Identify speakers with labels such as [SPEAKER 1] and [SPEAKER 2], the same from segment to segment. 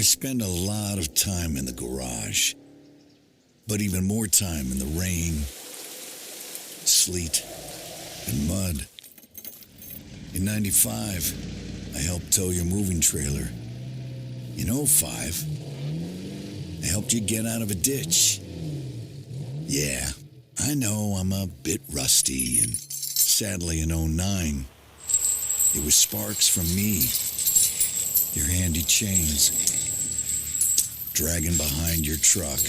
[SPEAKER 1] spend a lot of time in the garage, but even more time in the rain, sleet, and mud. In 95, I helped tow your moving trailer. In 05, I helped you get out of a ditch. Yeah, I know I'm a bit rusty, and sadly in 09, it was sparks from me, your handy chains, dragging behind your truck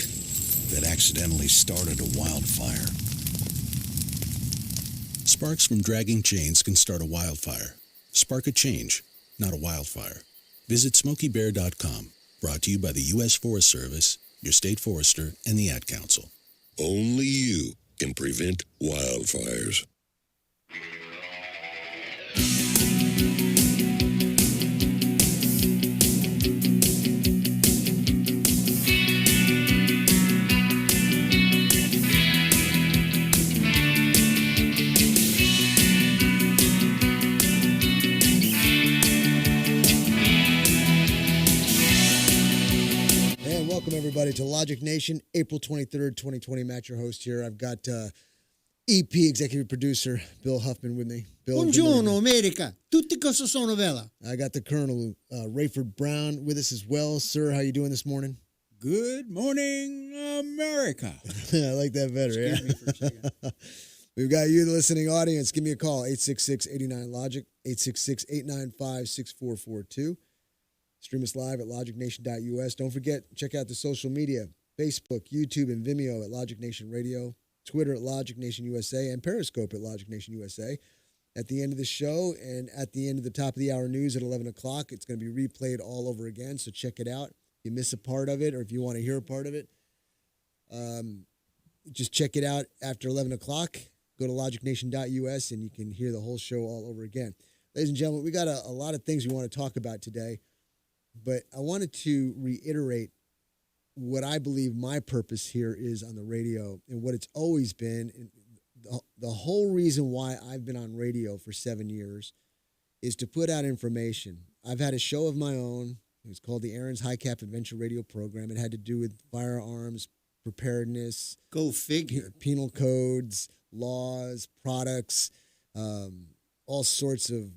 [SPEAKER 1] that accidentally started a wildfire.
[SPEAKER 2] Sparks from dragging chains can start a wildfire. Spark a change, not a wildfire. Visit SmokeyBear.com. Brought to you by the U.S. Forest Service, your state forester, and the Ad Council.
[SPEAKER 3] Only you can prevent wildfires.
[SPEAKER 4] Welcome, everybody, to Logic Nation, April 23rd, 2020. Matt, your host here. I've got EP, executive producer, Bill Huffman with me. Bill,
[SPEAKER 5] buongiorno, America. Tutti cosa sono bella.
[SPEAKER 4] I got the Colonel, Rayford Brown, with us as well. Sir, how you doing this morning?
[SPEAKER 5] Good morning, America.
[SPEAKER 4] I like that better,
[SPEAKER 5] Excuse me for a second.
[SPEAKER 4] We've got you, the listening audience. Give me a call, 866-89-LOGIC, 866-895-6442. Stream us live at logicnation.us. Don't forget, check out the social media, Facebook, YouTube, and Vimeo at Logic Nation Radio, Twitter at Logic Nation USA, and Periscope at Logic Nation USA. At the end of the show and at the end of the top of the hour news at 11 o'clock, it's going to be replayed all over again, so check it out. If you miss a part of it or if you want to hear a part of it, just check it out after 11 o'clock. Go to logicnation.us and you can hear the whole show all over again. Ladies and gentlemen, we got a lot of things we want to talk about today. But I wanted to reiterate what I believe my purpose here is on the radio and what it's always been. The whole reason why I've been on radio for 7 years is to put out information. I've had a show of my own. It was called the Aaron's High Cap Adventure Radio Program. It had to do with firearms, preparedness.
[SPEAKER 5] Go figure.
[SPEAKER 4] Penal codes, laws, products, all sorts of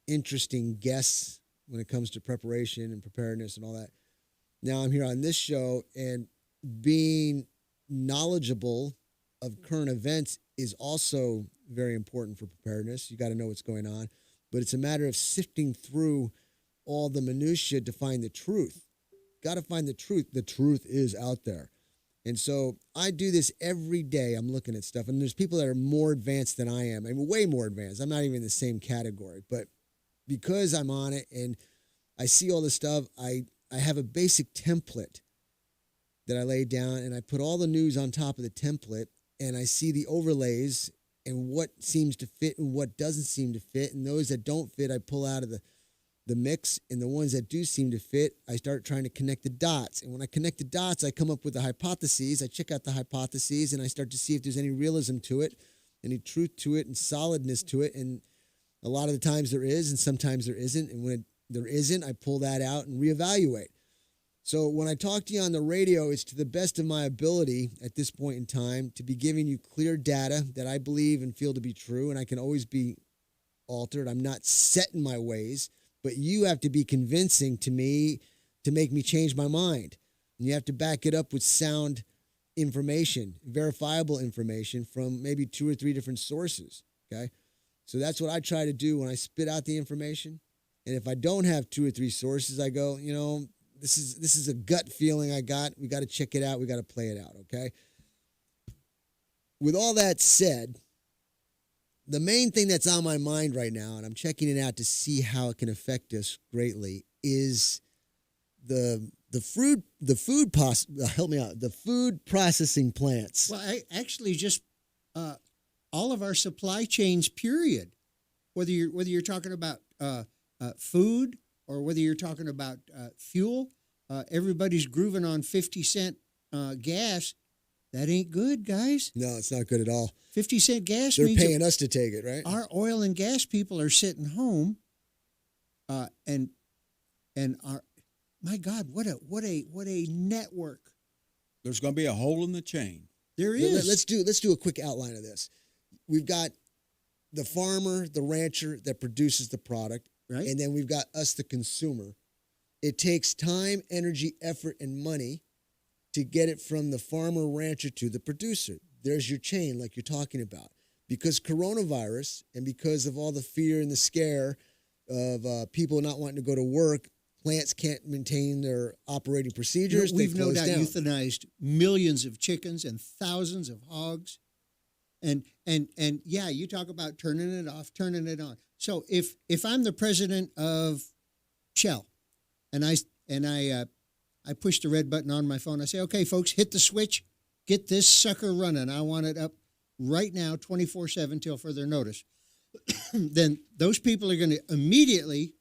[SPEAKER 4] interesting guests when it comes to preparation and preparedness and all that. Now I'm here on this show, and being knowledgeable of current events is also very important for preparedness. You got to know what's going on, but it's a matter of sifting through all the minutia to find the truth. Got to find the truth. The truth is out there. And so I do this every day. I'm looking at stuff, and there's people that are more advanced than I am. I mean, way more advanced. I'm not even in the same category, but because I'm on it and I see all this stuff, I have a basic template that I lay down, and I put all the news on top of the template, and I see the overlays and what seems to fit and what doesn't seem to fit. And those that don't fit, I pull out of the mix. And the ones that do seem to fit, I start trying to connect the dots. And when I connect the dots, I come up with the hypotheses. I check out the hypotheses, and I start to see if there's any realism to it, any truth to it, and solidness to it. And a lot of the times there is, and sometimes there isn't. And when there isn't, I pull that out and reevaluate. So when I talk to you on the radio, it's to the best of my ability at this point in time to be giving you clear data that I believe and feel to be true, and I can always be altered. I'm not set in my ways, but you have to be convincing to me to make me change my mind. And you have to back it up with sound information, verifiable information from maybe 2 or 3 different sources, okay? So that's what I try to do when I spit out the information. And if I don't have 2 or 3 sources, I go, this is a gut feeling I got. We got to check it out. We got to play it out, okay? With all that said, the main thing that's on my mind right now, and I'm checking it out to see how it can affect us greatly, is the food processing plants.
[SPEAKER 5] Well, actually just all of our supply chains, period. Whether you're talking about food or whether you're talking about fuel, everybody's grooving on 50-cent gas. That ain't good, guys.
[SPEAKER 4] No, it's not good at all.
[SPEAKER 5] 50-cent gas.
[SPEAKER 4] They're
[SPEAKER 5] means
[SPEAKER 4] paying us to take it, right?
[SPEAKER 5] Our oil and gas people are sitting home, and my God, what a network
[SPEAKER 6] There's going to be a hole in the chain.
[SPEAKER 5] there is.
[SPEAKER 4] Let's do a quick outline of this. We've got the farmer, the rancher that produces the product,
[SPEAKER 5] Right.
[SPEAKER 4] and then we've got us, the consumer. It takes time, energy, effort, and money to get it from the farmer, rancher to the producer. There's your chain, like you're talking about. Because coronavirus and because of all the fear and the scare of people not wanting to go to work, plants can't maintain their operating procedures.
[SPEAKER 5] We've
[SPEAKER 4] they
[SPEAKER 5] no
[SPEAKER 4] close
[SPEAKER 5] doubt
[SPEAKER 4] down.
[SPEAKER 5] euthanized millions of chickens and thousands of hogs. And yeah, you talk about turning it off, turning it on. So if I'm the president of Shell and I push the red button on my phone, I say, okay, folks, hit the switch, get this sucker running. I want it up right now, 24/7 till further notice. Then those people are going to immediately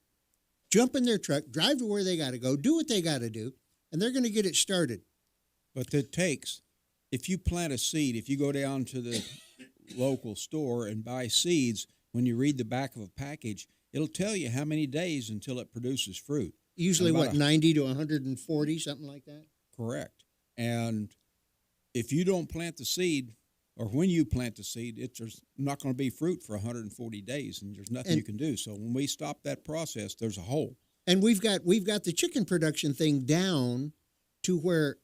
[SPEAKER 5] jump in their truck, drive to where they got to go, do what they got to do, and they're going to get it started.
[SPEAKER 6] But it takes, if you plant a seed, if you go down to the local store and buy seeds, when you read the back of a package, it'll tell you how many days until it produces fruit.
[SPEAKER 5] Usually,
[SPEAKER 6] About
[SPEAKER 5] what, 90 to 140, something like that?
[SPEAKER 6] Correct. And if you don't plant the seed, or when you plant the seed, there's not going to be fruit for 140 days, and there's nothing you can do. So when we stop that process, there's a hole.
[SPEAKER 5] And we've got the chicken production thing down to where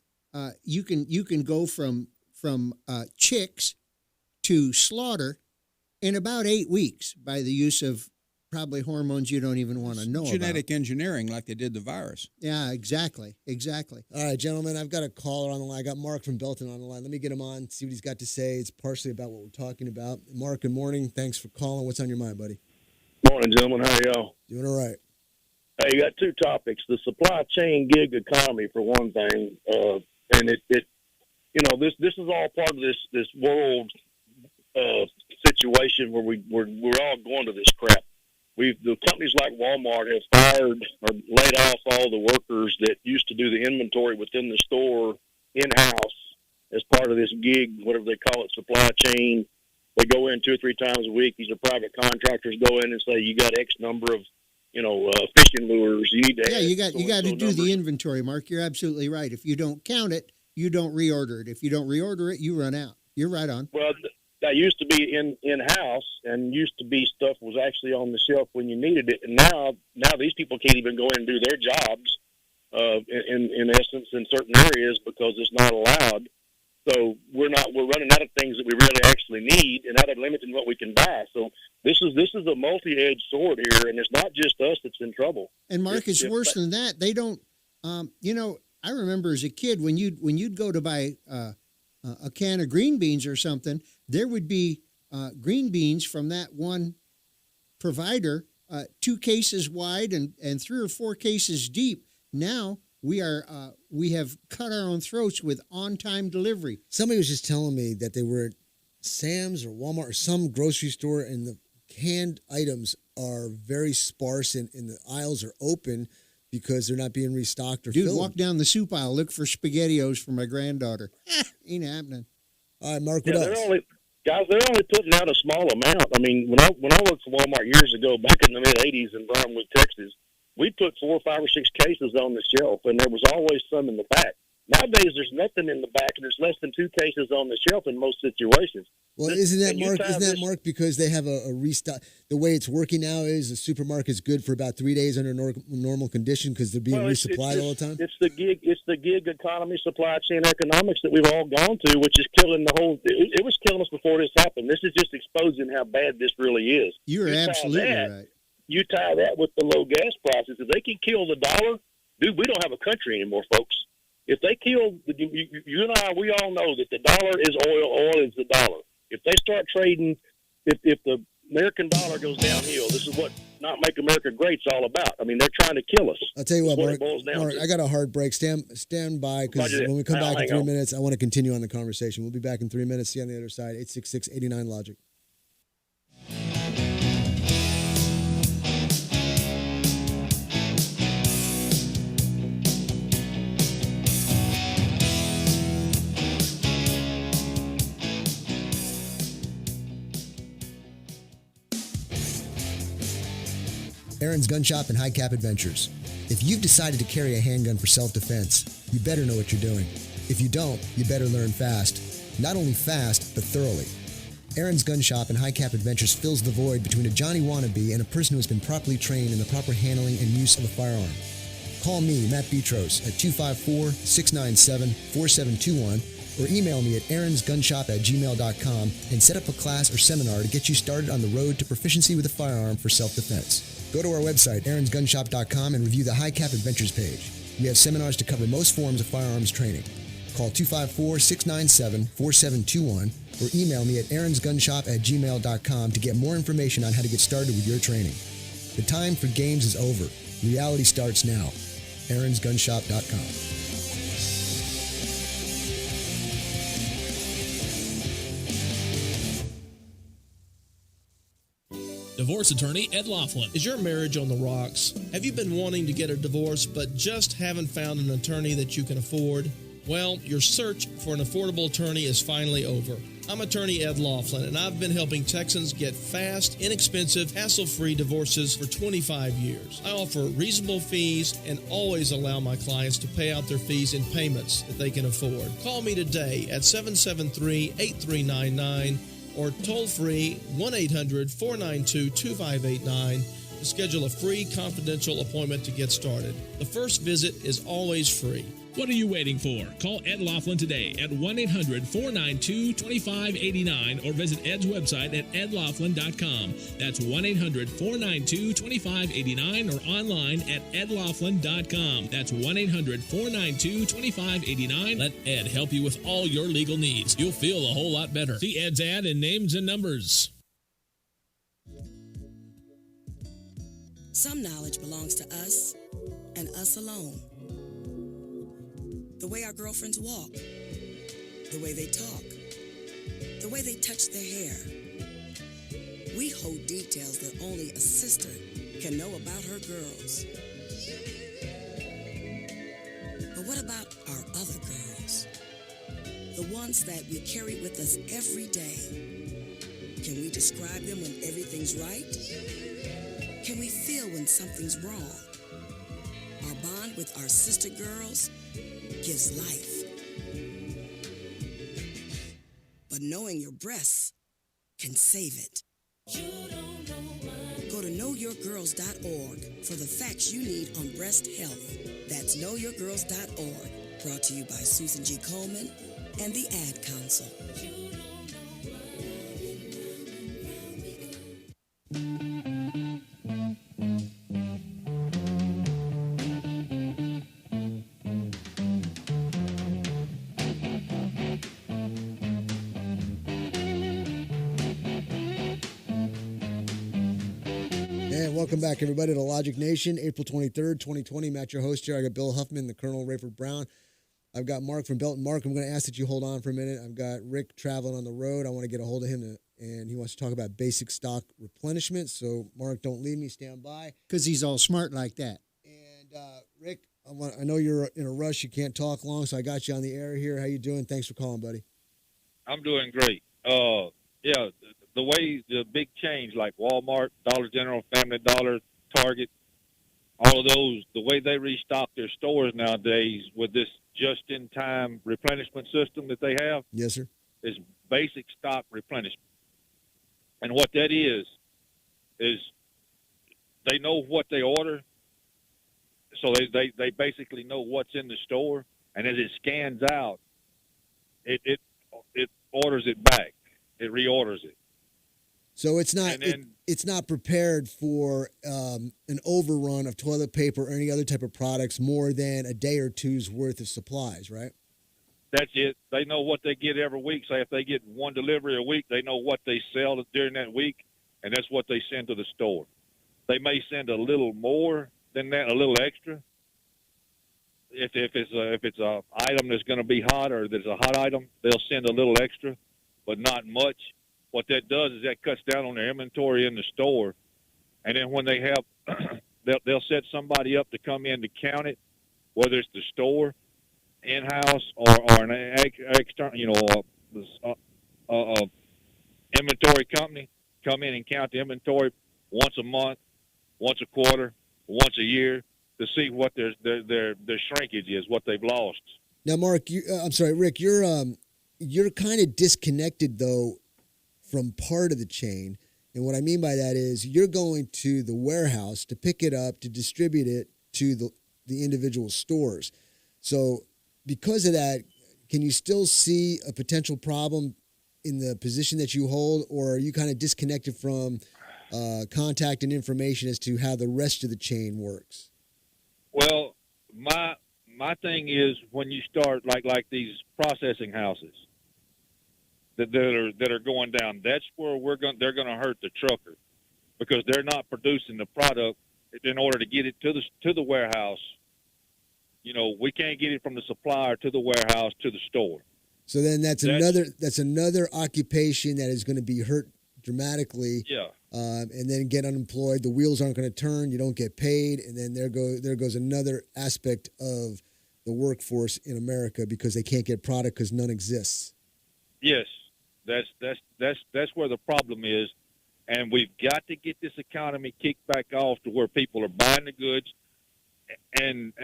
[SPEAKER 5] you can go from chicks to slaughter in about 8 weeks by the use of probably hormones you don't even want to know
[SPEAKER 6] Genetic
[SPEAKER 5] about.
[SPEAKER 6] engineering, like they did the virus.
[SPEAKER 5] Yeah, exactly.
[SPEAKER 4] All right, gentlemen, I've got a caller on the line. I got Mark from Belton on the line. Let me get him on, see what he's got to say. It's partially about what we're talking about. Mark, good morning. Thanks for calling. What's on your mind, buddy?
[SPEAKER 7] Morning, gentlemen. How are y'all?
[SPEAKER 4] Doing all right.
[SPEAKER 7] Hey, you got two topics: the supply chain gig economy for one thing, and it you know, this is all part of this world situation where we're all going to this crap. The companies like Walmart have fired or laid off all the workers that used to do the inventory within the store in-house as part of this gig, whatever they call it, supply chain. They go in 2 or 3 times a week. These are private contractors go in and say, you got X number of, fishing lures. You need to
[SPEAKER 5] Yeah,
[SPEAKER 7] add
[SPEAKER 5] you got
[SPEAKER 7] so-and-so
[SPEAKER 5] to do
[SPEAKER 7] numbers.
[SPEAKER 5] the inventory, Mark. You're absolutely right. If you don't count it, you don't reorder it. If you don't reorder it, you run out. You're right on.
[SPEAKER 7] Well, that used to be in-house and used to be stuff was actually on the shelf when you needed it. And now these people can't even go in and do their jobs, in essence, in certain areas because it's not allowed. So we're running out of things that we really actually need and out of limiting what we can buy. So this is a multi-edged sword here, and it's not just us that's in trouble.
[SPEAKER 5] And Mark, it's worse than that. They don't. I remember as a kid when you'd go to buy a can of green beans or something, there would be green beans from that one provider, 2 cases wide and 3 or 4 cases deep. Now we have cut our own throats with on-time delivery.
[SPEAKER 4] Somebody was just telling me that they were at Sam's or Walmart or some grocery store, and the canned items are very sparse and the aisles are open because they're not being restocked or
[SPEAKER 5] Dude,
[SPEAKER 4] filled.
[SPEAKER 5] walk down the soup aisle, look for SpaghettiOs for my granddaughter. Ain't happening.
[SPEAKER 4] All right, Mark,
[SPEAKER 7] Yeah,
[SPEAKER 4] what else?
[SPEAKER 7] they're only putting out a small amount. I mean, when I worked for Walmart years ago, back in the mid-'80s in Brownwood, Texas, we put 4, 5, or 6 cases on the shelf, and there was always some in the back. Nowadays, there's nothing in the back, and there's less than 2 cases on the shelf in most situations.
[SPEAKER 4] Well, isn't that,
[SPEAKER 7] And you
[SPEAKER 4] Mark?
[SPEAKER 7] tie
[SPEAKER 4] Isn't that,
[SPEAKER 7] this-
[SPEAKER 4] Mark, because they have a restock? The way it's working now is the supermarket's good for about 3 days under normal condition because they're being resupplied all the time.
[SPEAKER 7] It's the gig economy, supply chain economics that we've all gone to, which is killing the whole. It was killing us before this happened. This is just exposing how bad this really is.
[SPEAKER 5] You're
[SPEAKER 7] You tie
[SPEAKER 5] absolutely
[SPEAKER 7] that-
[SPEAKER 5] right.
[SPEAKER 7] You tie that with the low gas prices. If they can kill the dollar, dude, we don't have a country anymore, folks. If they kill, you and I, we all know that the dollar is oil, oil is the dollar. If they start trading, if the American dollar goes downhill, this is what Not Make America Great's all about. I mean, they're trying to kill us.
[SPEAKER 4] I'll tell you what,
[SPEAKER 7] That's
[SPEAKER 4] Mark.
[SPEAKER 7] it boils down
[SPEAKER 4] Mark,
[SPEAKER 7] to.
[SPEAKER 4] I got a hard break. Stand by because
[SPEAKER 7] Roger that.
[SPEAKER 4] when we come
[SPEAKER 7] I'll
[SPEAKER 4] back in
[SPEAKER 7] hang
[SPEAKER 4] 3
[SPEAKER 7] on.
[SPEAKER 4] minutes, I want to continue on the conversation. We'll be back in 3 minutes. See you on the other side. 866-89 Logic. Aaron's Gun Shop and High Cap Adventures. If you've decided to carry a handgun for self-defense, you better know what you're doing. If you don't, you better learn fast. Not only fast, but thoroughly. Aaron's Gun Shop and High Cap Adventures fills the void between a Johnny wannabe and a person who has been properly trained in the proper handling and use of a firearm. Call me, Matt Betros, at 254-697-4721 or email me at aaronsgunshop@gmail.com and set up a class or seminar to get you started on the road to proficiency with a firearm for self-defense. Go to our website, aaronsgunshop.com, and review the High Cap Adventures page. We have seminars to cover most forms of firearms training. Call 254-697-4721 or email me at aaronsgunshop@gmail.com to get more information on how to get started with your training. The time for games is over. Reality starts now. aaronsgunshop.com.
[SPEAKER 8] Divorce attorney Ed Laughlin.
[SPEAKER 9] Is your marriage on the rocks? Have you been wanting to get a divorce but just haven't found an attorney that you can afford? Well, your search for an affordable attorney is finally over. I'm attorney Ed Laughlin, and I've been helping Texans get fast, inexpensive, hassle-free divorces for 25 years. I offer reasonable fees and always allow my clients to pay out their fees in payments that they can afford. Call me today at 773-8399 or toll-free 1-800-492-2589 to schedule a free confidential appointment to get started. The first visit is always free.
[SPEAKER 8] What are you waiting for? Call Ed Laughlin today at 1-800-492-2589 or visit Ed's website at edlaughlin.com. That's 1-800-492-2589 or online at edlaughlin.com. That's 1-800-492-2589. Let Ed help you with all your legal needs. You'll feel a whole lot better. See Ed's ad in Names and Numbers.
[SPEAKER 10] Some knowledge belongs to us and us alone. The way our girlfriends walk, the way they talk, the way they touch their hair. We hold details that only a sister can know about her girls. But what about our other girls? The ones that we carry with us every day. Can we describe them when everything's right? Can we feel when something's wrong? Our bond with our sister girls gives life. But knowing your breasts can save it. Go to knowyourgirls.org for the facts you need on breast health. That's knowyourgirls.org. Brought to you by Susan G. Coleman and the Ad Council.
[SPEAKER 4] Welcome back, everybody, to Logic Nation, April 23rd, 2020. Matt, your host here. I got Bill Huffman, the Colonel Rayford Brown. I've got Mark from Belton. Mark, I'm going to ask that you hold on for a minute. I've got Rick traveling on the road. I want to get a hold of him, and he wants to talk about basic stock replenishment. So, Mark, don't leave me. Stand by.
[SPEAKER 5] Because he's all smart like that.
[SPEAKER 4] And, Rick, I know you're in a rush. You can't talk long, so I got you on the air here. How you doing? Thanks for calling, buddy.
[SPEAKER 11] I'm doing great. Yeah, the way the big change like Walmart, Dollar General, Family Dollar, Target, all of those, the way they restock their stores nowadays with this just-in-time replenishment system that they have.
[SPEAKER 4] Yes, sir.
[SPEAKER 11] Is basic stock replenishment. And what that is they know what they order, so they basically know what's in the store, and as it scans out, it orders it back. It reorders it.
[SPEAKER 4] So it's not it's not prepared for an overrun of toilet paper or any other type of products more than a day or two's worth of supplies, right?
[SPEAKER 11] That's it. They know what they get every week. Say if they get one delivery a week, they know what they sell during that week, and that's what they send to the store. They may send a little more than that, a little extra. If it's a item that's going to be hot or there's a hot item, they'll send a little extra, but not much. What that does is that cuts down on their inventory in the store, and then when they have, they'll set somebody up to come in to count it, whether it's the store, in-house, or an external, inventory company come in and count the inventory once a month, once a quarter, once a year, to see what their shrinkage is, what they've lost.
[SPEAKER 4] Now, Mark, I'm sorry, Rick, you're kind of disconnected though from part of the chain, and what I mean by that is you're going to the warehouse to pick it up to distribute it to the individual stores. So, because of that, can you still see a potential problem in the position that you hold, or are you kind of disconnected from contact and information as to how the rest of the chain works?
[SPEAKER 11] Well, my thing is when you start like these processing houses that are going down, that's where they're going to hurt the trucker, because they're not producing the product in order to get it to the warehouse. You know, we can't get it from the supplier to the warehouse to the store.
[SPEAKER 4] So then that's another occupation that is going to be hurt dramatically.
[SPEAKER 11] Yeah.
[SPEAKER 4] And then get unemployed. The wheels aren't going to turn. You don't get paid, and then there goes another aspect of the workforce in America because they can't get product because none exists.
[SPEAKER 11] Yes, that's where the problem is, and we've got to get this economy kicked back off to where people are buying the goods and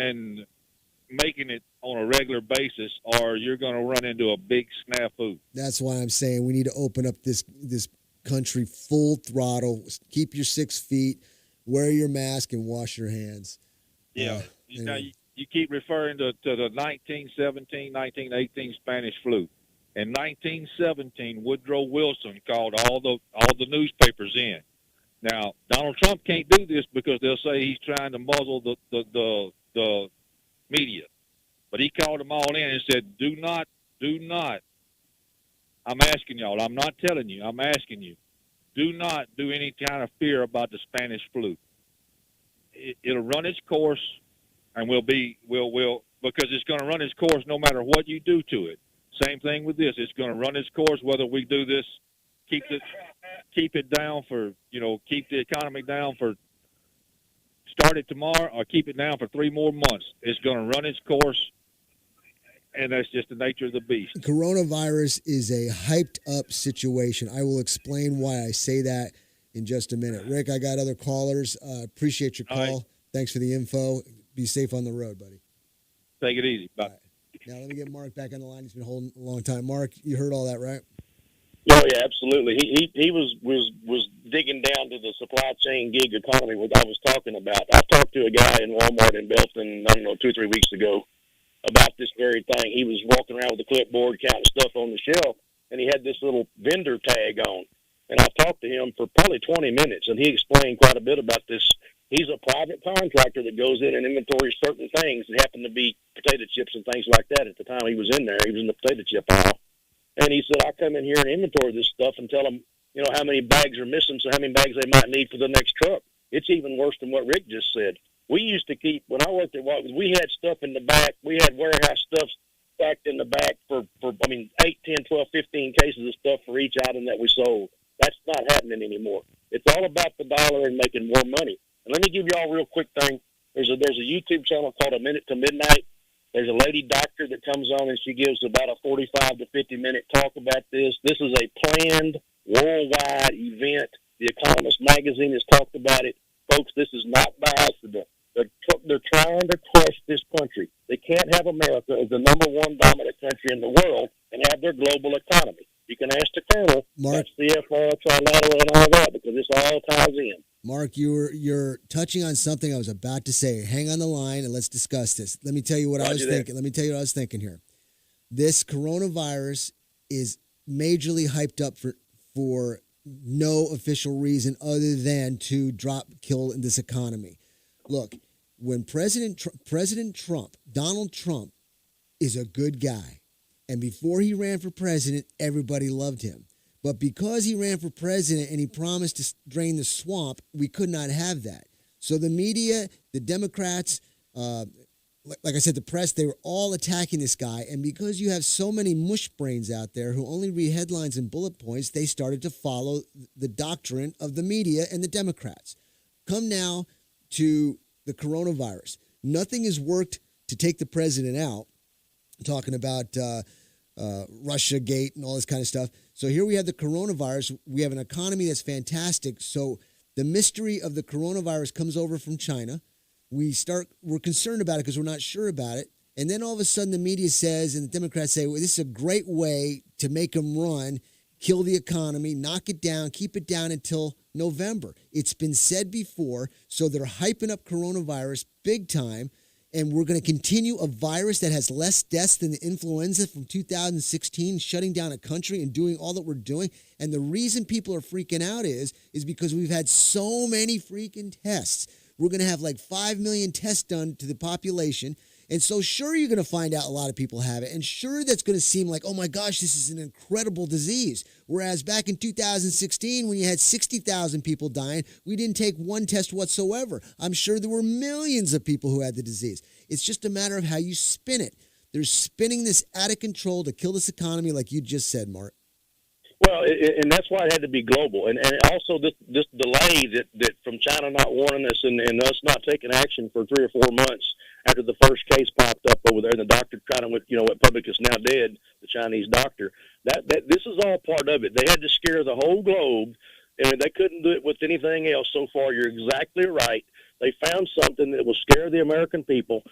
[SPEAKER 11] making it on a regular basis, or you're going to run into a big snafu.
[SPEAKER 4] That's why I'm saying we need to open up this country full throttle. Keep your 6 feet, wear your mask, and wash your hands.
[SPEAKER 11] Yeah. Now, you keep referring to the 1917, 1918 Spanish flu. In 1917, Woodrow Wilson called all the newspapers in. Now, Donald Trump can't do this because they'll say he's trying to muzzle the media. But he called them all in and said, do not. I'm asking y'all. I'm not telling you. I'm asking you. Do not do any kind of fear about the Spanish flu. It'll run its course, and we'll because it's going to run its course no matter what you do to it. Same thing with this. It's going to run its course whether we do this, keep it down for, keep the economy down for, start it tomorrow or keep it down for 3 more months. It's going to run its course, and that's just the nature of the beast.
[SPEAKER 4] Coronavirus is a hyped up situation. I will explain why I say that in just a minute. Rick, I got other callers. Appreciate your call.
[SPEAKER 11] Right.
[SPEAKER 4] Thanks for the info. Be safe on the road, buddy.
[SPEAKER 11] Take it easy. Bye.
[SPEAKER 4] Right. Now let me get Mark back on the line. He's been holding a long time. Mark, you heard all that, right?
[SPEAKER 7] Oh yeah, absolutely. He was digging down to the supply chain gig economy, what I was talking about. I talked to a guy in Walmart in Belton, 2 or 3 weeks ago, about this very thing. He was walking around with a clipboard counting stuff on the shelf, and he had this little vendor tag on. And I talked to him for probably 20 minutes, and he explained quite a bit about this. He's a private contractor that goes in and inventories certain things that happen to be potato chips and things like that. At the time he was in there, he was in the potato chip aisle. And he said, I come in here and inventory this stuff and tell them, how many bags are missing, so how many bags they might need for the next truck. It's even worse than what Rick just said. We used to keep, when I worked at Walmart, we had stuff in the back. We had warehouse stuff stacked in the back for 8, 10, 12, 15 cases of stuff for each item that we sold. That's not happening anymore. It's all about the dollar and making more money. And let me give you all a real quick thing. There's a YouTube channel called A Minute to Midnight. There's a lady doctor that comes on and she gives about a 45 to 50-minute talk about this. This is a planned worldwide event. The Economist magazine has talked about it. Folks, this is not by accident. They're trying to crush this country. They can't have America as the number one dominant country in the world and have their global economy. You can ask the Colonel,
[SPEAKER 4] Mark,
[SPEAKER 7] CFR, Trilateral, and all that, because this all ties in.
[SPEAKER 4] Mark, you're touching on something I was about to say. Hang on the line and let's discuss this. Let me tell you what I was thinking. Let me tell you what I was thinking here. This coronavirus is majorly hyped up for no official reason other than to kill in this economy. Look, when President Trump, Donald Trump, is a good guy. And before he ran for president, everybody loved him. But because he ran for president and he promised to drain the swamp, we could not have that. So the media, the Democrats, like I said, the press, they were all attacking this guy. And because you have so many mush brains out there who only read headlines and bullet points, they started to follow the doctrine of the media and the Democrats. Come now to the coronavirus. Nothing has worked to take the president out. I'm talking about Russia Gate and all this kind of stuff. So here we have the coronavirus. We have an economy that's fantastic. So The mystery of the coronavirus comes over from China. We're concerned about it because we're not sure about it. And then all of a sudden the media says, and the Democrats say, well, this is a great way to make them run, kill the economy, knock it down, keep it down until November. It's been said before, so they're hyping up coronavirus big time, and we're going to continue a virus that has less deaths than the influenza from 2016, shutting down a country and doing all that we're doing. And the reason people are freaking out is because we've had so many freaking tests. We're going to have like 5 million tests done to the population. And so sure, you're going to find out a lot of people have it. And sure, that's going to seem like, oh my gosh, this is an incredible disease. Whereas back in 2016, when you had 60,000 people dying, we didn't take one test whatsoever. I'm sure there were millions of people who had the disease. It's just a matter of how you spin it. They're spinning this out of control to kill this economy like you just said, Mark.
[SPEAKER 7] Well, and that's why it had to be global. And also this delay that from China not warning us and us not taking action for 3 or 4 months after the first case popped up over there, and the doctor kind of went, what public is now dead, the Chinese doctor, that this is all part of it. They had to scare the whole globe, and they couldn't do it with anything else so far. You're exactly right. They found something that will scare the American people.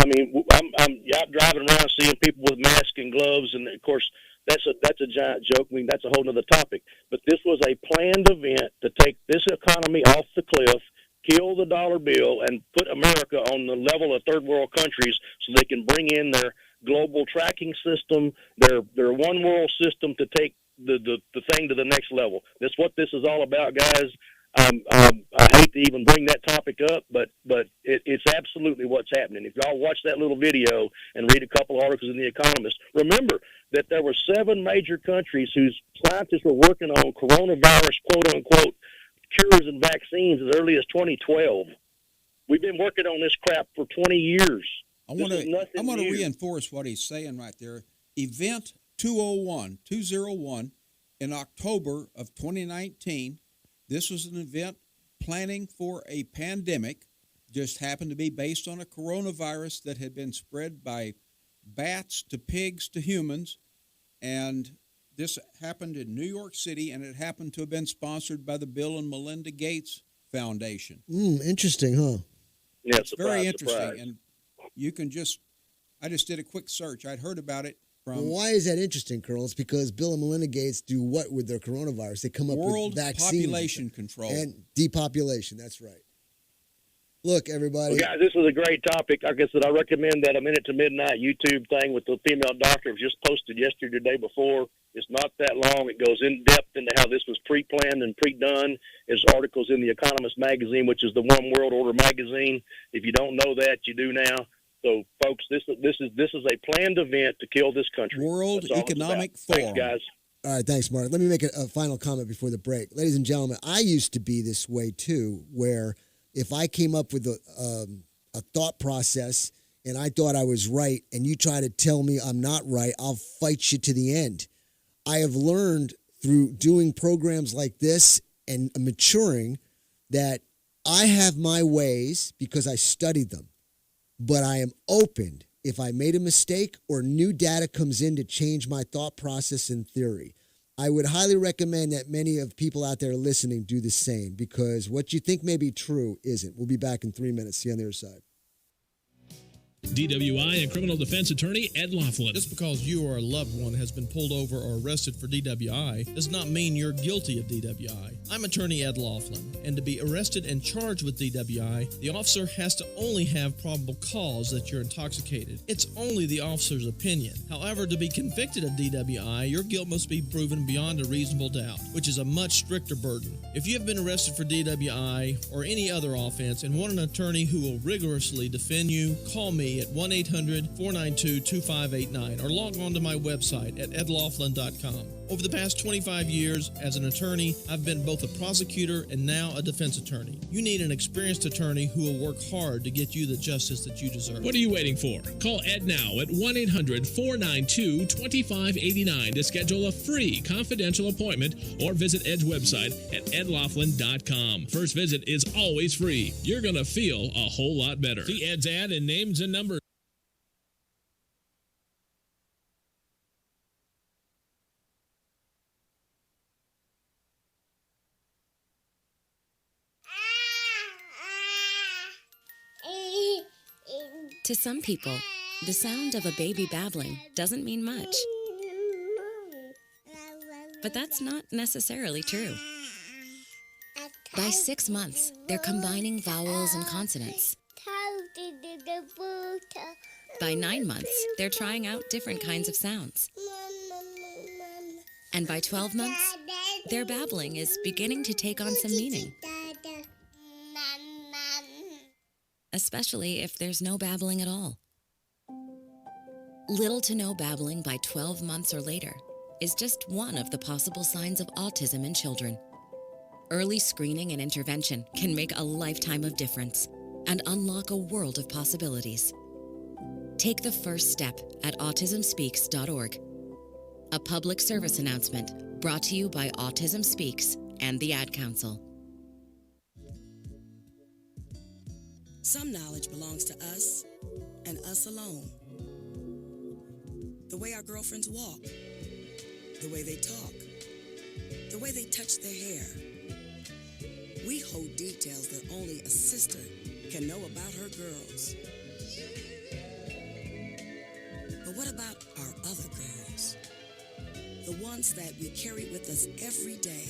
[SPEAKER 7] I mean, I'm out driving around seeing people with masks and gloves, and of course, that's a giant joke. I mean, that's a whole other topic. But this was a planned event to take this economy off the cliff, kill the dollar bill, and put America on the level of third world countries so they can bring in their global tracking system, their one world system to take the thing to the next level. That's what this is all about, guys. I hate to even bring that topic up, but it's absolutely what's happening. If y'all watch that little video and read a couple articles in The Economist, remember that there were 7 major countries whose scientists were working on coronavirus, quote-unquote, cures and vaccines as early as 2012. We've been working on this crap for 20 years.
[SPEAKER 6] I want to reinforce what he's saying right there. Event 201 in October of 2019. This was an event planning for a pandemic, just happened to be based on a coronavirus that had been spread by bats to pigs to humans, and this happened in New York City, and it happened to have been sponsored by the Bill and Melinda Gates Foundation.
[SPEAKER 4] Interesting, huh?
[SPEAKER 7] Yeah,
[SPEAKER 6] it's very interesting, and you can I just did a quick search. I'd heard about it from...
[SPEAKER 4] Well, why is that interesting, Colonel? It's because Bill and Melinda Gates do what with their coronavirus? They come up with vaccines.
[SPEAKER 6] World Population Control.
[SPEAKER 4] And depopulation, that's right. Look, everybody.
[SPEAKER 7] Well, guys, this is a great topic. Like I said, I recommend that A Minute to Midnight YouTube thing with the female doctor. It was just posted yesterday, the day before. It's not that long. It goes in depth into how this was pre-planned and pre-done. There's articles in The Economist magazine, which is the One World Order magazine. If you don't know that, you do now. So, folks, this is a planned event to kill this country.
[SPEAKER 6] World Economic Forum.
[SPEAKER 7] Thanks, guys.
[SPEAKER 4] All right, thanks, Mark. Let me make a final comment before the break. Ladies and gentlemen, I used to be this way, too, where if I came up with a thought process and I thought I was right and you try to tell me I'm not right, I'll fight you to the end. I have learned through doing programs like this and maturing that I have my ways because I studied them, but I am open if I made a mistake or new data comes in to change my thought process and theory. I would highly recommend that many of people out there listening do the same, because what you think may be true isn't. We'll be back in 3 minutes. See you on the other side.
[SPEAKER 8] DWI and criminal defense attorney Ed Laughlin.
[SPEAKER 9] Just because you or a loved one has been pulled over or arrested for DWI does not mean you're guilty of DWI. I'm attorney Ed Laughlin, and to be arrested and charged with DWI, the officer has to only have probable cause that you're intoxicated. It's only the officer's opinion. However, to be convicted of DWI, your guilt must be proven beyond a reasonable doubt, which is a much stricter burden. If you have been arrested for DWI or any other offense and want an attorney who will rigorously defend you, call me at 1-800-492-2589 or log on to my website at edlaughlin.com. Over the past 25 years as an attorney, I've been both a prosecutor and now a defense attorney. You need an experienced attorney who will work hard to get you the justice that you deserve.
[SPEAKER 8] What are you waiting for? Call Ed now at 1-800-492-2589 to schedule a free confidential appointment or visit Ed's website at edlaughlin.com. First visit is always free. You're going to feel a whole lot better. See Ed's ad and names and numbers.
[SPEAKER 12] To some people, the sound of a baby babbling doesn't mean much. But that's not necessarily true. By 6 months, they're combining vowels and consonants. By 9 months, they're trying out different kinds of sounds. And by 12 months, their babbling is beginning to take on some meaning. Especially if there's no babbling at all. Little to no babbling by 12 months or later is just one of the possible signs of autism in children. Early screening and intervention can make a lifetime of difference and unlock a world of possibilities. Take the first step at autismspeaks.org. A public service announcement brought to you by Autism Speaks and the Ad Council.
[SPEAKER 10] Some knowledge belongs to us and us alone. The way our girlfriends walk, the way they talk, the way they touch their hair. We hold details that only a sister can know about her girls. But what about our other girls? The ones that we carry with us every day.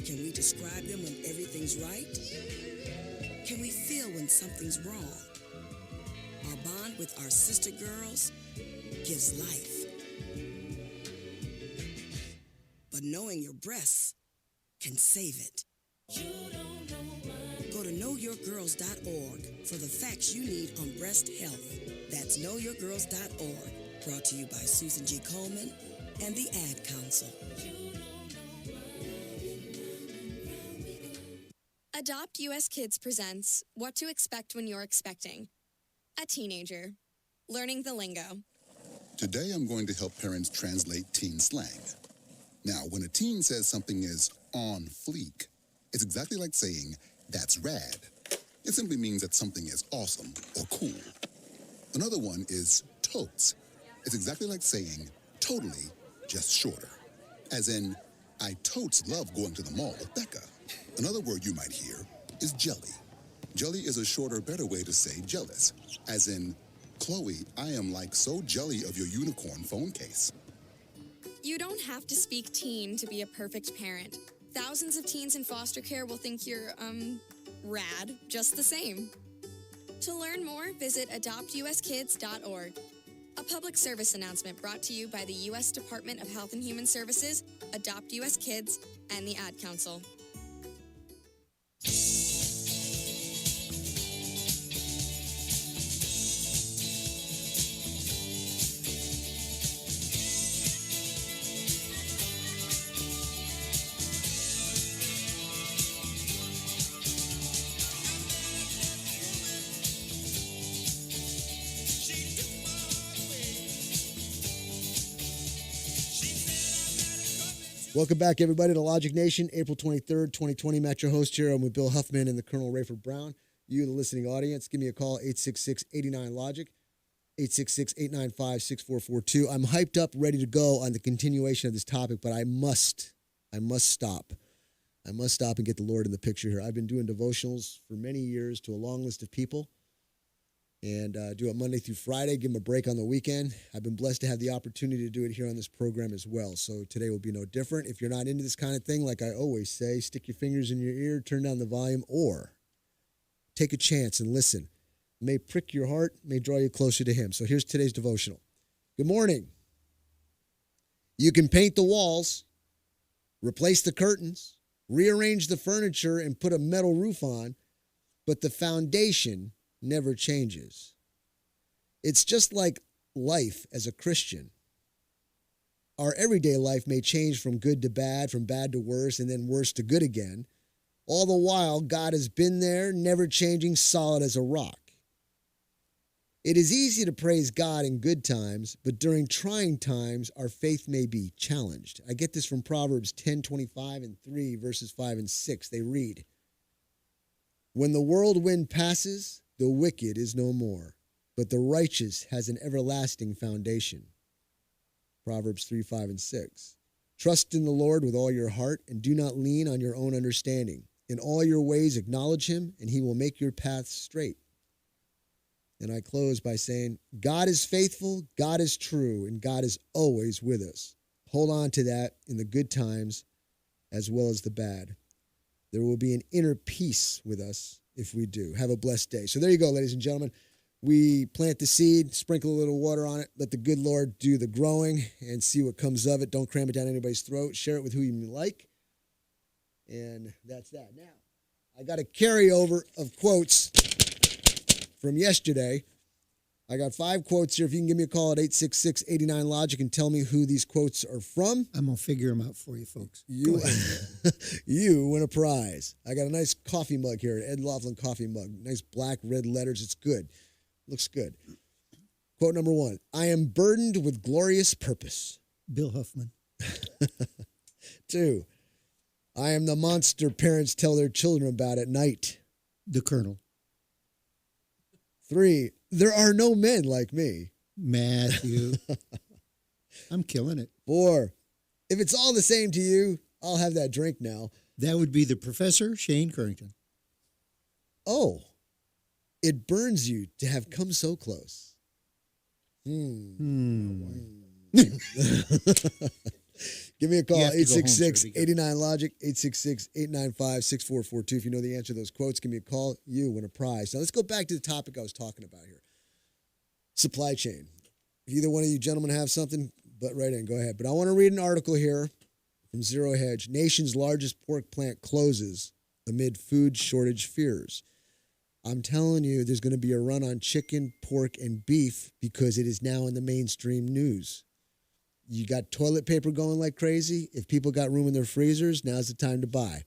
[SPEAKER 10] Can we describe them when everything's right? Can we feel when something's wrong? Our bond with our sister girls gives life. But knowing your breasts can save it. Go to knowyourgirls.org for the facts you need on breast health. That's knowyourgirls.org. Brought to you by Susan G. Coleman and the Ad Council.
[SPEAKER 13] Adopt US Kids presents What to Expect When You're Expecting. A teenager. Learning the lingo.
[SPEAKER 14] Today I'm going to help parents translate teen slang. Now, when a teen says something is on fleek, it's exactly like saying, that's rad. It simply means that something is awesome or cool. Another one is totes. It's exactly like saying, totally, just shorter. As in, I totes love going to the mall with Becca. Another word you might hear is jelly. Jelly is a shorter, better way to say jealous. As in, Chloe, I am like so jelly of your unicorn phone case.
[SPEAKER 13] You don't have to speak teen to be a perfect parent. Thousands of teens in foster care will think you're, rad, just the same. To learn more, visit adoptuskids.org. A public service announcement brought to you by the U.S. Department of Health and Human Services, Adopt U.S. Kids, and the Ad Council.
[SPEAKER 4] Welcome back, everybody, to Logic Nation, April 23rd, 2020. Matt, your host here. I'm with Bill Huffman and the Colonel Rayford Brown. You, the listening audience, give me a call, 866-89-LOGIC, 866-895-6442. I'm hyped up, ready to go on the continuation of this topic, but I must stop. I must stop and get the Lord in the picture here. I've been doing devotionals for many years to a long list of people, and do it Monday through Friday, give them a break on the weekend. I've been blessed to have the opportunity to do it here on this program as well. So today will be no different. If you're not into this kind of thing, like I always say, stick your fingers in your ear, turn down the volume, or take a chance and listen. It may prick your heart, may draw you closer to Him. So here's today's devotional. Good morning. You can paint the walls, replace the curtains, rearrange the furniture, and put a metal roof on, but the foundation never changes. It's just like life as a Christian. Our everyday life may change from good to bad, from bad to worse, and then worse to good again. All the while, God has been there, never changing, solid as a rock. It is easy to praise God in good times, but during trying times, our faith may be challenged. I get this from Proverbs 10:25 and 3, verses 5 and 6. They read, "When the whirlwind passes, the wicked is no more, but the righteous has an everlasting foundation." Proverbs 3, 5, and 6. "Trust in the Lord with all your heart, and do not lean on your own understanding. In all your ways acknowledge Him, and He will make your paths straight." And I close by saying, God is faithful, God is true, and God is always with us. Hold on to that in the good times as well as the bad. There will be an inner peace with us if we do. Have a blessed day. So there you go, ladies and gentlemen. We plant the seed, sprinkle a little water on it, let the good Lord do the growing and see what comes of it. Don't cram it down anybody's throat. Share it with who you like. And that's that. Now, I got a carryover of quotes from yesterday. I got 5 quotes here. If you can give me a call at 866-89-LOGIC and tell me who these quotes are from.
[SPEAKER 5] I'm going to figure them out for you, folks.
[SPEAKER 4] You win a prize. I got a nice coffee mug here, an Ed Laughlin coffee mug. Nice black, red letters. It's good. Looks good. Quote number 1. I am burdened with glorious purpose.
[SPEAKER 5] Bill Huffman.
[SPEAKER 4] 2. I am the monster parents tell their children about at night.
[SPEAKER 5] The Colonel.
[SPEAKER 4] 3. There are no men like me.
[SPEAKER 5] Matthew. I'm killing it.
[SPEAKER 4] 4. If it's all the same to you, I'll have that drink now.
[SPEAKER 5] That would be the Professor, Shane Currington.
[SPEAKER 4] Oh, it burns you to have come so close. Give me a call, 866-89-LOGIC, 866-895-6442. If you know the answer to those quotes, give me a call. You win a prize. Now, let's go back to the topic I was talking about here. Supply chain. If either one of you gentlemen have something, but right in, go ahead. But I want to read an article here from Zero Hedge. Nation's largest pork plant closes amid food shortage fears. I'm telling you, there's going to be a run on chicken, pork, and beef because it is now in the mainstream news. You got toilet paper going like crazy. If people got room in their freezers, now's the time to buy.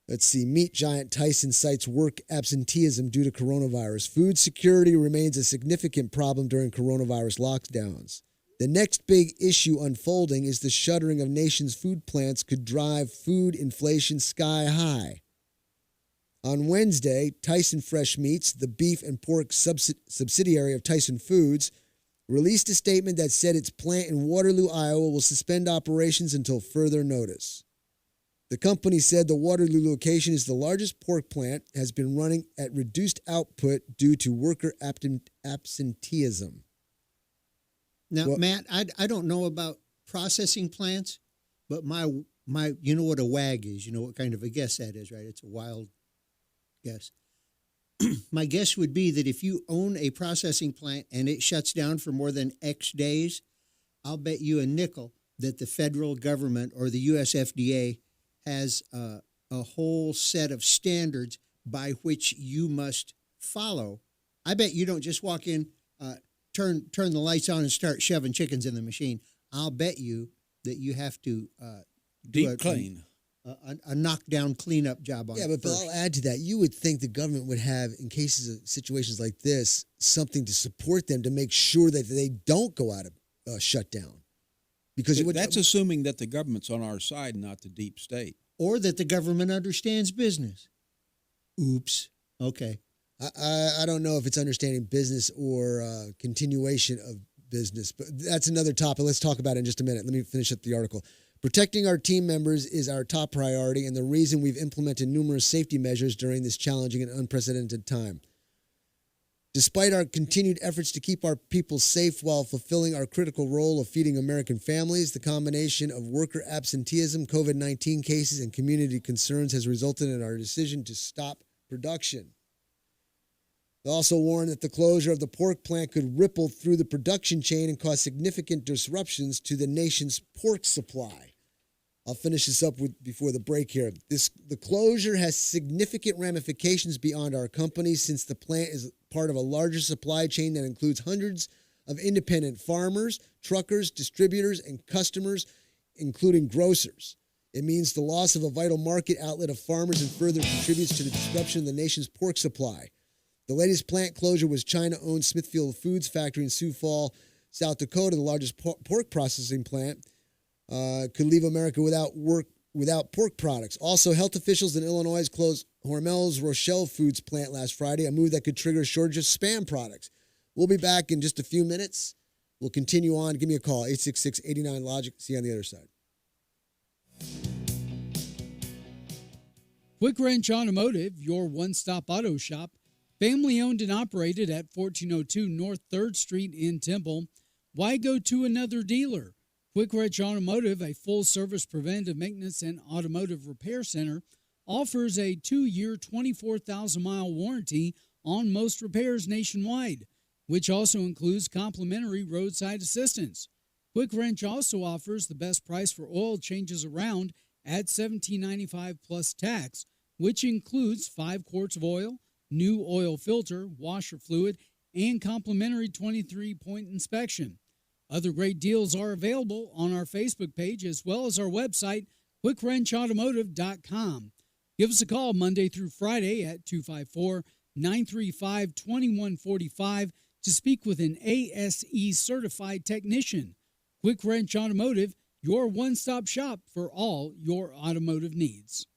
[SPEAKER 4] Let's see. Meat giant Tyson cites work absenteeism due to coronavirus. Food security remains a significant problem during coronavirus lockdowns. The next big issue unfolding is the shuttering of nation's food plants could drive food inflation sky high. On Wednesday, Tyson Fresh Meats, the beef and pork subsidiary of Tyson Foods, released a statement that said its plant in Waterloo, Iowa will suspend operations until further notice. The company said the Waterloo location is the largest pork plant, has been running at reduced output due to worker absenteeism.
[SPEAKER 5] Now, Matt, I don't know about processing plants, but my you know what a WAG is. You know what kind of a guess that is, right? It's a wild guess. My guess would be that if you own a processing plant and it shuts down for more than X days, I'll bet you a nickel that the federal government or the U.S. FDA has a whole set of standards by which you must follow. I bet you don't just walk in, turn the lights on and start shoving chickens in the machine. I'll bet you that you have to
[SPEAKER 6] deep clean.
[SPEAKER 5] A knockdown cleanup job on it.
[SPEAKER 4] Yeah, but Bill, I'll add to that. You would think the government would have, in cases of situations like this, something to support them to make sure that they don't go out of shutdown. Because
[SPEAKER 6] that's assuming that the government's on our side, not the deep state.
[SPEAKER 5] Or that the government understands business. Oops. Okay.
[SPEAKER 4] I don't know if it's understanding business or continuation of business, but that's another topic. Let's talk about it in just a minute. Let me finish up the article. Protecting our team members is our top priority and the reason we've implemented numerous safety measures during this challenging and unprecedented time. Despite our continued efforts to keep our people safe while fulfilling our critical role of feeding American families, the combination of worker absenteeism, COVID-19 cases, and community concerns has resulted in our decision to stop production. They also warned that the closure of the pork plant could ripple through the production chain and cause significant disruptions to the nation's pork supply. I'll finish this up before the break here. The closure has significant ramifications beyond our company since the plant is part of a larger supply chain that includes hundreds of independent farmers, truckers, distributors, and customers, including grocers. It means the loss of a vital market outlet of farmers and further contributes to the disruption of the nation's pork supply. The latest plant closure was China-owned Smithfield Foods factory in Sioux Falls, South Dakota, the largest pork processing plant. Could leave America without pork products. Also, health officials in Illinois closed Hormel's Rochelle Foods plant last Friday, a move that could trigger a shortage of Spam products. We'll be back in just a few minutes. We'll continue on. Give me a call, 866-89-LOGIC. See you on the other side.
[SPEAKER 15] Quick Wrench Automotive, your one-stop auto shop, Family owned and operated at 1402 North 3rd Street in Temple. Why go to another dealer? Quick Wrench Automotive, a full-service preventive maintenance and automotive repair center, offers a 2-year, 24,000-mile warranty on most repairs nationwide, which also includes complimentary roadside assistance. Quick Wrench also offers the best price for oil changes around at $17.95 plus tax, which includes 5 quarts of oil, new oil filter, washer fluid, and complimentary 23-point inspection. Other great deals are available on our Facebook page as well as our website, quickwrenchautomotive.com. Give us a call Monday through Friday at 254-935-2145 to speak with an ASE certified technician. Quick Wrench Automotive, your one-stop shop for all your automotive needs.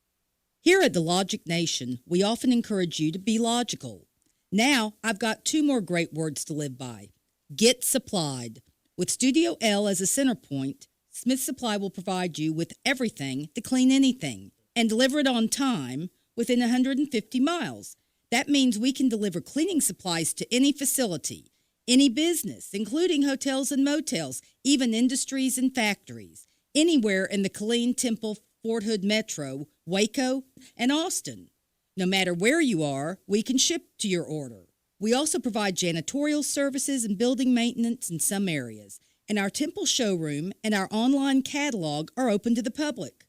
[SPEAKER 16] Here at the Logic Nation, we often encourage you to be logical. Now, I've got 2 more great words to live by. Get supplied. With Studio L as a center point, Smith Supply will provide you with everything to clean anything and deliver it on time within 150 miles. That means we can deliver cleaning supplies to any facility, any business, including hotels and motels, even industries and factories, anywhere in the Killeen, Temple, Fort Hood Metro, Waco, and Austin. No matter where you are, we can ship to your order. We also provide janitorial services and building maintenance in some areas, and our Temple showroom and our online catalog are open to the public.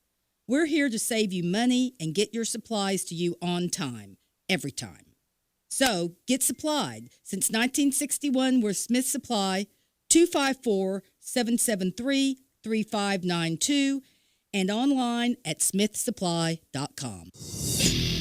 [SPEAKER 16] We're here to save you money and get your supplies to you on time, every time. So, get supplied. Since 1961, we're Smith Supply, 254-773-3592, and online at smithsupply.com.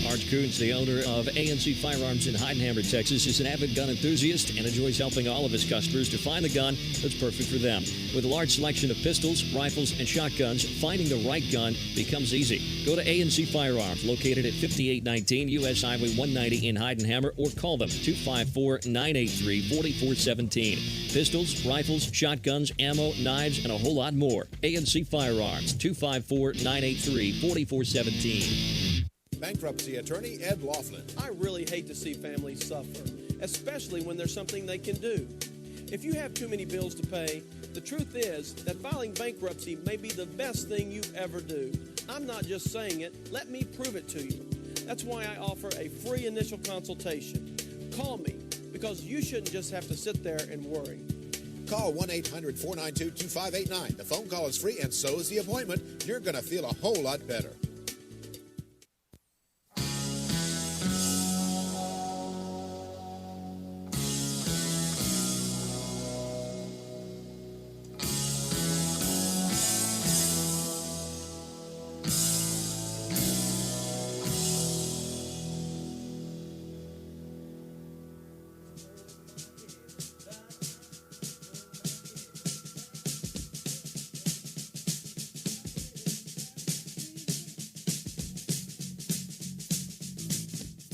[SPEAKER 17] Art Coons, the owner of ANC Firearms in Heidenhammer, Texas, is an avid gun enthusiast and enjoys helping all of his customers to find the gun that's perfect for them. With a large selection of pistols, rifles, and shotguns, finding the right gun becomes easy. Go to ANC Firearms, located at 5819 U.S. Highway 190 in Heidenhammer, or call them 254-983-4417. Pistols, rifles, shotguns, ammo, knives, and a whole lot more. ANC Firearms, 254-983-4417.
[SPEAKER 18] Bankruptcy attorney Ed Laughlin.
[SPEAKER 9] I really hate to see families suffer, especially when there's something they can do. If you have too many bills to pay, the truth is that filing bankruptcy may be the best thing you ever do. I'm not just saying it, let me prove it to you. That's why I offer a free initial consultation. Call me, because you shouldn't just have to sit there and worry.
[SPEAKER 18] Call 1-800-492-2589. The phone call is free, and so is the appointment. You're going to feel a whole lot better.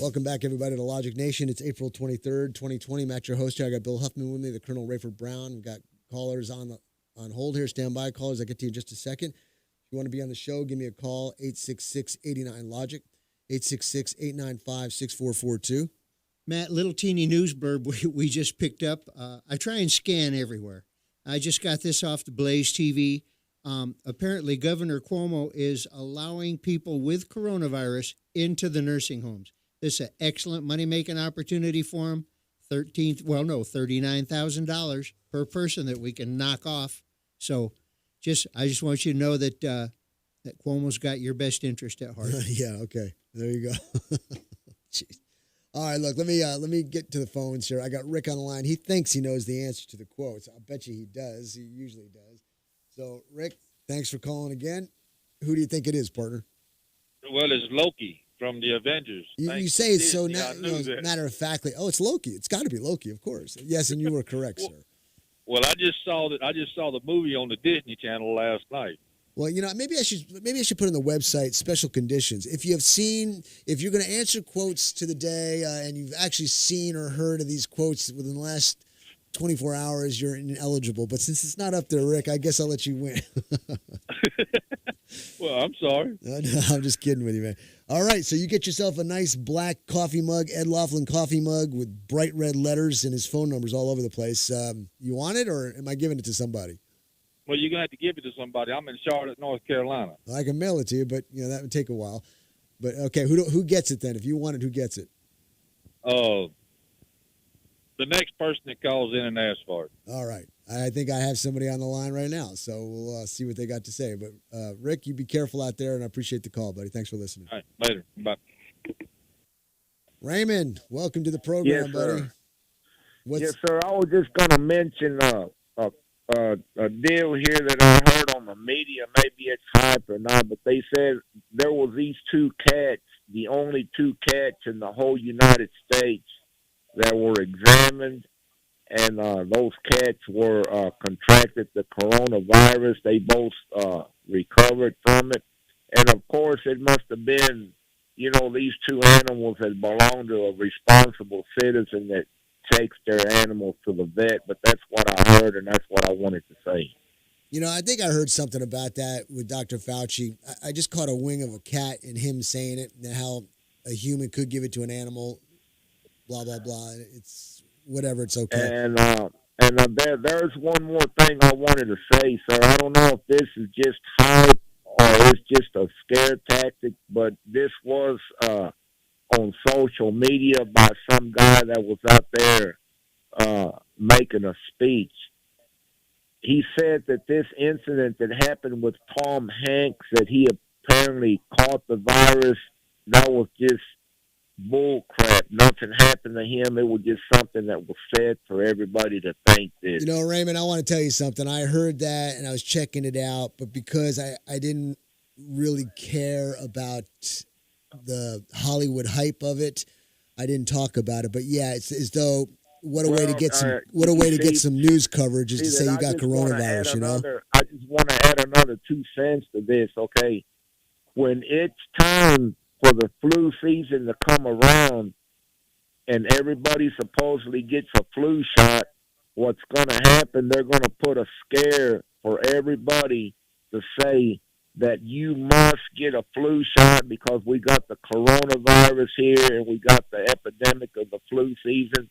[SPEAKER 4] Welcome back, everybody, to Logic Nation. It's April 23rd, 2020. Matt, your host here. I got Bill Huffman with me, the Colonel Rayford Brown. We've got callers on hold here. Stand by, callers. I'll get to you in just a second. If you want to be on the show, give me a call, 866-89-LOGIC, 866-895-6442.
[SPEAKER 5] Matt, little teeny news blurb we just picked up. I try and scan everywhere. I just got this off the Blaze TV. Apparently, Governor Cuomo is allowing people with coronavirus into the nursing homes. This is an excellent money-making opportunity for him. $39,000 per person that we can knock off. So I just want you to know that that Cuomo's got your best interest at heart.
[SPEAKER 4] Yeah, okay. There you go. Jeez. All right, look, let me get to the phones here. I got Rick on the line. He thinks he knows the answer to the quotes. I bet you he does. He usually does. So, Rick, thanks for calling again. Who do you think it is, partner?
[SPEAKER 11] Well, it's Loki from the Avengers.
[SPEAKER 4] You say it so matter of factly. Oh, it's Loki. It's got to be Loki, of course. Yes, and you were correct, sir.
[SPEAKER 11] Well, I just saw the movie on the Disney Channel last night.
[SPEAKER 4] Well, maybe I should put on the website special conditions. If you're going to answer quotes to the day and you've actually seen or heard of these quotes within the last 24 hours, you're ineligible. But since it's not up there, Rick, I guess I'll let you win.
[SPEAKER 11] Well, I'm sorry.
[SPEAKER 4] No, I'm just kidding with you, man. All right, so you get yourself a nice black coffee mug, Ed Laughlin coffee mug with bright red letters and his phone numbers all over the place. You want it, or am I giving it to somebody?
[SPEAKER 11] Well, you're going to have to give it to somebody. I'm in Charlotte, North Carolina.
[SPEAKER 4] I can mail it to you, but that would take a while. But okay, who gets it then? If you want it, who gets it?
[SPEAKER 11] The next person that calls in and asks for it.
[SPEAKER 4] All right. I think I have somebody on the line right now, so we'll see what they got to say. But, Rick, you be careful out there, and I appreciate the call, buddy. Thanks for listening.
[SPEAKER 11] All right, later. Bye.
[SPEAKER 4] Raymond, welcome to the program,
[SPEAKER 19] Yes,
[SPEAKER 4] buddy.
[SPEAKER 19] sir. Yes, sir. I was just going to mention a deal here that I heard on the media. Maybe it's hype or not, but they said there was these two cats, the only two cats in the whole United States that were examined, and those cats were contracted the coronavirus. They both recovered from it. And, of course, it must have been, these two animals that belong to a responsible citizen that takes their animals to the vet. But that's what I heard, and that's what I wanted to say.
[SPEAKER 4] I think I heard something about that with Dr. Fauci. I just caught a wing of a cat and him saying it, and how a human could give it to an animal, blah, blah, blah. It's whatever. It's okay.
[SPEAKER 19] And there's one more thing I wanted to say, sir. I don't know if this is just hype or it's just a scare tactic, but this was on social media by some guy that was out there making a speech. He said that this incident that happened with Tom Hanks, that he apparently caught the virus, that was just bull crap. Nothing happened to him. It was just something that was said for everybody to think this.
[SPEAKER 4] Raymond, I want to tell you something. I heard that and I was checking it out, but because I didn't really care about the Hollywood hype of it, I didn't talk about it. But yeah, it's as though what a way to get some news coverage is to say you got coronavirus.
[SPEAKER 19] I just want to add another 2 cents to this. Okay, when it's time for the flu season to come around and everybody supposedly gets a flu shot, what's going to happen, they're going to put a scare for everybody to say that you must get a flu shot because we got the coronavirus here and we got the epidemic of the flu season.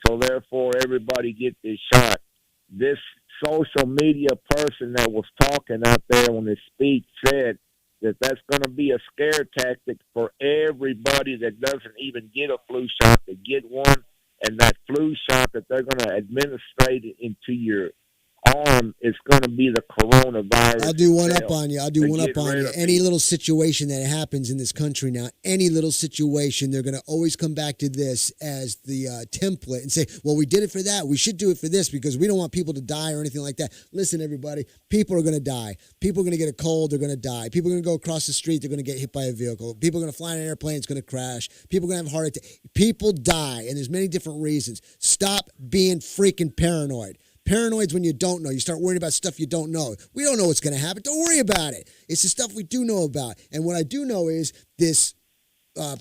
[SPEAKER 19] So therefore, everybody get this shot. This social media person that was talking out there on his speech said that that's going to be a scare tactic for everybody that doesn't even get a flu shot to get one, and that flu shot that they're going to administrate into your arm is going to be the coronavirus.
[SPEAKER 4] I'll do one up on you. Any little situation that happens in this country now, any little situation, they're going to always come back to this as the template and say, well, we did it for that. We should do it for this because we don't want people to die or anything like that. Listen, everybody, people are going to die. People are going to get a cold. They're going to die. People are going to go across the street. They're going to get hit by a vehicle. People are going to fly in an airplane. It's going to crash. People are going to have a heart attack. People die, and there's many different reasons. Stop being freaking paranoid. Paranoid's when you don't know. You start worrying about stuff you don't know. We don't know what's going to happen. Don't worry about it. It's the stuff we do know about. And what I do know is this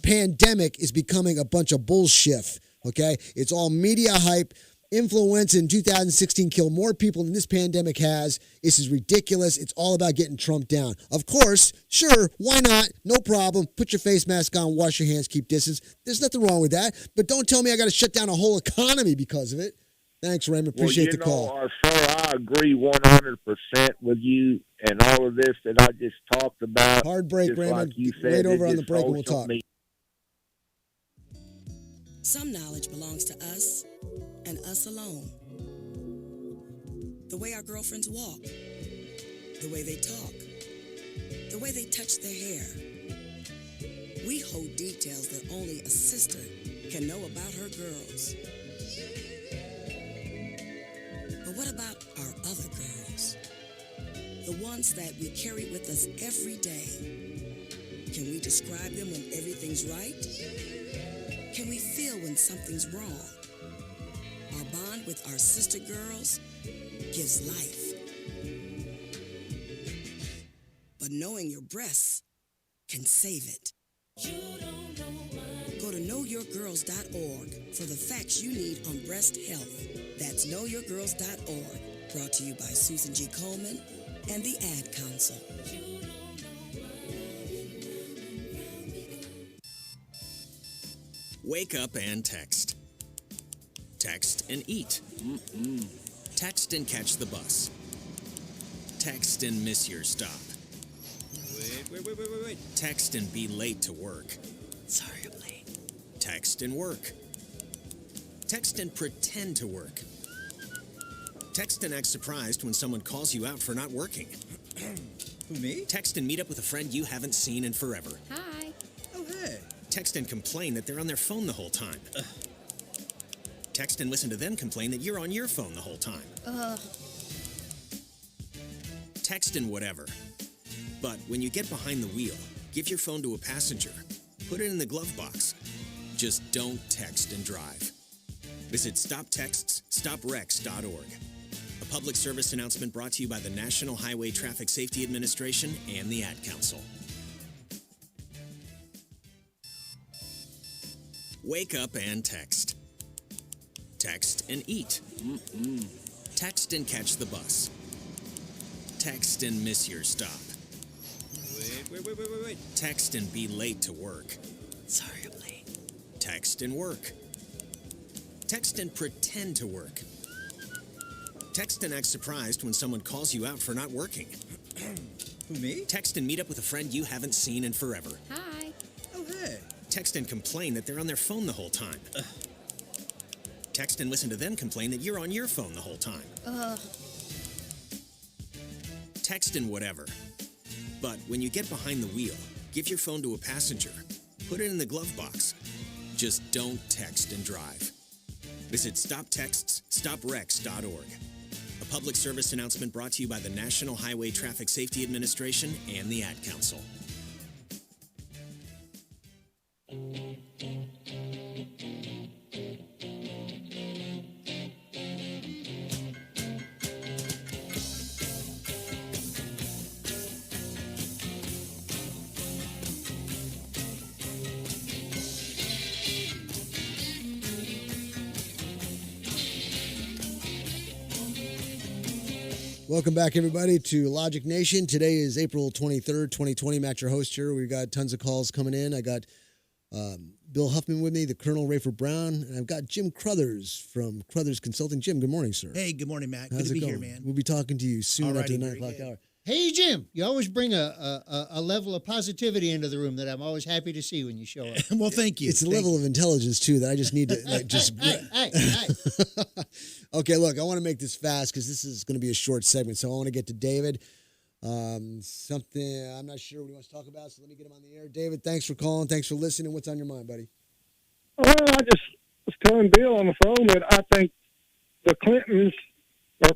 [SPEAKER 4] pandemic is becoming a bunch of bullshit, okay? It's all media hype. Influenza in 2016 killed more people than this pandemic has. This is ridiculous. It's all about getting Trump down. Of course, sure, why not? No problem. Put your face mask on, wash your hands, keep distance. There's nothing wrong with that. But don't tell me I got to shut down a whole economy because of it. Thanks, Raymond. Appreciate the call.
[SPEAKER 19] Sir, I agree 100% with you and all of this that I just talked about.
[SPEAKER 4] Hard break, Raymond.
[SPEAKER 19] Like you said,
[SPEAKER 4] wait over on the break and we'll talk.
[SPEAKER 10] Some knowledge belongs to us and us alone. The way our girlfriends walk, the way they talk, the way they touch their hair. We hold details that only a sister can know about her girls. But what about our other girls? The ones that we carry with us every day. Can we describe them when everything's right? Can we feel when something's wrong? Our bond with our sister girls gives life. But knowing your breasts can save it. Go to knowyourgirls.org for the facts you need on breast health. That's knowyourgirls.org. Brought to you by Susan G. Coleman and the Ad Council.
[SPEAKER 20] Wake up and text. Text and eat. Text and catch the bus. Text and miss your stop. Wait. Text and be late to work. Sorry, I'm late. Text and work. Text and pretend to work. Text and act surprised when someone calls you out for not working. Who, me? Text and meet up with a friend you haven't seen in forever.
[SPEAKER 12] Hi.
[SPEAKER 20] Oh, hey. Text and complain that they're on their phone the whole time. Text and listen to them complain that you're on your phone the whole time. Text and whatever. But when you get behind the wheel, give your phone to a passenger. Put it in the glove box. Just don't text and drive. Visit StopTextsStopWrecks.org. A public service announcement brought to you by the National Highway Traffic Safety Administration and the Ad Council. Wake up and text. Text and eat. Text and catch the bus. Text and miss your stop. Wait. Text and be late to work. Sorry, I'm late. Text and work. Text and pretend to work. Text and act surprised when someone calls you out for not working. Who, me? Text and meet up with a friend you haven't seen in forever.
[SPEAKER 12] Hi.
[SPEAKER 20] Oh, hey. Text and complain that they're on their phone the whole time. Text and listen to them complain that you're on your phone the whole time. Text and whatever. But when you get behind the wheel, give your phone to a passenger. Put it in the glove box. Just don't text and drive. Visit StopTextsStopWrecks.org. A public service announcement brought to you by the National Highway Traffic Safety Administration and the Ad Council.
[SPEAKER 4] Welcome back, everybody, to Logic Nation. Today is April 23rd, 2020. Matt, your host here. We've got tons of calls coming in. I got Bill Huffman with me, the Colonel Rayford Brown, and I've got Jim Crothers from Crothers Consulting. Jim, good morning, sir.
[SPEAKER 5] Hey, good morning, Matt.
[SPEAKER 4] How's
[SPEAKER 5] Good to
[SPEAKER 4] it
[SPEAKER 5] be
[SPEAKER 4] going?
[SPEAKER 5] here, man.
[SPEAKER 4] We'll be talking to you soon after the 9
[SPEAKER 5] very
[SPEAKER 4] o'clock
[SPEAKER 5] good.
[SPEAKER 4] hour.
[SPEAKER 5] Hey, Jim, you always bring a level of positivity into the room that I'm always happy to see when you show up.
[SPEAKER 4] Well, thank you. It's a level of intelligence, too, that I just need to just...
[SPEAKER 5] Hey.
[SPEAKER 4] Okay, look, I want to make this fast because this is going to be a short segment, so I want to get to David. Something I'm not sure what he wants to talk about, so let me get him on the air. David, thanks for calling. Thanks for listening. What's on your mind, buddy?
[SPEAKER 21] Well, I just was telling Bill on the phone that I think the Clintons, I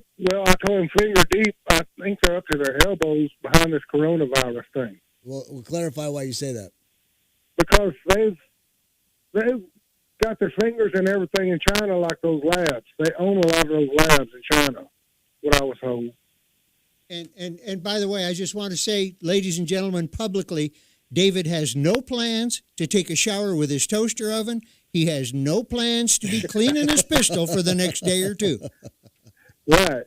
[SPEAKER 21] call them finger deep. I think they're up to their elbows behind this coronavirus thing.
[SPEAKER 4] Well, clarify why you say that.
[SPEAKER 21] Because they've got their fingers in everything in China, like those labs. They own a lot of those labs in China, what I was told.
[SPEAKER 5] And by the way, I just want to say, ladies and gentlemen, publicly, David has no plans to take a shower with his toaster oven. He has no plans to be cleaning his pistol for the next day or two.
[SPEAKER 21] Right.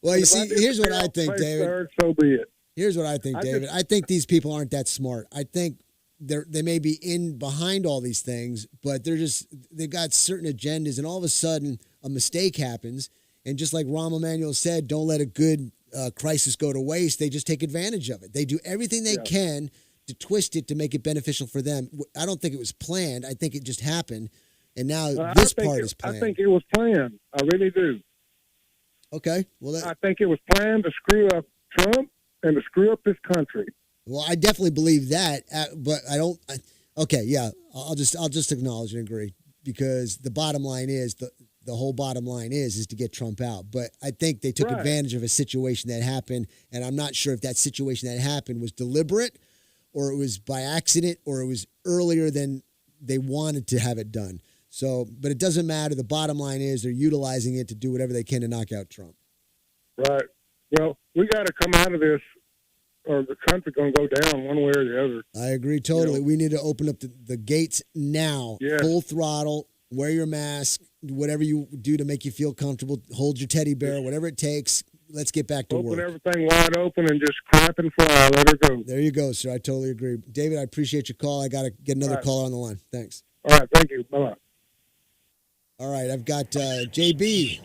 [SPEAKER 4] Well, you see, here's what I think, David.
[SPEAKER 21] So be it.
[SPEAKER 4] Here's what I think, David. I think these people aren't that smart. I think they may be in behind all these things, but they've got certain agendas, and all of a sudden a mistake happens. And just like Rahm Emanuel said, don't let a good crisis go to waste. They just take advantage of it. They do everything they can to twist it to make it beneficial for them. I don't think it was planned. I think it just happened. And now this part is planned.
[SPEAKER 21] I think it was planned. I really do.
[SPEAKER 4] Okay. Well,
[SPEAKER 21] I think it was planned to screw up Trump and to screw up this country.
[SPEAKER 4] Well, I definitely believe that, but I don't. Okay, yeah, I'll just acknowledge and agree, because the bottom line is the whole bottom line is to get Trump out. But I think they took advantage of a situation that happened, and I'm not sure if that situation that happened was deliberate, or it was by accident, or it was earlier than they wanted to have it done. So, but it doesn't matter. The bottom line is they're utilizing it to do whatever they can to knock out Trump.
[SPEAKER 21] Right. Well, we got to come out of this, or the country's going to go down one way or the other.
[SPEAKER 4] I agree totally. We need to open up the gates now, full throttle, wear your mask, whatever you do to make you feel comfortable, hold your teddy bear, whatever it takes. Let's get back to work.
[SPEAKER 21] Open everything wide open and just crap and fly. Let her go.
[SPEAKER 4] There you go, sir. I totally agree. David, I appreciate your call. I got to get another caller on the line. Thanks.
[SPEAKER 21] All right, thank you. Bye-bye.
[SPEAKER 4] All right, I've got JB.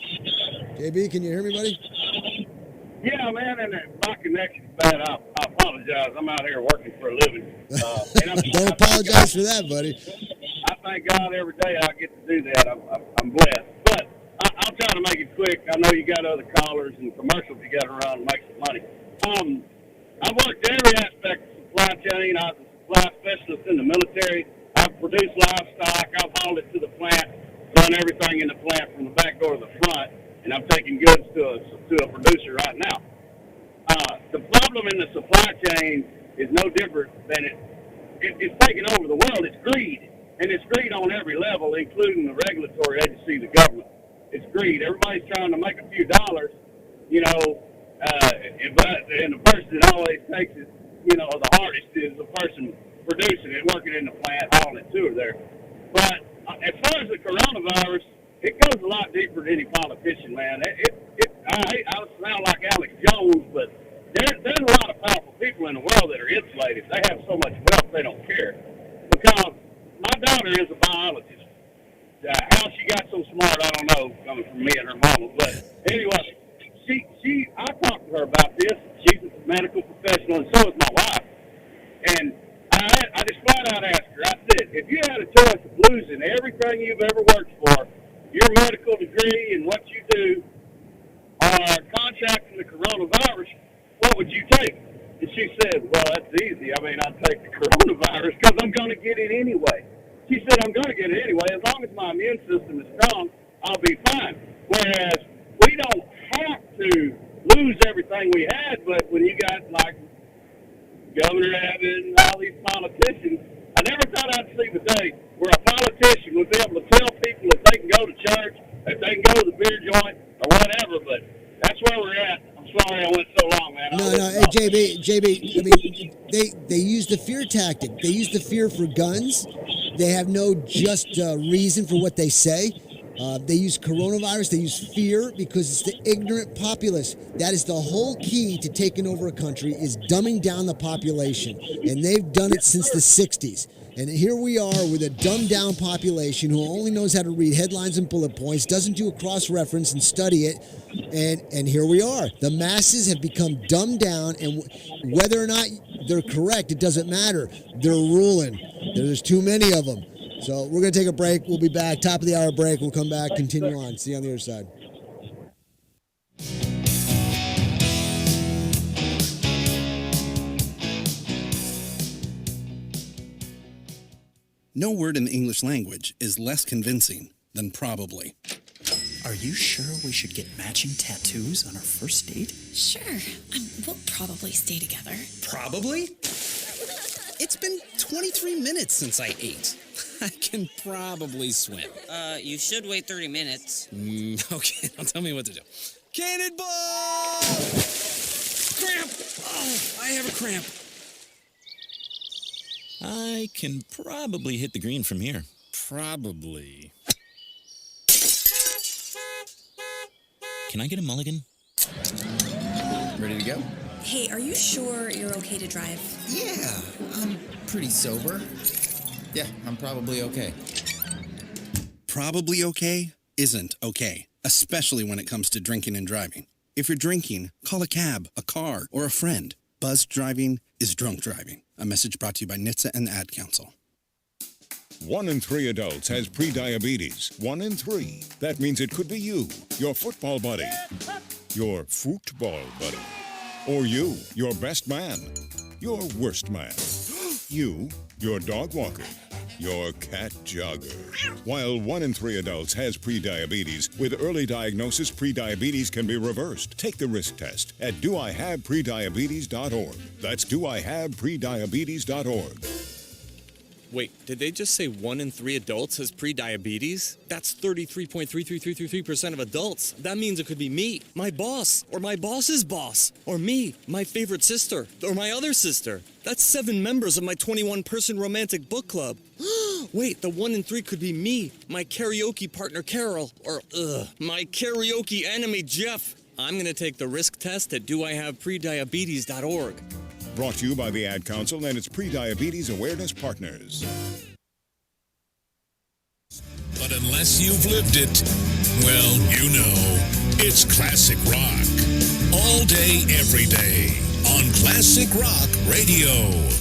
[SPEAKER 4] JB, can you hear me, buddy?
[SPEAKER 1] Yeah, man, and my connection's bad. I apologize. I'm out here working for a living. And
[SPEAKER 4] Don't apologize for that, buddy.
[SPEAKER 1] I thank God every day I get to do that. I'm blessed. But I'll try to make it quick. I know you got other callers and commercials you got to run to make some money. I've worked every aspect of supply chain. I was a supply specialist in the military. I've produced livestock. I've hauled it to the plant, done everything in the plant from the back door to the front, and I'm taking goods to a producer right now. The problem in the supply chain is no different than it's taking over the world. It's greed, and it's greed on every level, including the regulatory agency, the government. It's greed. Everybody's trying to make a few dollars, you know, and the person that always takes it, you know, the hardest is the person producing it, working in the plant, hauling it to her there. But as far as the coronavirus, it goes a lot deeper than any politician, man. I sound like Alex Jones, but there's a lot of powerful people in the world that are insulated. They have so much wealth they don't care. Because my daughter is a biologist. How she got so smart, I don't know, coming from me and her mama. But anyway, I talked to her about this. She's a medical professional, and so is my wife. And I just flat out asked her, I said, if you had a choice of losing everything you've ever worked for, your medical degree and what you do, or contracting the coronavirus, what would you take? And she said, well, that's easy. I mean, I'd take the coronavirus because I'm going to get it anyway. She said, I'm going to get it anyway. As long as my immune system is strong, I'll be fine. Whereas we don't have to lose everything we had, but when you got like Governor Abbott and all these politicians, I never thought I'd see the day where a politician would be able to tell people if they can go to church, if they can go to the beer joint, or whatever, but that's where we're at. I'm sorry I went so long, man.
[SPEAKER 4] No, hey, JB, I mean, they use the fear tactic. They use the fear for guns. They have no just reason for what they say. They use coronavirus. They use fear because it's the ignorant populace. That is the whole key to taking over a country is dumbing down the population. And they've done it since the 60s. And here we are with a dumbed down population who only knows how to read headlines and bullet points, doesn't do a cross-reference and study it. And here we are. The masses have become dumbed down, and whether or not they're correct, it doesn't matter. They're ruling. There's too many of them. So we're going to take a break. We'll be back. Top of the hour break. We'll come back, continue on. See you on the other side.
[SPEAKER 22] No word in the English language is less convincing than probably.
[SPEAKER 23] Are you sure we should get matching tattoos on our first date?
[SPEAKER 24] Sure. We'll probably stay together.
[SPEAKER 22] Probably? It's been 23 minutes since I ate. I can probably swim.
[SPEAKER 25] You should wait 30 minutes.
[SPEAKER 22] Okay, now tell me what to do. Cannonball! Cramp! Oh, I have a cramp.
[SPEAKER 26] I can probably hit the green from here.
[SPEAKER 22] Probably.
[SPEAKER 26] Can I get a mulligan?
[SPEAKER 22] Ready to go?
[SPEAKER 24] Hey, are you sure you're okay to drive?
[SPEAKER 27] Yeah, I'm pretty sober. Yeah, I'm probably okay.
[SPEAKER 22] Probably okay isn't okay, especially when it comes to drinking and driving. If you're drinking, call a cab, a car, or a friend. Buzzed driving is drunk driving. A message brought to you by NHTSA and the Ad Council.
[SPEAKER 28] 1 in 3 adults has prediabetes. 1 in 3. That means it could be you, your football buddy, your football buddy, or you, your best man, your worst man, you, your dog walker, your cat jogger. While 1 in 3 adults has prediabetes, with early diagnosis, prediabetes can be reversed. Take the risk test at doihaveprediabetes.org. That's doihaveprediabetes.org.
[SPEAKER 29] Wait, did they just say 1 in 3 adults has prediabetes? That's 33.33333% of adults. That means it could be me, my boss, or my boss's boss, or me, my favorite sister, or my other sister. That's 7 members of my 21-person romantic book club. Wait, the 1 in 3 could be me, my karaoke partner Carol, or my karaoke enemy Jeff. I'm going to take the risk test at doihaveprediabetes.org.
[SPEAKER 28] Brought to you by the Ad Council and its Prediabetes Awareness Partners.
[SPEAKER 2] But unless you've lived it, well, you know, it's classic rock. All day, every day on Classic Rock Radio.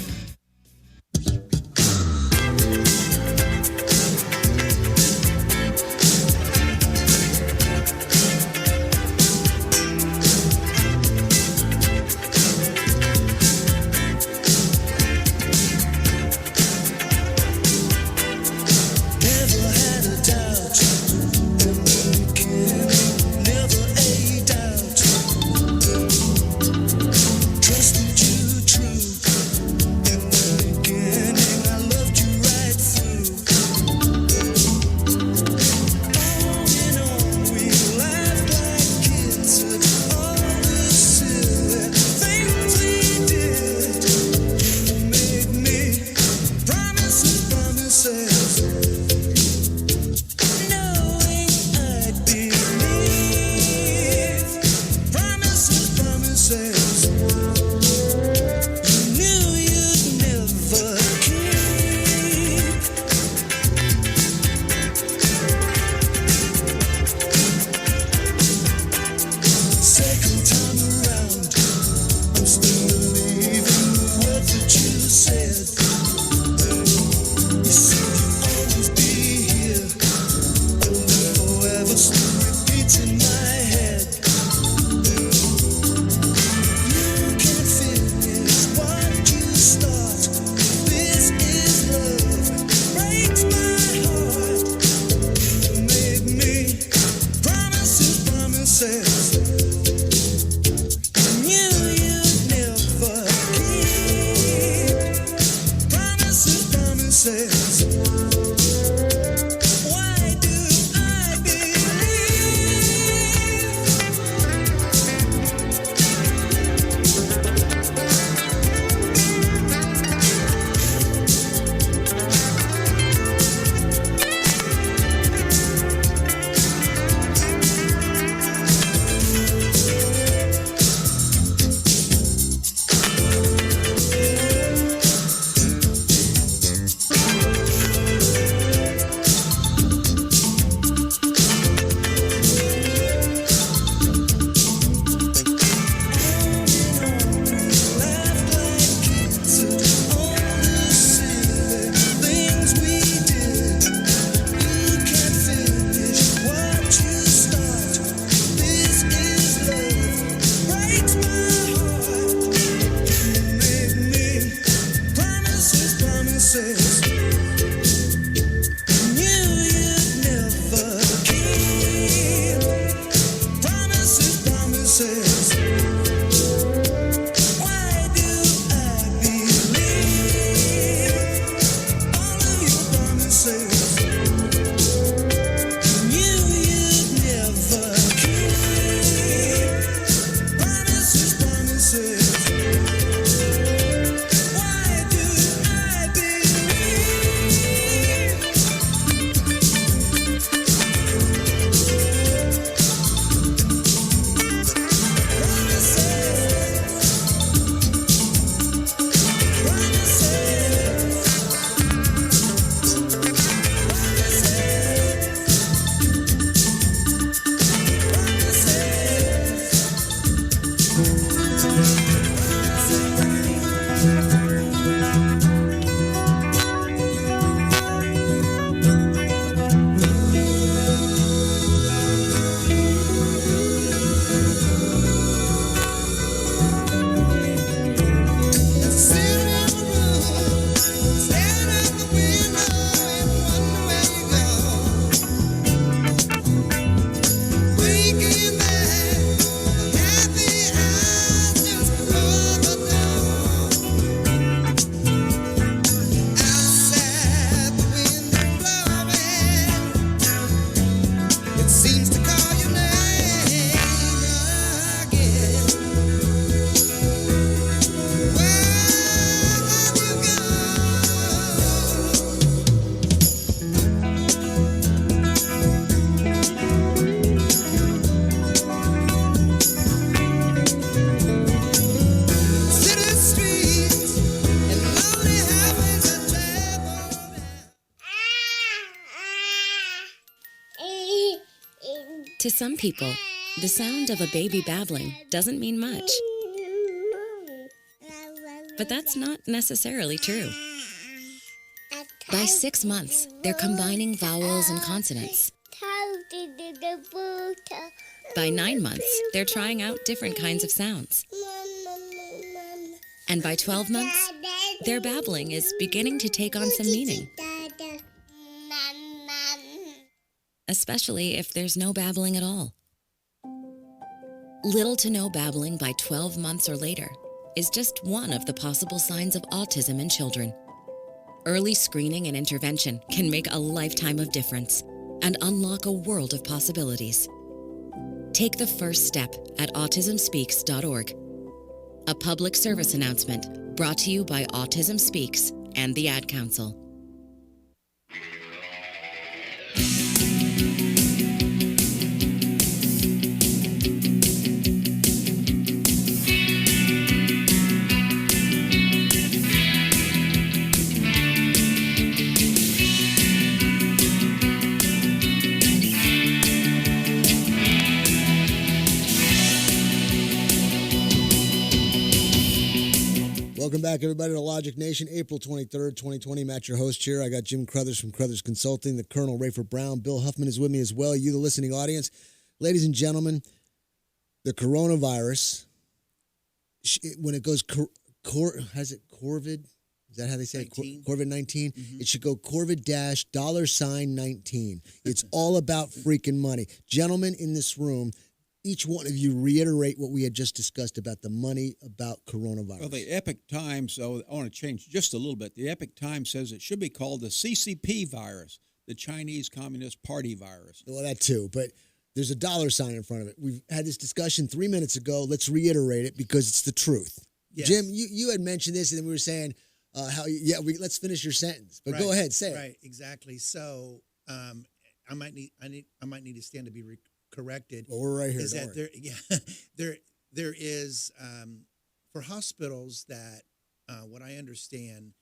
[SPEAKER 12] To some people, the sound of a baby babbling doesn't mean much. But that's not necessarily true. By 6 months, they're combining vowels and consonants. By 9 months, they're trying out different kinds of sounds. And by 12 months, their babbling is beginning to take on some meaning. Especially if there's no babbling at all. Little to no babbling by 12 months or later is just one of the possible signs of autism in children. Early screening and intervention can make a lifetime of difference and unlock a world of possibilities. Take the first step at autismspeaks.org. A public service announcement brought to you by Autism Speaks and the Ad Council.
[SPEAKER 4] Welcome back, everybody, to Logic Nation, April 23rd, 2020. Matt, your host here. I got Jim Crothers from Crothers Consulting, the Colonel Rayford Brown. Bill Huffman is with me as well. You, the listening audience. Ladies and gentlemen, the coronavirus, when it goes, has it Corvid? Is that how they say it? Corvid-19? Mm-hmm. It should go Corvid-$19. It's all about freaking money. Gentlemen in this room, each one of you reiterate what we had just discussed about the money about coronavirus.
[SPEAKER 3] Well, the Epic Times, so I want to change just a little bit. The Epic Times says it should be called the CCP virus, the Chinese Communist Party virus.
[SPEAKER 4] Well, that too, but there's a $sign in front of it. We've had this discussion 3 minutes ago. Let's reiterate it because it's the truth. Yes. Jim, you had mentioned this, and then we were saying let's finish your sentence. But go ahead, say it.
[SPEAKER 6] Right, exactly. So I might need to stand to be corrected.
[SPEAKER 4] Well, we're right here.
[SPEAKER 6] Is that there is for hospitals that what I understand,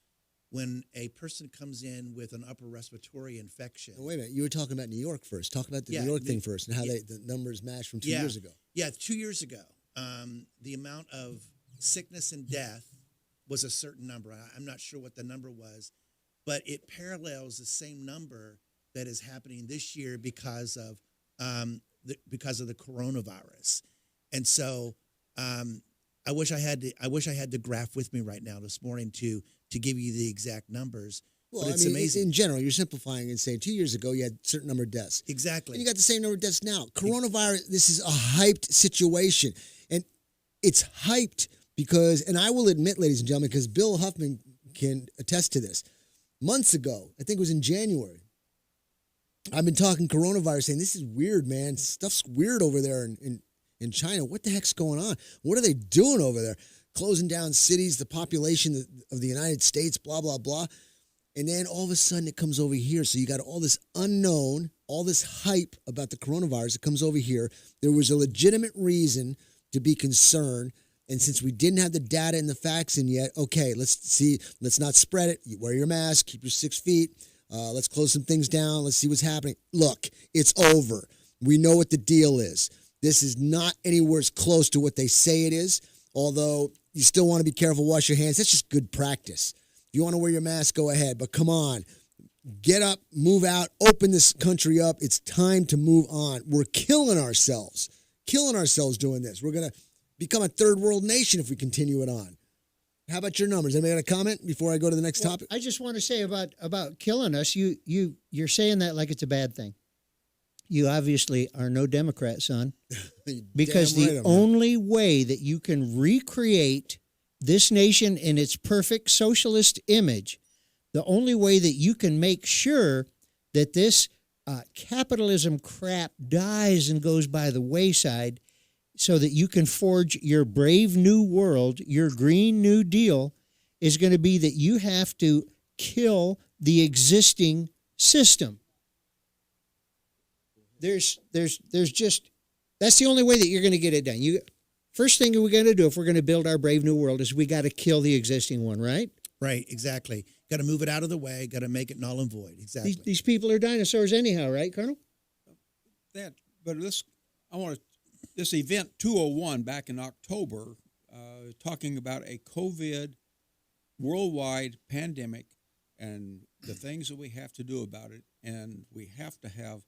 [SPEAKER 6] when a person comes in with an upper respiratory infection.
[SPEAKER 4] Oh, wait a minute, you were talking about New York first. Talk about the New York thing first and how the numbers matched from 2 years ago.
[SPEAKER 6] Yeah, 2 years ago, the amount of sickness and death was a certain number. I'm not sure what the number was, but it parallels the same number that is happening this year because of the coronavirus. And so I wish I had the graph with me right now this morning to give you the exact numbers.
[SPEAKER 4] Well,
[SPEAKER 6] but it's amazing.
[SPEAKER 4] In general, you're simplifying and saying 2 years ago you had a certain number of deaths.
[SPEAKER 6] Exactly.
[SPEAKER 4] And you got the same number of deaths now. Coronavirus, this is a hyped situation. And it's hyped because, and I will admit, ladies and gentlemen, because Bill Huffman can attest to this, months ago, I think it was in January, I've been talking coronavirus, saying this is weird, man. Stuff's weird over there in China. What the heck's going on? What are they doing over there? Closing down cities, the population of the United States, blah, blah, blah. And then all of a sudden it comes over here. So you got all this unknown, all this hype about the coronavirus. It comes over here. There was a legitimate reason to be concerned. And since we didn't have the data and the facts in yet, okay, let's not spread it. You wear your mask, keep your 6 feet. Let's close some things down. Let's see what's happening. Look, it's over. We know what the deal is. This is not anywhere as close to what they say it is, although you still want to be careful, wash your hands. That's just good practice. If you want to wear your mask, go ahead. But come on, get up, move out, open this country up. It's time to move on. We're killing ourselves doing this. We're going to become a third world nation if we continue it on. How about your numbers? Anybody got a comment before I go to the next topic?
[SPEAKER 5] I just want to say about killing us. You're saying that like it's a bad thing. You obviously are no Democrat, son, because the only way that you can recreate this nation in its perfect socialist image, the only way that you can make sure that this capitalism crap dies and goes by the wayside, so that you can forge your brave new world, your Green New Deal, is going to be that you have to kill the existing system. There's just, that's the only way that you're going to get it done. First thing we're going to do if we're going to build our brave new world is we got to kill the existing one, right?
[SPEAKER 6] Right, exactly. Got to move it out of the way. Got to make it null and void. Exactly.
[SPEAKER 5] These people are dinosaurs anyhow, right, Colonel?
[SPEAKER 3] But this event 201 back in October, talking about a COVID worldwide pandemic and the things that we have to do about it, and we have to have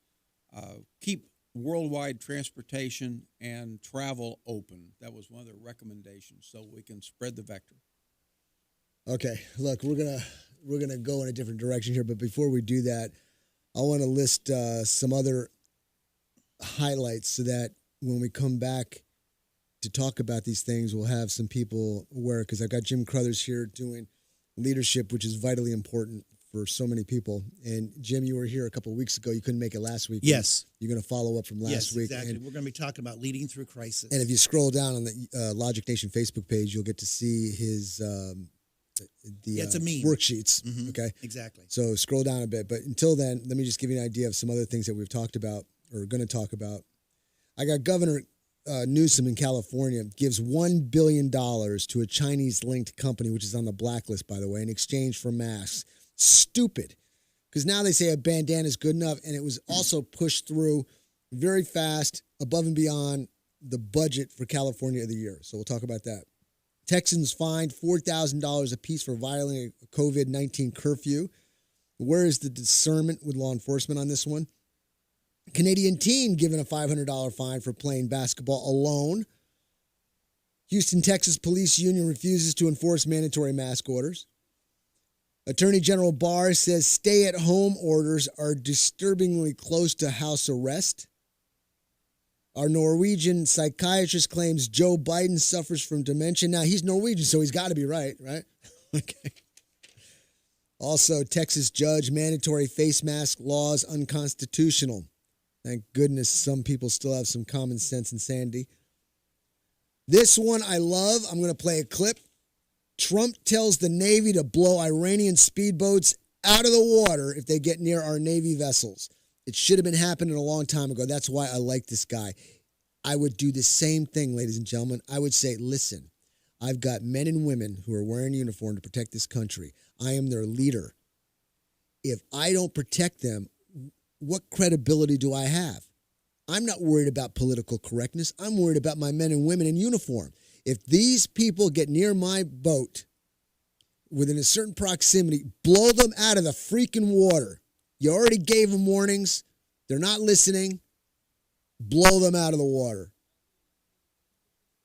[SPEAKER 3] keep worldwide transportation and travel open. That was one of the recommendations, so we can spread the vector.
[SPEAKER 4] Okay, look, we're gonna go in a different direction here, but before we do that, I want to list some other highlights so that when we come back to talk about these things, we'll have some people aware, because I've got Jim Crothers here doing leadership, which is vitally important for so many people. And Jim, you were here a couple of weeks ago. You couldn't make it last week.
[SPEAKER 6] Yes.
[SPEAKER 4] You're going to follow up from last week.
[SPEAKER 6] Exactly.
[SPEAKER 4] And
[SPEAKER 6] we're going to be talking about leading through crisis.
[SPEAKER 4] if you scroll down on the Logic Nation Facebook page, you'll get to see his
[SPEAKER 6] it's a meme.
[SPEAKER 4] Worksheets.
[SPEAKER 6] Mhm.
[SPEAKER 4] Okay.
[SPEAKER 6] Exactly.
[SPEAKER 4] So scroll down a bit. But until then, let me just give you an idea of some other things that we've talked about or going to talk about. I got Governor Newsom in California gives $1 billion to a Chinese-linked company, which is on the blacklist, by the way, in exchange for masks. Stupid. Because now they say a bandana is good enough, and it was also pushed through very fast, above and beyond the budget for California of the year. So we'll talk about that. Texans fined $4,000 apiece for violating a COVID-19 curfew. Where is the discernment with law enforcement on this one? Canadian teen given a $500 fine for playing basketball alone. Houston, Texas Police Union refuses to enforce mandatory mask orders. Attorney General Barr says stay-at-home orders are disturbingly close to house arrest. Our Norwegian psychiatrist claims Joe Biden suffers from dementia. Now, he's Norwegian, so he's got to be right? Okay. Also, Texas judge, mandatory face mask laws unconstitutional. Thank goodness some people still have some common sense and sanity. This one I love. I'm going to play a clip. Trump tells the Navy to blow Iranian speedboats out of the water if they get near our Navy vessels. It should have been happening a long time ago. That's why I like this guy. I would do the same thing, ladies and gentlemen. I would say, listen, I've got men and women who are wearing uniform to protect this country. I am their leader. If I don't protect them, what credibility do I have? I'm not worried about political correctness. I'm worried about my men and women in uniform. If these people get near my boat within a certain proximity, blow them out of the freaking water. You already gave them warnings. They're not listening. Blow them out of the water.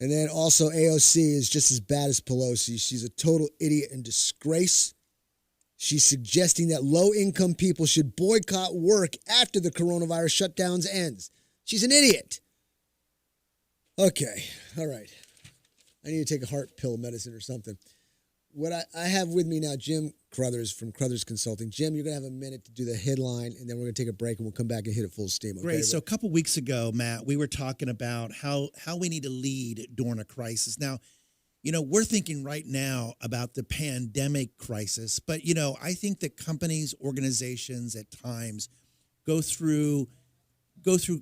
[SPEAKER 4] And then also AOC is just as bad as Pelosi. She's a total idiot and disgrace. She's suggesting that low-income people should boycott work after the coronavirus shutdowns ends. She's an idiot. Okay, all right. I need to take a heart pill medicine or something. What I have with me now, Jim Crothers from Crothers Consulting. Jim, you're going to have a minute to do the headline, and then we're going to take a break, and we'll come back and hit it full steam. Okay?
[SPEAKER 6] Great. So a couple weeks ago, Matt, we were talking about how we need to lead during a crisis. Now, we're thinking right now about the pandemic crisis, but, I think that companies, organizations at times go through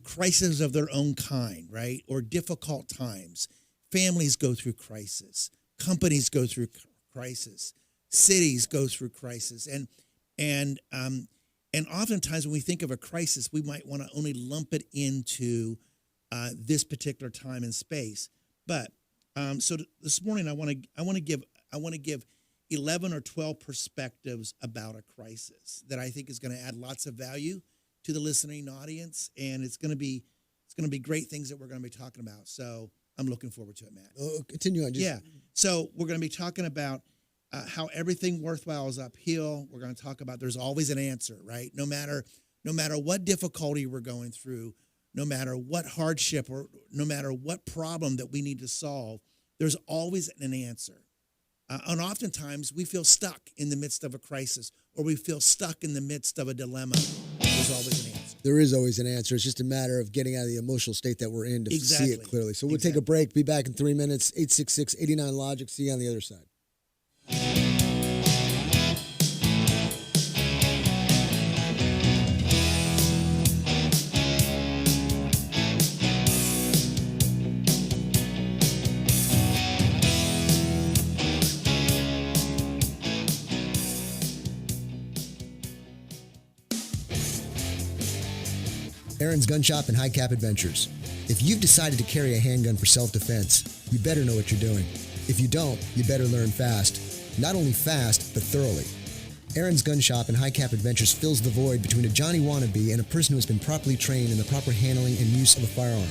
[SPEAKER 6] crises of their own kind, right? Or difficult times. Families go through crisis. Companies go through crisis. Cities go through crisis. And oftentimes when we think of a crisis, we might want to only lump it into this particular time and space. But so this morning, I want to give 11 or 12 perspectives about a crisis that I think is going to add lots of value to the listening audience, and it's going to be great things that we're going to be talking about. So I'm looking forward to it, Matt.
[SPEAKER 4] Oh, continue on.
[SPEAKER 6] Yeah. So we're going to be talking about how everything worthwhile is uphill. We're going to talk about there's always an answer, right? No matter what difficulty we're going through, no matter what hardship or no matter what problem that we need to solve, there's always an answer. And oftentimes we feel stuck in the midst of a crisis, or we feel stuck in the midst of a dilemma. There's always an answer.
[SPEAKER 4] There is always an answer. It's just a matter of getting out of the emotional state that we're in to see it clearly. So we'll take a break. Be back in 3 minutes. 866-89-LOGIC. See you on the other side. Aaron's Gun Shop and High Cap Adventures. If you've decided to carry a handgun for self-defense, you better know what you're doing. If you don't, you better learn fast. Not only fast, but thoroughly. Aaron's Gun Shop and High Cap Adventures fills the void between a Johnny wannabe and a person who has been properly trained in the proper handling and use of a firearm.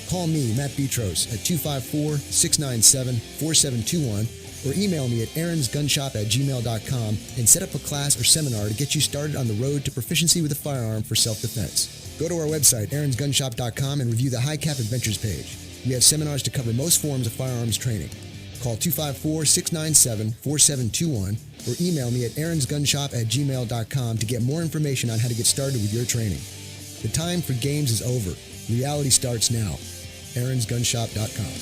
[SPEAKER 4] Call me, Matt Petros, at 254-697-4721 or email me at aaronsgunshop@gmail.com and set up a class or seminar to get you started on the road to proficiency with a firearm for self-defense. Go to our website, aaronsgunshop.com, and review the High Cap Adventures page. We have seminars to cover most forms of firearms training. Call 254-697-4721 or email me at aaronsgunshop@gmail.com to get more information on how to get started with your training. The time for games is over. Reality starts now. aaronsgunshop.com.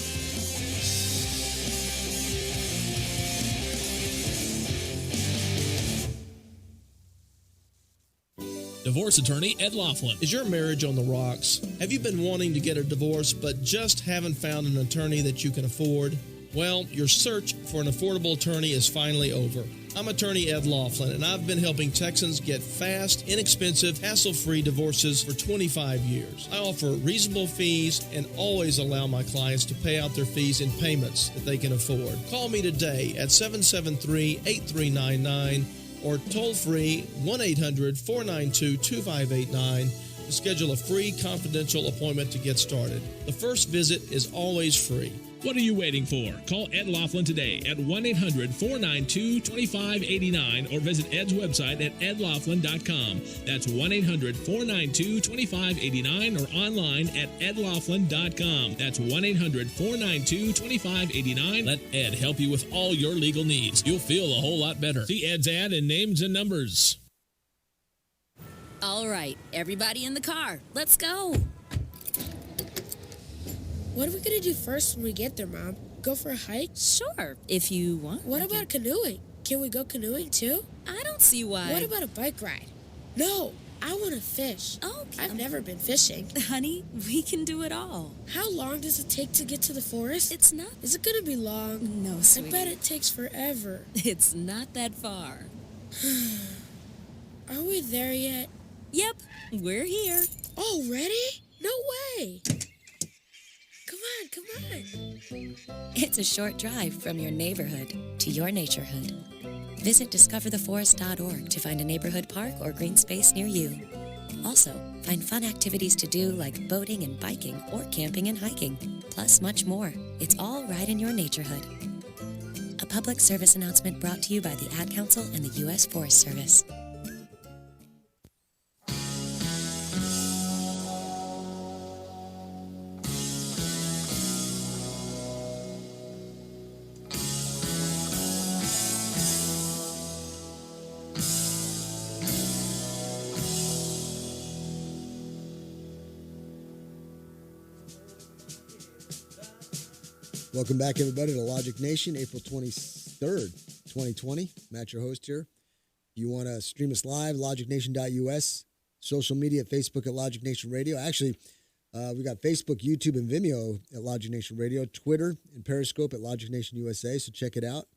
[SPEAKER 7] Divorce attorney Ed Laughlin. Is your marriage on the rocks? Have you been wanting to get a divorce but just haven't found an attorney that you can afford? Well, your search for an affordable attorney is finally over. I'm attorney Ed Laughlin, and I've been helping Texans get fast, inexpensive, hassle-free divorces for 25 years. I offer reasonable fees and always allow my clients to pay out their fees in payments that they can afford. Call me today at 773-8399 or toll-free 1-800-492-2589 to schedule a free confidential appointment to get started. The first visit is always free.
[SPEAKER 8] What are you waiting for? Call Ed Laughlin today at 1-800-492-2589 or visit Ed's website at edlaughlin.com. That's 1-800-492-2589 or online at edlaughlin.com. That's 1-800-492-2589. Let Ed help you with all your legal needs. You'll feel a whole lot better. See Ed's ad in Names and Numbers.
[SPEAKER 9] All right, everybody in the car. Let's go.
[SPEAKER 13] What are we going to do first when we get there, Mom? Go for a hike?
[SPEAKER 9] Sure, if you want.
[SPEAKER 13] What about canoeing? Can we go canoeing too?
[SPEAKER 9] I don't see why.
[SPEAKER 13] What about a bike ride? No, I want to fish.
[SPEAKER 9] Oh,
[SPEAKER 13] I've never been fishing.
[SPEAKER 9] Honey, we can do it all.
[SPEAKER 13] How long does it take to get to the forest?
[SPEAKER 9] It's not.
[SPEAKER 13] Is it going to be long?
[SPEAKER 9] No, sweetie.
[SPEAKER 13] I bet it takes forever.
[SPEAKER 9] It's not that far.
[SPEAKER 13] Are we there yet?
[SPEAKER 9] Yep, we're here.
[SPEAKER 13] Already? No way. Come on.
[SPEAKER 12] It's a short drive from your neighborhood to your naturehood. Visit discovertheforest.org to find a neighborhood park or green space near you. Also, find fun activities to do like boating and biking or camping and hiking, plus much more. It's all right in your naturehood. A public service announcement brought to you by the Ad Council and the U.S. Forest Service.
[SPEAKER 4] Welcome back, everybody, to Logic Nation, April 23rd, 2020. Matt, your host here. If you want to stream us live, logicnation.us, social media, Facebook at Logic Nation Radio. Actually, we got Facebook, YouTube, and Vimeo at Logic Nation Radio, Twitter and Periscope at Logic Nation USA, so check it out.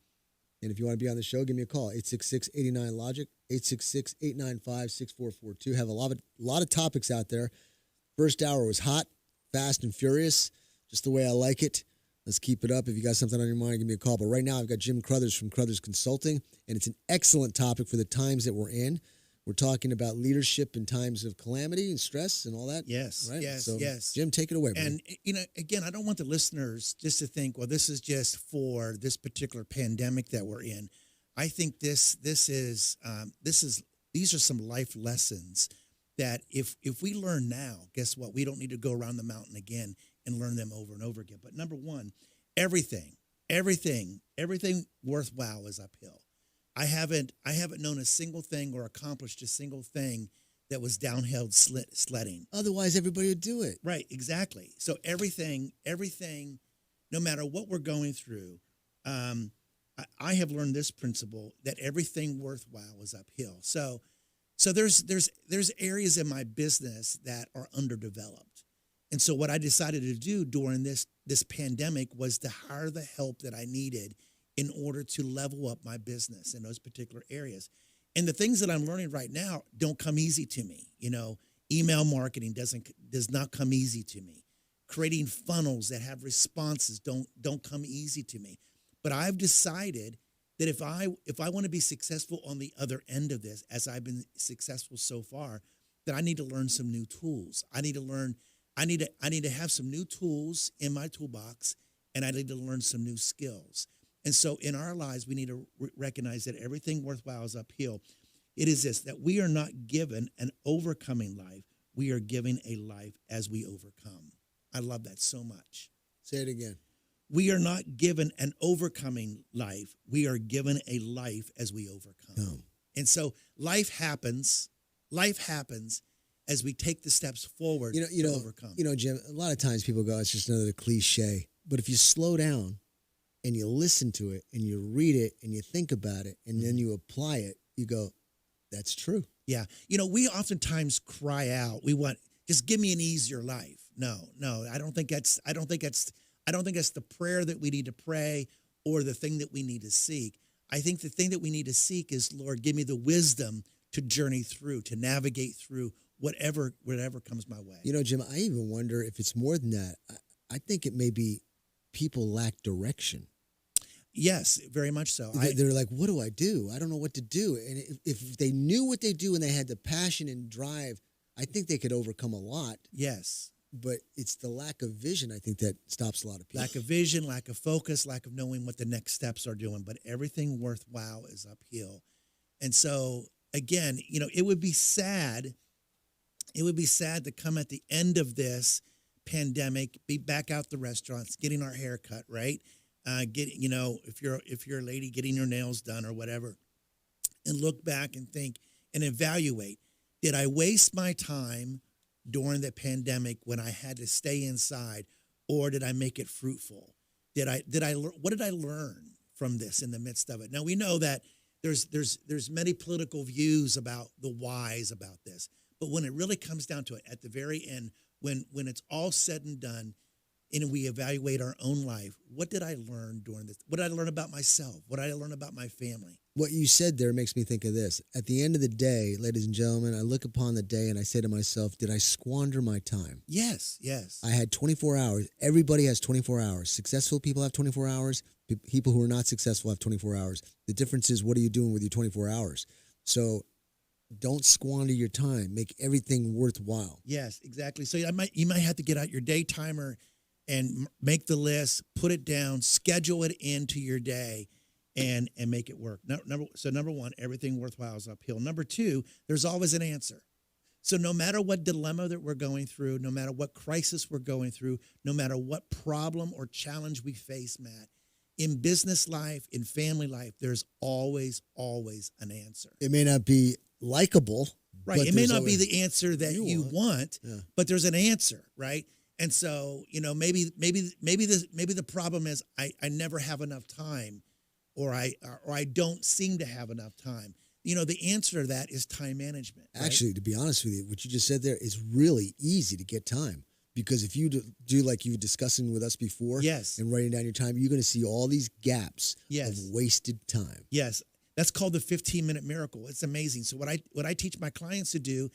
[SPEAKER 4] And if you want to be on the show, give me a call, 866-89-LOGIC, 866-895-6442. Have a lot of topics out there. First hour was hot, fast, and furious, just the way I like it. Let's keep it up. If you got something on your mind, give me a call. But right now, I've got Jim Crothers from Crothers Consulting, and it's an excellent topic for the times that we're in. We're talking about leadership in times of calamity and stress and all that.
[SPEAKER 6] Yes,
[SPEAKER 4] right?
[SPEAKER 6] yes,
[SPEAKER 4] So,
[SPEAKER 6] yes.
[SPEAKER 4] Jim, take it away, buddy.
[SPEAKER 6] And, again, I don't want the listeners just to think, well, this is just for this particular pandemic that we're in. I think these are some life lessons that if we learn now, guess what? We don't need to go around the mountain again and learn them over and over again. But number one, everything worthwhile is uphill. I haven't known a single thing or accomplished a single thing that was downhill sledding.
[SPEAKER 4] Otherwise, everybody would do it.
[SPEAKER 6] Right, exactly. So everything, no matter what we're going through, I have learned this principle that everything worthwhile is uphill. So there's areas in my business that are underdeveloped. And so what I decided to do during this pandemic was to hire the help that I needed in order to level up my business in those particular areas. And the things that I'm learning right now don't come easy to me. Email marketing does not come easy to me. Creating funnels that have responses don't come easy to me. But I've decided that if I want to be successful on the other end of this, as I've been successful so far, that I need to learn some new tools. I need to have some new tools in my toolbox, and I need to learn some new skills. And so in our lives, we need to recognize that everything worthwhile is uphill. It is this, that we are not given an overcoming life. We are given a life as we overcome. I love that so much.
[SPEAKER 4] Say it again.
[SPEAKER 6] We are not given an overcoming life. We are given a life as we overcome. And so life happens as we take the steps forward to overcome.
[SPEAKER 4] You know, Jim, a lot of times people go, it's just another cliche. But if you slow down and you listen to it and you read it and you think about it and then you apply it, you go, that's true.
[SPEAKER 6] Yeah. You know, we oftentimes cry out, we want, just give me an easier life. No, I don't think that's the prayer that we need to pray or the thing that we need to seek. I think the thing that we need to seek is, Lord, give me the wisdom to journey through, to navigate through whatever comes my way.
[SPEAKER 4] You know, Jim, I even wonder if it's more than that. I think it may be people lack direction.
[SPEAKER 6] Yes, very much so.
[SPEAKER 4] They're like, what do? I don't know what to do. And if they knew what they do and they had the passion and drive, I think they could overcome a lot.
[SPEAKER 6] Yes.
[SPEAKER 4] But it's the lack of vision, I think, that stops a lot of people.
[SPEAKER 6] Lack of vision, lack of focus, lack of knowing what the next steps are doing. But everything worthwhile is uphill. And so, again, you know, it would be sad. It would be sad to come at the end of this pandemic, be back out the restaurants, getting our hair cut, right? Getting, you know, if you're a lady, getting your nails done or whatever, and look back and think and evaluate, did I waste my time during the pandemic when I had to stay inside, or did I make it fruitful? What did I learn from this in the midst of it? Now we know that there's many political views about the whys about this, but when it really comes down to it, at the very end, when it's all said and done, and we evaluate our own life, what did I learn during this? What did I learn about myself? What did I learn about my family?
[SPEAKER 4] What you said there makes me think of this. At the end of the day, ladies and gentlemen, I look upon the day and I say to myself, did I squander my time?
[SPEAKER 6] Yes.
[SPEAKER 4] I had 24 hours. Everybody has 24 hours. Successful people have 24 hours. People who are not successful have 24 hours. The difference is, what are you doing with your 24 hours? So don't squander your time. Make everything worthwhile.
[SPEAKER 6] Yes, exactly. So you might have to get out your day timer and make the list, put it down, schedule it into your day, and make it work. Number one, everything worthwhile is uphill. Number two, there's always an answer. So no matter what dilemma that we're going through, no matter what crisis we're going through, no matter what problem or challenge we face, Matt, in business life, in family life, there's always an answer.
[SPEAKER 4] It may not be likable.
[SPEAKER 6] Right. It may not be the answer that you want, but there's an answer, right? And so, you know, maybe the problem is I never have enough time, or I don't seem to have enough time. You know, the answer to that is time management. Right?
[SPEAKER 4] Actually, to be honest with you, what you just said there is really easy to get time, because if you do like you were discussing with us before,
[SPEAKER 6] yes,
[SPEAKER 4] and writing down your time, you're going to see all these gaps of wasted time.
[SPEAKER 6] Yes, that's called the 15-minute miracle. It's amazing. So what I teach my clients to do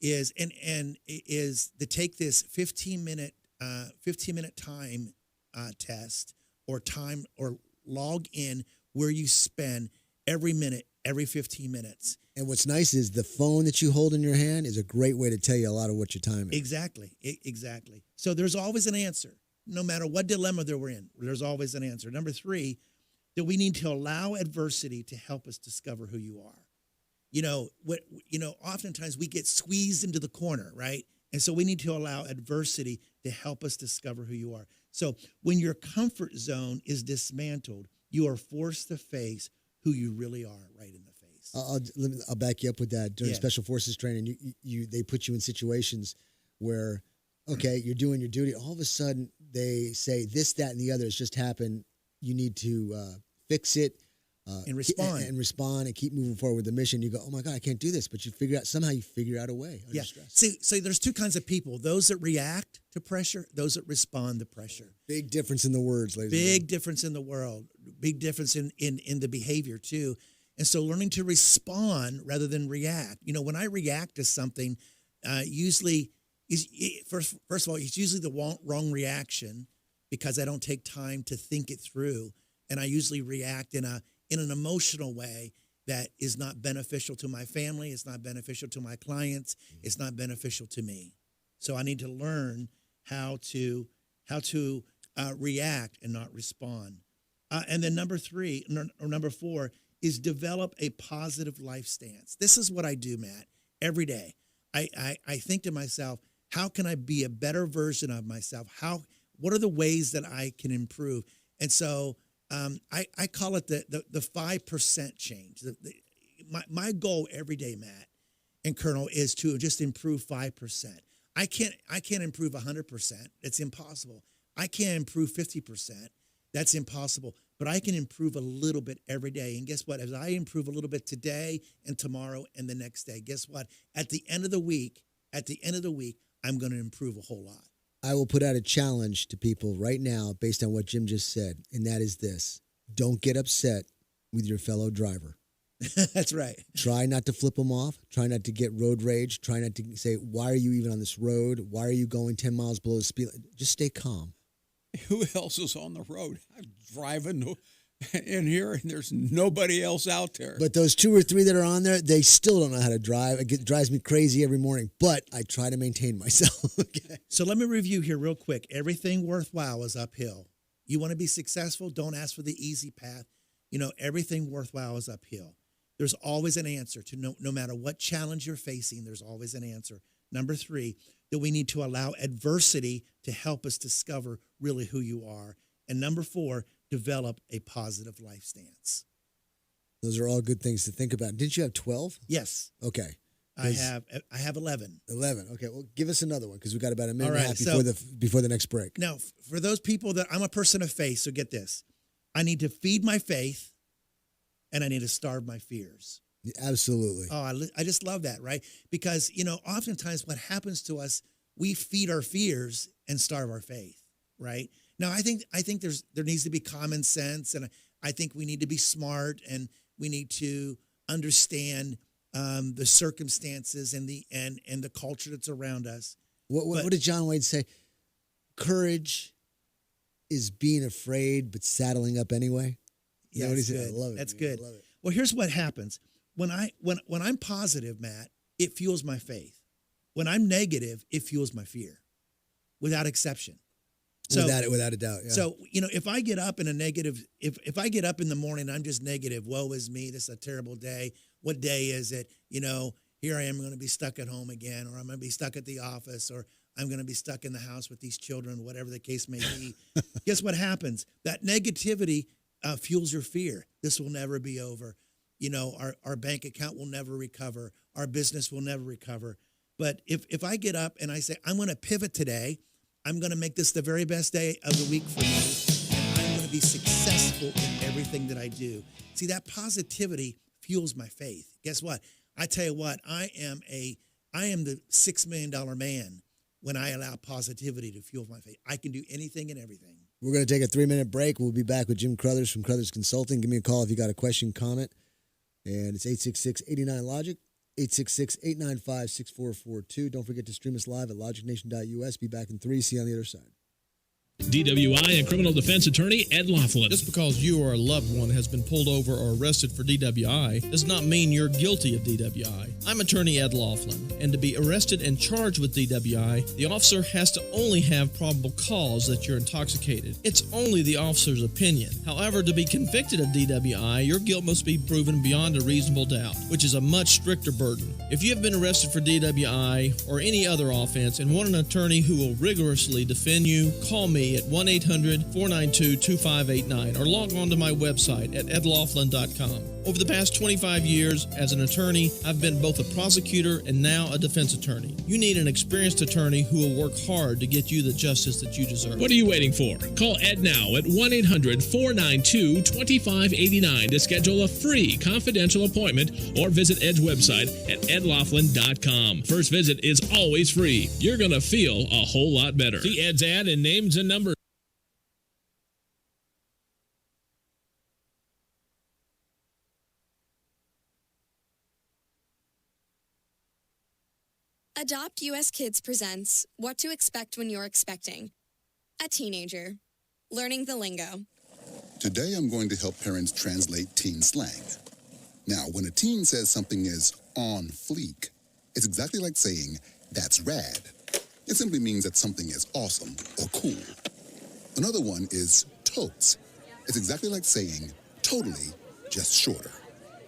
[SPEAKER 6] is to take this 15-minute time test or log in where you spend every minute, every 15 minutes.
[SPEAKER 4] And what's nice is the phone that you hold in your hand is a great way to tell you a lot of what your time is.
[SPEAKER 6] Exactly. So there's always an answer. No matter what dilemma that we're in, there's always an answer. Number three, that we need to allow adversity to help us discover who you are. Oftentimes we get squeezed into the corner, right? And so we need to allow adversity to help us discover who you are. So when your comfort zone is dismantled, you are forced to face who you really are right in the face.
[SPEAKER 4] I'll back you up with that. During Special Forces training, they put you in situations where, okay, you're doing your duty. All of a sudden, they say this, that, and the other has just happened. You need to fix it.
[SPEAKER 6] And respond.
[SPEAKER 4] And respond and keep moving forward with the mission. You go, oh my God, I can't do this. But somehow you figure out a way.
[SPEAKER 6] Yeah. See, there's two kinds of people. Those that react to pressure, those that respond to pressure.
[SPEAKER 4] Big difference in the words, ladies and gentlemen.
[SPEAKER 6] Big difference in the world. Big difference in the behavior too. And so learning to respond rather than react. You know, when I react to something, usually is first of all, it's usually the wrong reaction because I don't take time to think it through, and I usually react in an emotional way that is not beneficial to my family. It's not beneficial to my clients. It's not beneficial to me. So I need to learn how to react and not respond. And then number 4 is develop a positive life stance. This is what I do, Matt, every day. I think to myself, how can I be a better version of myself? What are the ways that I can improve? And so I call it the 5% change. My goal every day, Matt and Colonel, is to just improve 5%. I can't improve 100%. It's impossible. I can't improve 50%. That's impossible. But I can improve a little bit every day. And guess what? As I improve a little bit today and tomorrow and the next day, guess what? At the end of the week, I'm going to improve a whole lot.
[SPEAKER 4] I will put out a challenge to people right now based on what Jim just said, and that is this. Don't get upset with your fellow driver.
[SPEAKER 6] That's right.
[SPEAKER 4] Try not to flip them off. Try not to get road rage. Try not to say, why are you even on this road? Why are you going 10 miles below the speed? Just stay calm.
[SPEAKER 3] Who else is on the road? I'm driving in here, and there's nobody else out there.
[SPEAKER 4] But those 2 or 3 that are on there, they still don't know how to drive. It drives me crazy every morning, but I try to maintain myself. Okay.
[SPEAKER 6] So let me review here real quick. Everything worthwhile is uphill. You want to be successful? Don't ask for the easy path. Everything worthwhile is uphill. There's always an answer to no matter what challenge you're facing, there's always an answer. Number 3, that we need to allow adversity to help us discover really who you are. And number 4, develop a positive life stance.
[SPEAKER 4] Those are all good things to think about. Didn't you have 12?
[SPEAKER 6] Yes.
[SPEAKER 4] Okay.
[SPEAKER 6] I have 11.
[SPEAKER 4] 11. Okay. Well, give us another one because we've got about a minute and a half
[SPEAKER 6] so,
[SPEAKER 4] before the next break.
[SPEAKER 6] Now, for those people that I'm a person of faith, so get this. I need to feed my faith and I need to starve my fears.
[SPEAKER 4] Absolutely.
[SPEAKER 6] Oh, I just love that, right? Because, oftentimes what happens to us, we feed our fears and starve our faith, right? Now, I think there needs to be common sense, and I think we need to be smart, and we need to understand the circumstances and the culture that's around us.
[SPEAKER 4] What did John Wayne say? Courage is being afraid but saddling up anyway. You know what he said? I love it.
[SPEAKER 6] That's
[SPEAKER 4] man.
[SPEAKER 6] good.
[SPEAKER 4] I love it.
[SPEAKER 6] Well, here's what happens. When I'm positive, Matt, it fuels my faith. When I'm negative, it fuels my fear, without exception. So,
[SPEAKER 4] without a doubt. Yeah.
[SPEAKER 6] So, if I get up in a negative, if I get up in the morning, I'm just negative. Woe is me. This is a terrible day. What day is it? Here I am going to be stuck at home again, or I'm going to be stuck at the office, or I'm going to be stuck in the house with these children, whatever the case may be. Guess what happens? That negativity fuels your fear. This will never be over. Our bank account will never recover. Our business will never recover. But if I get up and I say, I'm going to pivot today, I'm going to make this the very best day of the week for me, and I'm going to be successful in everything that I do. See, that positivity fuels my faith. Guess what? I tell you what, I am the $6 million man when I allow positivity to fuel my faith. I can do anything and everything.
[SPEAKER 4] We're going to take a 3-minute break. We'll be back with Jim Crothers from Crothers Consulting. Give me a call if you got a question, comment. And it's 866-89-LOGIC, 866-895-6442. Don't forget to stream us live at logicnation.us. Be back in 3. See you on the other side.
[SPEAKER 8] DWI and criminal defense attorney Ed Laughlin.
[SPEAKER 7] Just because you or a loved one has been pulled over or arrested for DWI does not mean you're guilty of DWI. I'm attorney Ed Laughlin, and to be arrested and charged with DWI, the officer has to only have probable cause that you're intoxicated. It's only the officer's opinion. However, to be convicted of DWI, your guilt must be proven beyond a reasonable doubt, which is a much stricter burden. If you have been arrested for DWI or any other offense and want an attorney who will rigorously defend you, call me at 1-800-492-2589 or log on to my website at edlaughlin.com. Over the past 25 years as an attorney, I've been both a prosecutor and now a defense attorney. You need an experienced attorney who will work hard to get you the justice that you deserve.
[SPEAKER 8] What are you waiting for? Call Ed now at 1-800-492-2589 to schedule a free confidential appointment or visit Ed's website at edlaughlin.com. First visit is always free. You're going to feel a whole lot better. See Ed's ad and names and numbers.
[SPEAKER 24] A
[SPEAKER 10] Adopt US Kids presents What to Expect When You're Expecting. A teenager. Learning the lingo.
[SPEAKER 11] Today I'm going to help parents translate teen slang. Now, when a teen says something is on fleek, it's exactly like saying, that's rad. It simply means that something is awesome or cool. Another one is totes. It's exactly like saying, totally, just shorter.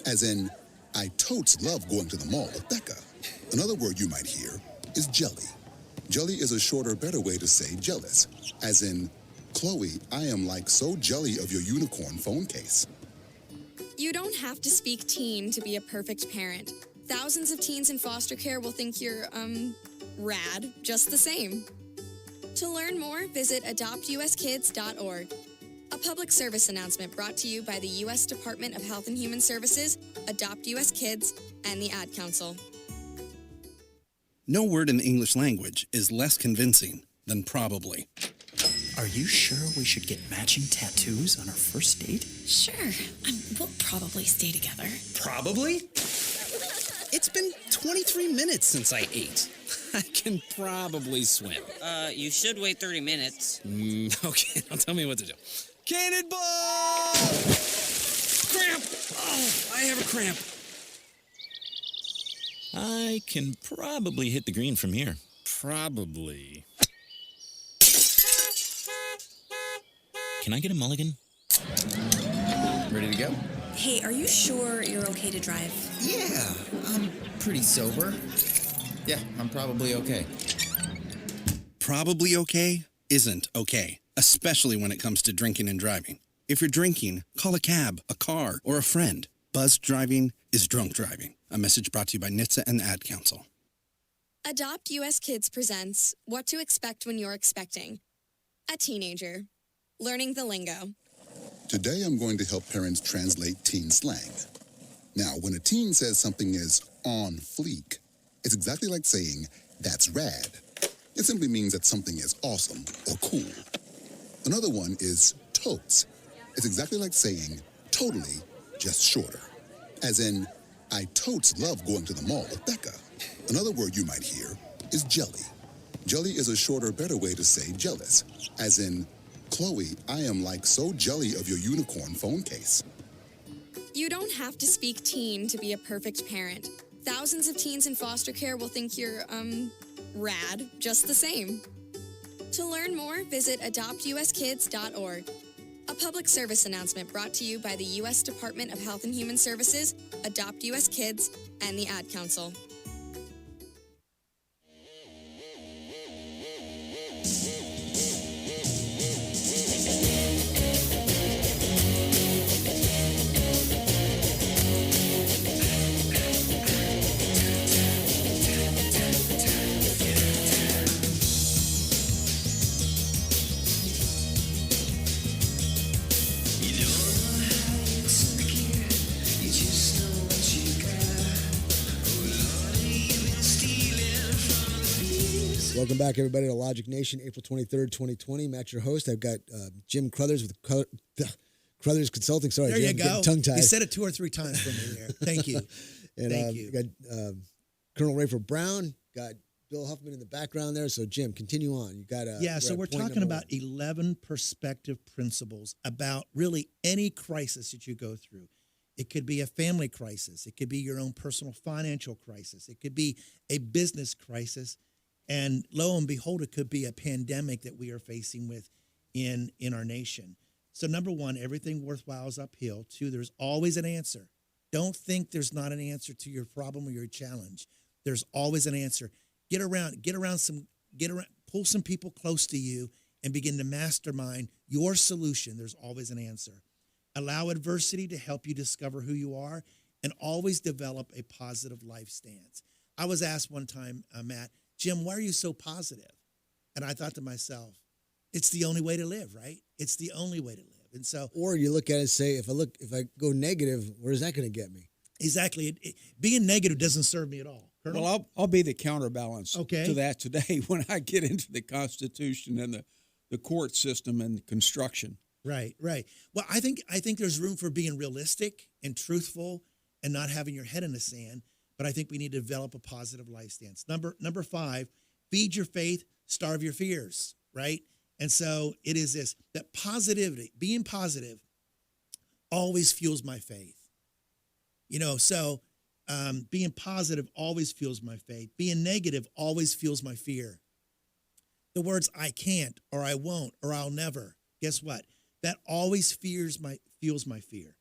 [SPEAKER 11] As in, I totes love going to the mall with Becca. Another word you might hear is jelly. Jelly is a shorter, better way to say jealous. As in, Chloe, I am like so jelly of your unicorn phone case.
[SPEAKER 10] You don't have to speak teen to be a perfect parent. Thousands of teens in foster care will think you're, rad, just the same. To learn more, visit adoptuskids.org. A public service announcement brought to you by the U.S. Department of Health and Human Services, Adopt U.S. Kids, and the Ad Council.
[SPEAKER 22] No word in the English language is less convincing than probably.
[SPEAKER 23] Are you sure we should get matching tattoos on our first date?
[SPEAKER 24] Sure. We'll probably stay together.
[SPEAKER 22] Probably? It's been 23 minutes since I ate. I can probably swim.
[SPEAKER 25] You should wait 30 minutes.
[SPEAKER 22] Okay, now tell me what to do. Cannonball! Cramp! Oh, I have a cramp.
[SPEAKER 26] I can probably hit the green from here.
[SPEAKER 22] Probably.
[SPEAKER 26] Can I get a mulligan?
[SPEAKER 27] Ready to go?
[SPEAKER 24] Hey, are you sure you're okay to drive?
[SPEAKER 27] Yeah, I'm pretty sober. Yeah, I'm probably okay.
[SPEAKER 22] Probably okay isn't okay, especially when it comes to drinking and driving. If you're drinking, call a cab, a car, or a friend. Buzzed driving is drunk driving. A message brought to you by NHTSA and the Ad Council.
[SPEAKER 10] Adopt US Kids presents What to Expect When You're Expecting. A teenager. Learning the lingo.
[SPEAKER 11] Today I'm going to help parents translate teen slang. Now, when a teen says something is on fleek, it's exactly like saying, that's rad. It simply means that something is awesome or cool. Another one is totes. It's exactly like saying, totally, just shorter. As in, I totes love going to the mall with Becca. Another word you might hear is jelly. Jelly is a shorter, better way to say jealous. As in, Chloe, I am like so jelly of your unicorn phone case.
[SPEAKER 10] You don't have to speak teen to be a perfect parent. Thousands of teens in foster care will think you're, rad, just the same. To learn more, visit adoptuskids.org. A public service announcement brought to you by the U.S. Department of Health and Human Services, Adopt U.S. Kids, and the Ad Council.
[SPEAKER 4] Welcome back, everybody, to Logic Nation, April 23rd, 2020. Matt, your host. I've got Jim Crothers with Crothers Consulting. Sorry,
[SPEAKER 6] there
[SPEAKER 4] Jim,
[SPEAKER 6] you go.
[SPEAKER 4] Tongue-tied.
[SPEAKER 6] You said it 2 or 3 times for me there. Thank you.
[SPEAKER 4] And
[SPEAKER 6] Thank you.
[SPEAKER 4] got Colonel Rayford Brown. Got Bill Huffman in the background there. So, Jim, continue on. You got
[SPEAKER 6] so we're talking about 11 perspective principles about really any crisis that you go through. It could be a family crisis. It could be your own personal financial crisis. It could be a business crisis. And lo and behold, it could be a pandemic that we are facing with in our nation. So number 1, everything worthwhile is uphill. 2, there's always an answer. Don't think there's not an answer to your problem or your challenge. There's always an answer. Pull some people close to you and begin to mastermind your solution. There's always an answer. Allow adversity to help you discover who you are and always develop a positive life stance. I was asked one time, Matt, Jim, why are you so positive? And I thought to myself, it's the only way to live, right? It's the only way to live. And so,
[SPEAKER 4] or you look at it and say, if I go negative, where's that going to get me?
[SPEAKER 6] Exactly. Being negative doesn't serve me at all. Colonel?
[SPEAKER 3] Well, I'll be the counterbalance
[SPEAKER 6] to
[SPEAKER 3] that today when I get into the Constitution and the court system and construction.
[SPEAKER 6] Right. Well, I think there's room for being realistic and truthful and not having your head in the sand. but I think we need to develop a positive life stance. Number 5, feed your faith, starve your fears, right? And so it is this, that positivity, being positive always fuels my faith. So being positive always fuels my faith. Being negative always fuels my fear. The words I can't, or I won't, or I'll never, guess what? That always fuels my fear.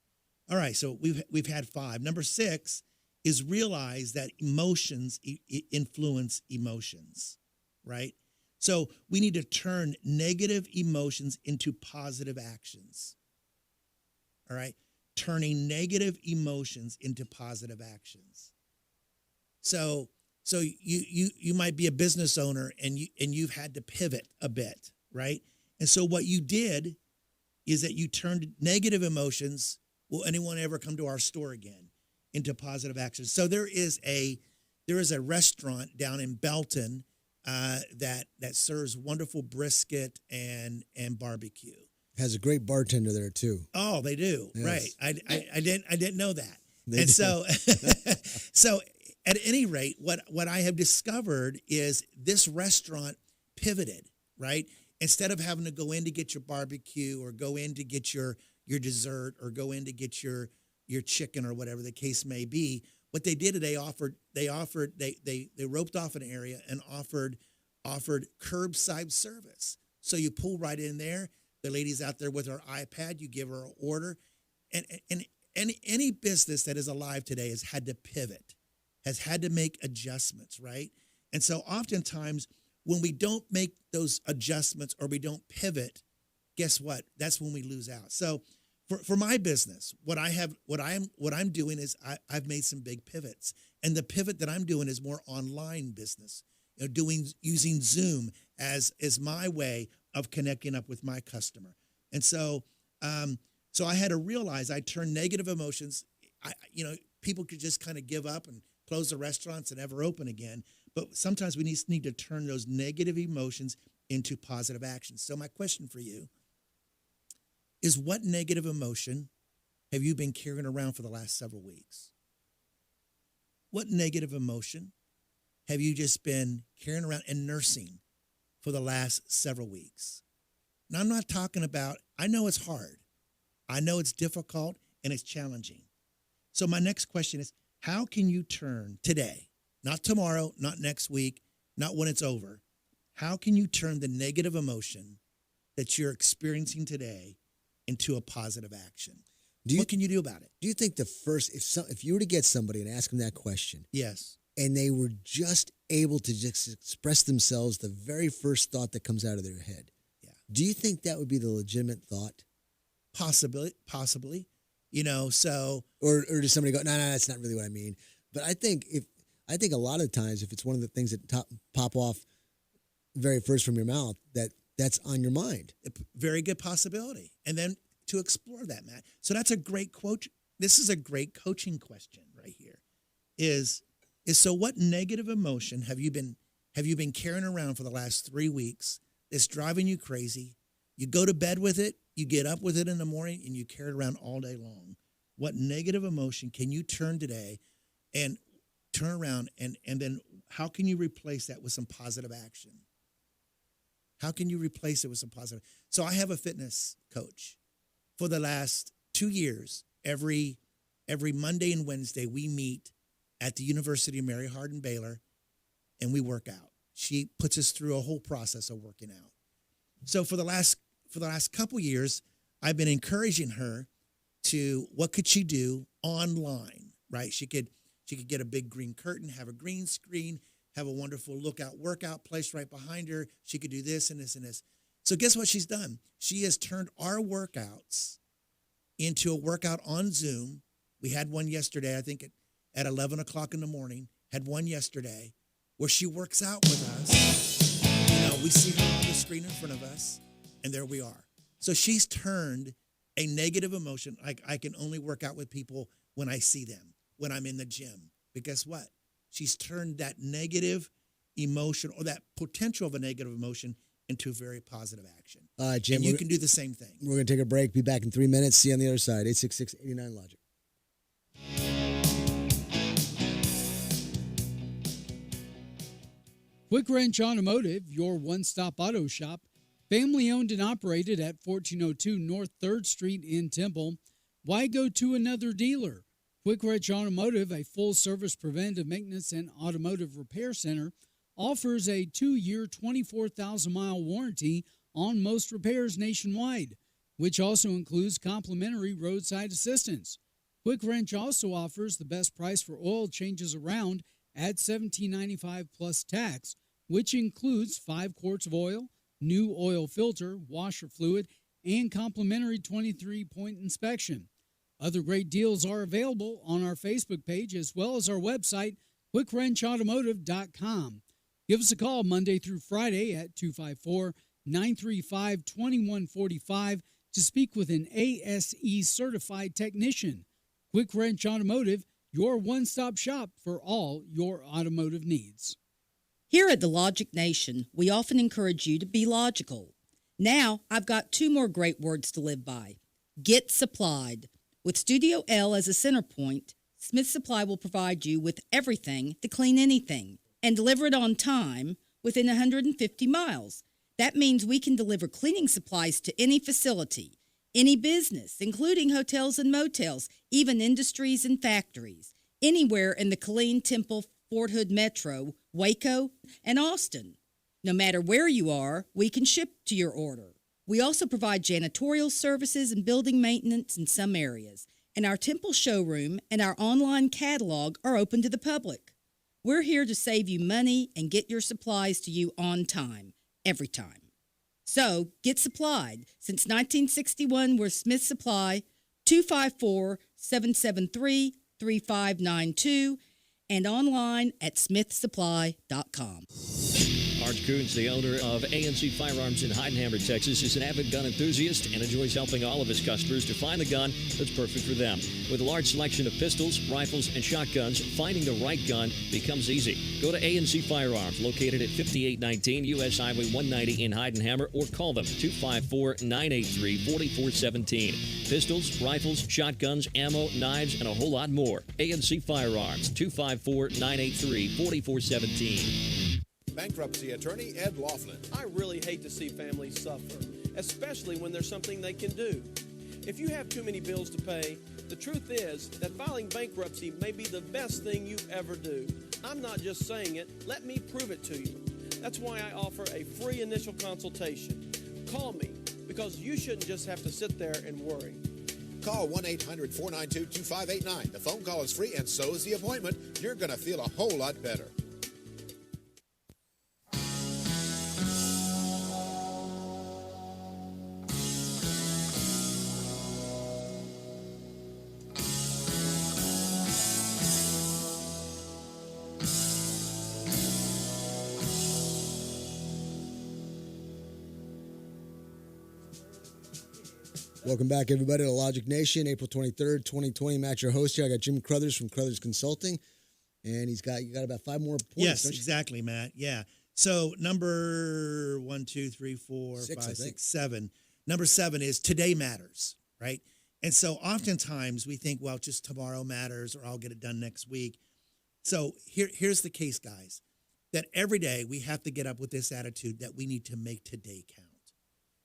[SPEAKER 6] All right, so we've had 5. Number 6 is realize that emotions influence emotions, right? So we need to turn negative emotions into positive actions. All right? Turning negative emotions into positive actions. So you might be a business owner and you've had to pivot a bit, right? And so what you did is that you turned negative emotions, will anyone ever come to our store again, into positive actions. So there is a restaurant down in Belton that serves wonderful brisket and barbecue.
[SPEAKER 4] Has a great bartender there too.
[SPEAKER 6] Oh, they do.
[SPEAKER 4] Yes.
[SPEAKER 6] Right. I didn't know that.
[SPEAKER 4] They
[SPEAKER 6] and
[SPEAKER 4] do.
[SPEAKER 6] so at any rate, what I have discovered is this restaurant pivoted, right? Instead of having to go in to get your barbecue or go in to get your dessert or go in to get your chicken or whatever the case may be, what they did is they roped off an area and offered curbside service. So you pull right in there. The lady's out there with her iPad. You give her an order, and any business that is alive today has had to pivot, has had to make adjustments, right? And so oftentimes when we don't make those adjustments or we don't pivot, guess what? That's when we lose out. So for my business, what I'm doing is I've made some big pivots, and the pivot that I'm doing is more online business. Using Zoom as my way of connecting up with my customer. And so I had to realize I turned negative emotions. People could just kind of give up and close the restaurants and never open again. But sometimes we need to turn those negative emotions into positive actions. So my question for you is, what negative emotion have you been carrying around for the last several weeks? What negative emotion have you just been carrying around and nursing for the last several weeks? Now, I'm not talking about, I know it's hard. I know it's difficult and it's challenging. So my next question is, how can you turn today, not tomorrow, not next week, not when it's over, how can you turn the negative emotion that you're experiencing today into a positive action? What can you do about it?
[SPEAKER 4] Do you think if you were to get somebody and ask them that question,
[SPEAKER 6] yes,
[SPEAKER 4] and they were just able to just express themselves, the very first thought that comes out of their head, do you think that would be the legitimate thought?
[SPEAKER 6] Possibly.
[SPEAKER 4] Or does somebody go, no, that's not really what I mean. But I think a lot of times, if it's one of the things that pop off very first from your mouth, that's on your mind.
[SPEAKER 6] A very good possibility. And then to explore that, Matt. So that's a great quote. This is a great coaching question right here. Is so what negative emotion have you been carrying around for the last 3 weeks that's driving you crazy? You go to bed with it, you get up with it in the morning, and you carry it around all day long. What negative emotion can you turn today and turn around, and then how can you replace that with some positive action? How can you replace it with some positive? So I have a fitness coach. For the last 2 years, every Monday and Wednesday, we meet at the University of Mary Hardin-Baylor, and we work out. She puts us through a whole process of working out. So for the last couple years, I've been encouraging her to, what could she do online, right? She could get a big green curtain, have a green screen, have a wonderful workout place right behind her. She could do this and this and this. So guess what she's done? She has turned our workouts into a workout on Zoom. We had one yesterday, I think at 11 o'clock in the morning, had one yesterday where she works out with us. We see her on the screen in front of us, and there we are. So she's turned a negative emotion. I can only work out with people when I see them, when I'm in the gym. But guess what? She's turned that negative emotion, or that potential of a negative emotion, into a very positive action.
[SPEAKER 4] Jim,
[SPEAKER 6] and you can do the same thing.
[SPEAKER 4] We're going to take a break. Be back in 3 minutes. See you on the other side. 866-89-LOGIC.
[SPEAKER 1] Quick Wrench Automotive, your one-stop auto shop, family owned and operated at 1402 North 3rd Street in Temple. Why go to another dealer? Quick Wrench Automotive, a full-service preventive maintenance and automotive repair center, offers a 2-year, 24,000-mile warranty on most repairs nationwide, which also includes complimentary roadside assistance. Quick Wrench also offers the best price for oil changes around at $17.95 plus tax, which includes 5 quarts of oil, new oil filter, washer fluid, and complimentary 23-point inspection. Other great deals are available on our Facebook page as well as our website, quickwrenchautomotive.com. Give us a call Monday through Friday at 254-935-2145 to speak with an ASE certified technician. Quick Wrench Automotive, your one-stop shop for all your automotive needs.
[SPEAKER 14] Here at the Logic Nation, we often encourage you to be logical. Now, I've got 2 more great words to live by. Get supplied. With Studio L as a center point, Smith Supply will provide you with everything to clean anything and deliver it on time within 150 miles. That means we can deliver cleaning supplies to any facility, any business, including hotels and motels, even industries and factories, anywhere in the Killeen, Temple, Fort Hood Metro, Waco, and Austin. No matter where you are, we can ship to your order. We also provide janitorial services and building maintenance in some areas, and our Temple showroom and our online catalog are open to the public. We're here to save you money and get your supplies to you on time, every time. So, get supplied. Since 1961, we're Smith Supply, 254-773-3592, and online at smithsupply.com.
[SPEAKER 15] Art Coons, the owner of A&C Firearms in Heidenhammer, Texas, is an avid gun enthusiast and enjoys helping all of his customers to find the gun that's perfect for them. With a large selection of pistols, rifles, and shotguns, finding the right gun becomes easy. Go to A&C Firearms, located at 5819 U.S. Highway 190 in Heidenhammer, or call them 254-983-4417. Pistols, rifles, shotguns, ammo, knives, and a whole lot more. A&C Firearms, 254-983-4417.
[SPEAKER 16] Bankruptcy attorney Ed Laughlin.
[SPEAKER 17] I really hate to see families suffer, especially when there's something they can do. If you have too many bills to pay, the truth is that filing bankruptcy may be the best thing you ever do. I'm not just saying it, let me prove it to you. That's why I offer a free initial consultation. Call me, because you shouldn't just have to sit there and worry.
[SPEAKER 16] Call 1-800-492-2589. The phone call is free, and so is the appointment. You're going to feel a whole lot better.
[SPEAKER 4] Welcome back, everybody, to Logic Nation, April 23rd, 2020. Matt, your host here. I got Jim Crothers from Crothers Consulting, and you got about 5 more points.
[SPEAKER 6] Yes, exactly, Matt. Yeah. So number 1, 2, 3, 4, 5, 6, 7. Number 7 is today matters, right? And so oftentimes we think, well, just tomorrow matters, or I'll get it done next week. So here's the case, guys, that every day we have to get up with this attitude that we need to make today count.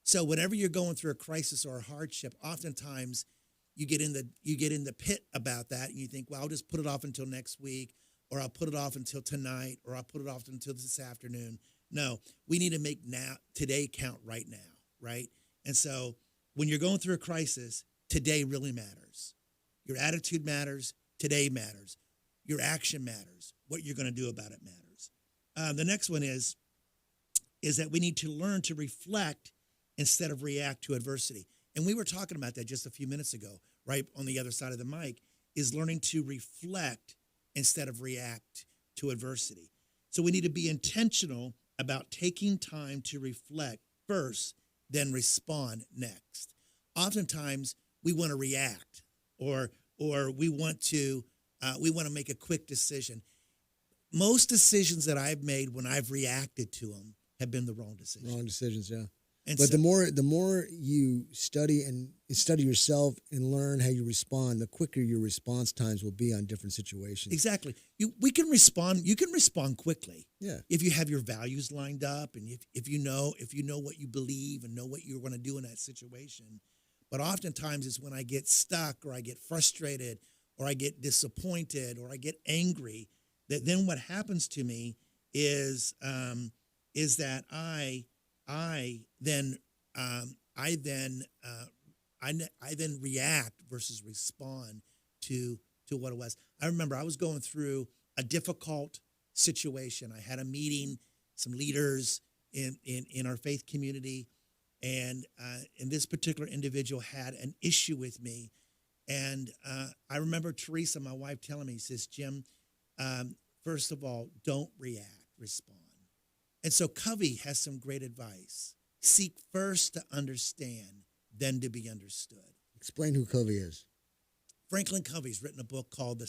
[SPEAKER 6] So whenever you're going through a crisis or a hardship, oftentimes you get in the pit about that, and you think, well, I'll just put it off until next week, or I'll put it off until tonight, or I'll put it off until this afternoon. No, we need to make today count right now, right? And so when you're going through a crisis, today really matters. Your attitude matters. Today matters. Your action matters. What you're going to do about it matters. The next one is that we need to learn to reflect instead of react to adversity. And we were talking about that just a few minutes ago, right on the other side of the mic, is learning to reflect instead of react to adversity. So we need to be intentional about taking time to reflect first, then respond next. Oftentimes we want to react, or we want to make a quick decision. Most decisions that I've made when I've reacted to them have been the wrong decisions.
[SPEAKER 4] Wrong decisions, yeah.
[SPEAKER 6] And
[SPEAKER 4] But
[SPEAKER 6] so-
[SPEAKER 4] the more you study yourself and learn how you respond, the quicker your response times will be on different situations.
[SPEAKER 6] Exactly. You can respond quickly.
[SPEAKER 4] Yeah.
[SPEAKER 6] If you have your values lined up and if you know what you believe and know what you're going to do in that situation. But oftentimes it's when I get stuck or I get frustrated or I get disappointed or I get angry that then what happens to me is that I then react versus respond to what it was. I remember I was going through a difficult situation. I had a meeting, some leaders in our faith community, and this particular individual had an issue with me. And I remember Teresa, my wife, telling me, says, Jim, first of all, don't react, respond. And so Covey has some great advice. Seek first to understand, then to be understood.
[SPEAKER 4] Explain who Covey is.
[SPEAKER 6] Franklin Covey's written a book called The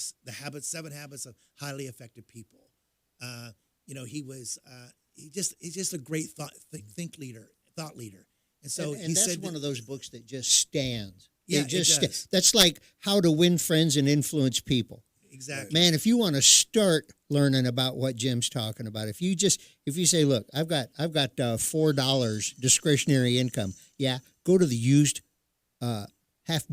[SPEAKER 6] 7 Habits of Highly Effective People. He's just a great thought leader. And so
[SPEAKER 2] and
[SPEAKER 6] he
[SPEAKER 2] that's
[SPEAKER 6] said
[SPEAKER 2] one of those books that just stands.
[SPEAKER 6] Yeah,
[SPEAKER 2] it just
[SPEAKER 6] it does.
[SPEAKER 2] that's like How to Win Friends and Influence People.
[SPEAKER 6] Exactly.
[SPEAKER 2] Man, if you want to start learning about what Jim's talking about, if you say, look, I've got $4 discretionary income, yeah, go to the used half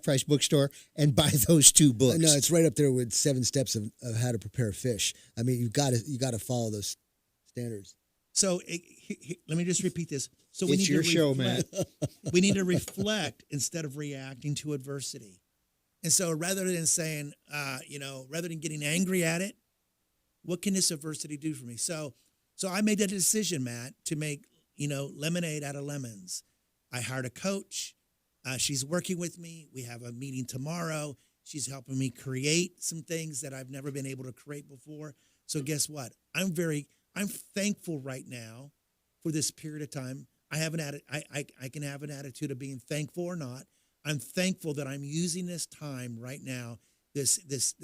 [SPEAKER 2] price bookstore and buy those 2 books.
[SPEAKER 4] No, it's right up there with 7 steps of how to prepare fish. I mean, you got to follow those standards.
[SPEAKER 6] So let me just repeat this. So we
[SPEAKER 2] It's
[SPEAKER 6] need
[SPEAKER 2] your
[SPEAKER 6] to
[SPEAKER 2] show, man.
[SPEAKER 6] We need to reflect instead of reacting to adversity. And so rather than saying, rather than getting angry at it, what can this adversity do for me? So I made that decision, Matt, to make, lemonade out of lemons. I hired a coach. She's working with me. We have a meeting tomorrow. She's helping me create some things that I've never been able to create before. So guess what? I'm thankful right now for this period of time. I can have an attitude of being thankful or not. I'm thankful that I'm using this time right now, this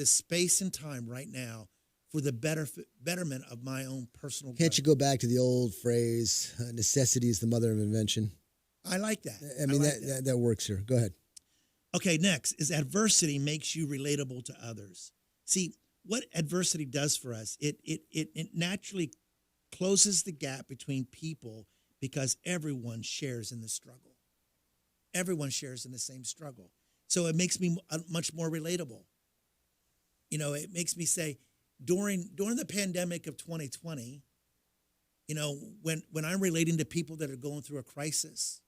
[SPEAKER 6] space and time right now for the betterment of my own personal growth.
[SPEAKER 4] Can't you go back to the old phrase, necessity is the mother of invention?
[SPEAKER 6] I like that.
[SPEAKER 4] I mean, that works here. Go ahead.
[SPEAKER 6] Okay, next is adversity makes you relatable to others. See, what adversity does for us, it naturally closes the gap between people because everyone shares in the struggle. Everyone shares in the same struggle. So it makes me much more relatable. It makes me say, during the pandemic of 2020, when I'm relating to people that are going through a crisis,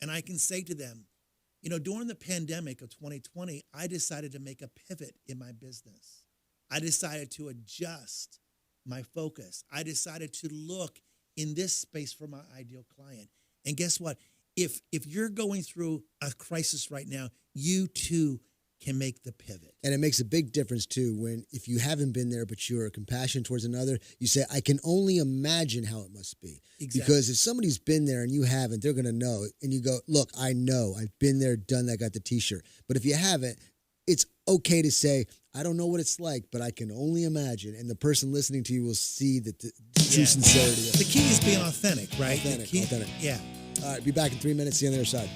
[SPEAKER 6] and I can say to them, during the pandemic of 2020, I decided to make a pivot in my business. I decided to adjust my focus. I decided to look in this space for my ideal client. And guess what? If you're going through a crisis right now, you too can make the pivot.
[SPEAKER 4] And it makes a big difference too if you haven't been there but you're compassionate towards another, you say, I can only imagine how it must be.
[SPEAKER 6] Exactly.
[SPEAKER 4] Because if somebody's been there and you haven't, they're going to know. And you go, look, I know. I've been there, done that, got the T-shirt. But if you haven't, it's okay to say, I don't know what it's like, but I can only imagine. And the person listening to you will see the true sincerity of it.
[SPEAKER 6] The key is being authentic, right?
[SPEAKER 4] Authentic.
[SPEAKER 6] Yeah.
[SPEAKER 4] All right, be back in 3 minutes. See you on the other side.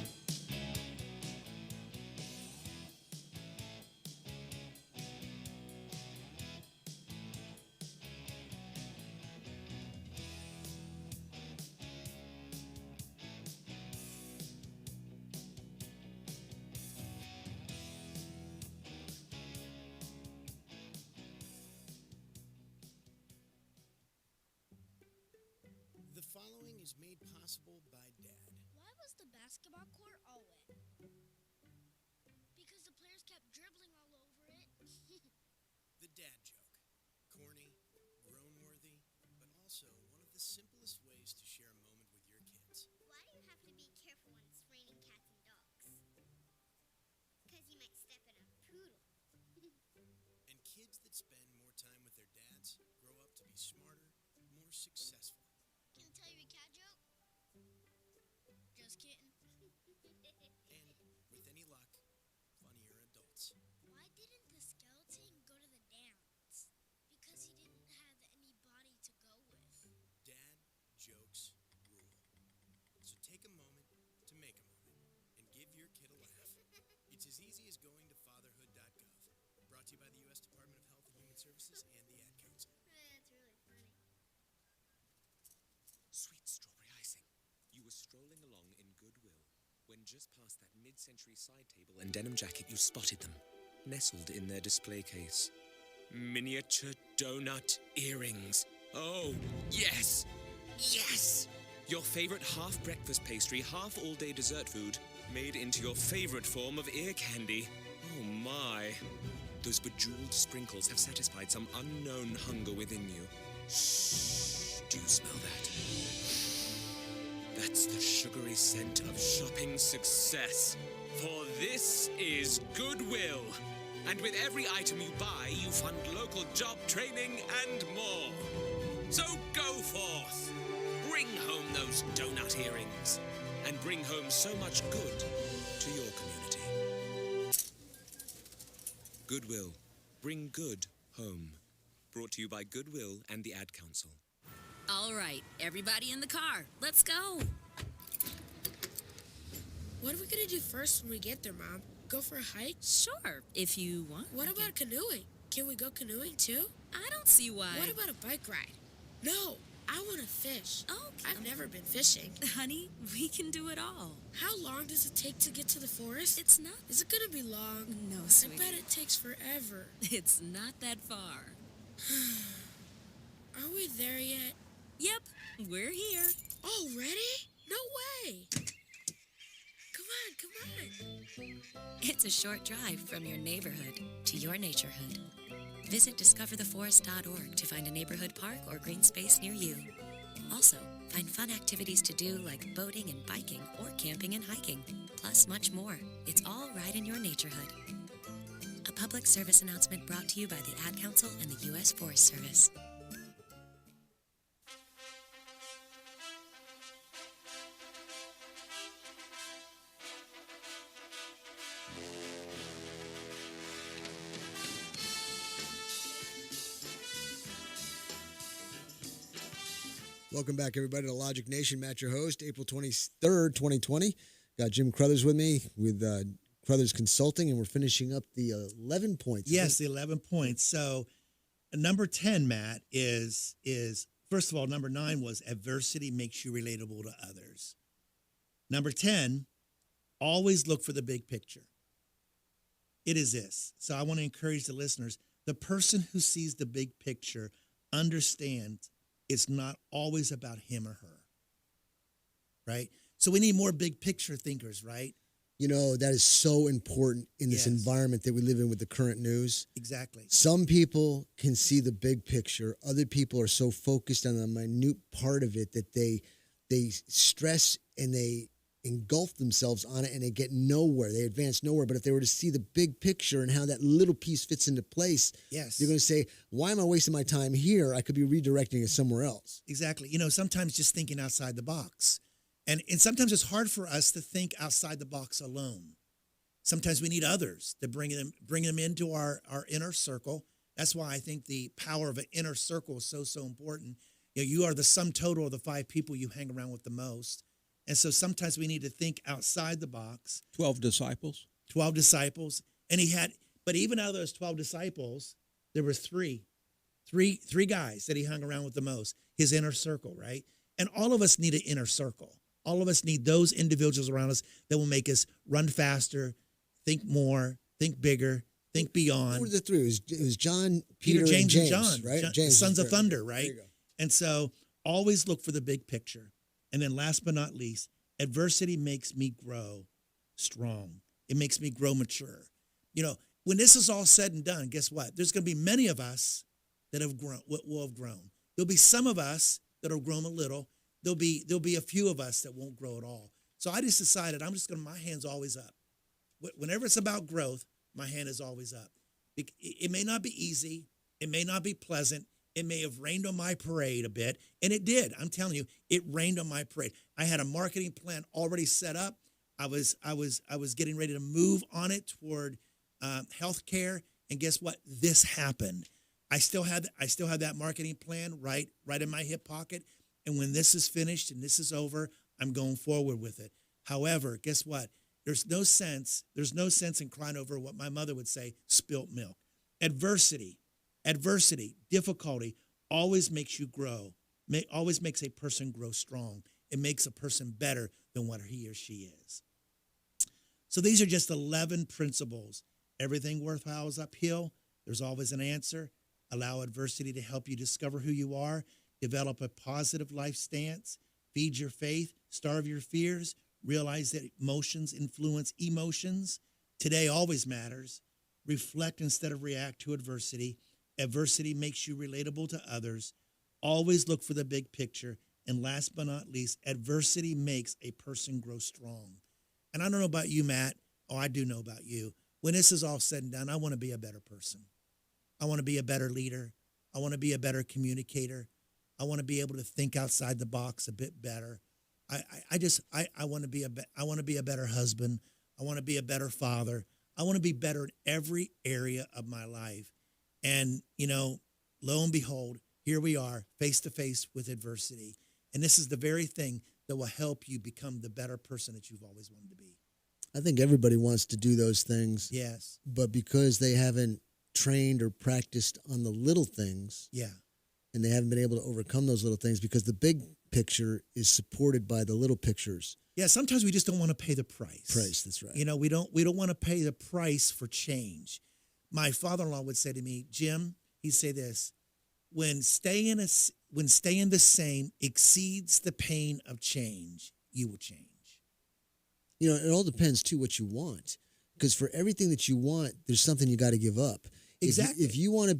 [SPEAKER 5] The following is made possible by Dad.
[SPEAKER 13] Why was the basketball court all wet? Because the players kept dribbling all over it.
[SPEAKER 5] The dad joke. Corny, groan-worthy, but also one of the simplest ways to share a moment with your kids.
[SPEAKER 9] Why do you have to be careful when it's raining cats and dogs? Because you might step in a poodle.
[SPEAKER 5] And kids that spend more time with their dads grow up to be smarter, more successful.
[SPEAKER 13] Can I tell you a cat joke? Just kidding.
[SPEAKER 5] And, with any luck, funnier adults.
[SPEAKER 13] Why didn't the skeleton go to the dance? Because he didn't have anybody to go with.
[SPEAKER 5] Dad jokes rule. Peasy is going to fatherhood.gov. Brought to you by the U.S. Department of Health and Human Services and the Ad Council.
[SPEAKER 9] That's really funny.
[SPEAKER 7] Sweet strawberry icing. You were strolling along in Goodwill when just past that mid-century side table and denim jacket you spotted them, nestled in their display case. Miniature donut earrings. Oh, yes! Yes! Your favorite half-breakfast pastry, half-all-day dessert food, made into your favorite form of ear candy. Oh my. Those bejeweled sprinkles have satisfied some unknown hunger within you. Shh, do you smell that? That's the sugary scent of shopping success. For this is Goodwill. And with every item you buy, you fund local job training and more. So go forth. Bring home those donut earrings. And bring home so much good to your community. Goodwill. Bring good home. Brought to you by Goodwill and the Ad Council.
[SPEAKER 8] All right, everybody in the car. Let's go.
[SPEAKER 12] What are we gonna do first when we get there, Mom? Go for a hike?
[SPEAKER 8] Sure, if you want.
[SPEAKER 12] What about canoeing? Can we go canoeing too?
[SPEAKER 8] I don't see why.
[SPEAKER 12] What about a bike ride? No, I want to fish.
[SPEAKER 8] Oh,
[SPEAKER 12] I've never been fishing.
[SPEAKER 8] Honey, we can do it all.
[SPEAKER 12] How long does it take to get to the forest?
[SPEAKER 8] It's not.
[SPEAKER 12] Is it gonna be long?
[SPEAKER 8] No,
[SPEAKER 12] I
[SPEAKER 8] sweetie.
[SPEAKER 12] bet it takes forever.
[SPEAKER 8] It's not that far.
[SPEAKER 12] Are we there yet?
[SPEAKER 8] Yep, we're here.
[SPEAKER 12] Already? No way! Come on.
[SPEAKER 8] It's a short drive from your neighborhood to your naturehood. Visit discovertheforest.org to find a neighborhood park or green space near you. Also, find fun activities to do like boating and biking or camping and hiking, plus much more. It's all right in your naturehood. A public service announcement brought to you by the Ad Council and the U.S. Forest Service.
[SPEAKER 4] Welcome back, everybody, to Logic Nation. Matt, your host, April 23rd, 2020. Got Jim Crothers with me with Crothers Consulting, and we're finishing up the 11 points.
[SPEAKER 6] Yes, the 11 points. So number 10, Matt, is first of all, number 9 was adversity makes you relatable to others. Number 10, always look for the big picture. It is this. So I want to encourage the listeners, the person who sees the big picture understands it's not always about him or her, right? So we need more big picture thinkers, right?
[SPEAKER 4] You know, that is so important in this environment that we live in with the current news.
[SPEAKER 6] Exactly.
[SPEAKER 4] Some people can see the big picture. Other people are so focused on the minute part of it that they stress and they engulf themselves on it and they get nowhere. They advance nowhere. But if they were to see the big picture and how that little piece fits into place,
[SPEAKER 6] yes,
[SPEAKER 4] they're going to say, why am I wasting my time here? I could be redirecting it somewhere else.
[SPEAKER 6] Exactly. You know, sometimes just thinking outside the box. And sometimes it's hard for us to think outside the box alone. Sometimes we need others to bring them into our inner circle. That's why I think the power of an inner circle is so important. You know, you are the sum total of the 5 people you hang around with the most. And so sometimes we need to think outside the box.
[SPEAKER 3] 12 disciples.
[SPEAKER 6] 12 disciples. And but even out of those 12 disciples, there were three guys that he hung around with the most, his inner circle, right? And all of us need an inner circle. All of us need those individuals around us that will make us run faster, think more, think bigger, think beyond.
[SPEAKER 4] Who were the 3? It was John,
[SPEAKER 6] Peter,
[SPEAKER 4] James,
[SPEAKER 6] and John,
[SPEAKER 4] right?
[SPEAKER 6] James, Sons of Thunder,
[SPEAKER 4] There
[SPEAKER 6] right?
[SPEAKER 4] you go.
[SPEAKER 6] And so always look for the big picture. And then last but not least, adversity makes me grow strong. It makes me grow mature. You know, when this is all said and done, guess what? There's going to be many of us that will have grown. There'll be some of us that will grow a little. There'll be a few of us that won't grow at all. So I just decided my hand's always up. Whenever it's about growth, my hand is always up. It may not be easy. It may not be pleasant. It may have rained on my parade a bit, and it did. I'm telling you, it rained on my parade. I had a marketing plan already set up. I was getting ready to move on it toward healthcare, and guess what? This happened. I still have that marketing plan right in my hip pocket, and when this is finished and this is over, I'm going forward with it. However, guess what? There's no sense in crying over what my mother would say, spilt milk. Adversity, difficulty always makes you grow. Always makes a person grow strong. It makes a person better than what he or she is. So these are just 11 principles. Everything worthwhile is uphill. There's always an answer. Allow adversity to help you discover who you are. Develop a positive life stance. Feed your faith. Starve your fears. Realize that emotions influence emotions. Today always matters. Reflect instead of react to adversity. Adversity makes you relatable to others. Always look for the big picture. And last but not least, adversity makes a person grow strong. And I don't know about you, Matt. Oh, I do know about you. When this is all said and done, I want to be a better person. I want to be a better leader. I want to be a better communicator. I want to be able to think outside the box a bit better. I want to be a better husband. I want to be a better father. I want to be better in every area of my life. And, lo and behold, here we are face to face with adversity. And this is the very thing that will help you become the better person that you've always wanted to be.
[SPEAKER 4] I think everybody wants to do those things.
[SPEAKER 6] Yes.
[SPEAKER 4] But because they haven't trained or practiced on the little things.
[SPEAKER 6] Yeah.
[SPEAKER 4] And they haven't been able to overcome those little things because the big picture is supported by the little pictures.
[SPEAKER 6] Yeah, sometimes we just don't want to pay the price.
[SPEAKER 4] That's right.
[SPEAKER 6] We don't want to pay the price for change. My father-in-law would say to me, Jim, he'd say this, when staying the same exceeds the pain of change, you will change.
[SPEAKER 4] It all depends too what you want. Because for everything that you want, there's something you got to give up.
[SPEAKER 6] Exactly.
[SPEAKER 4] If you want to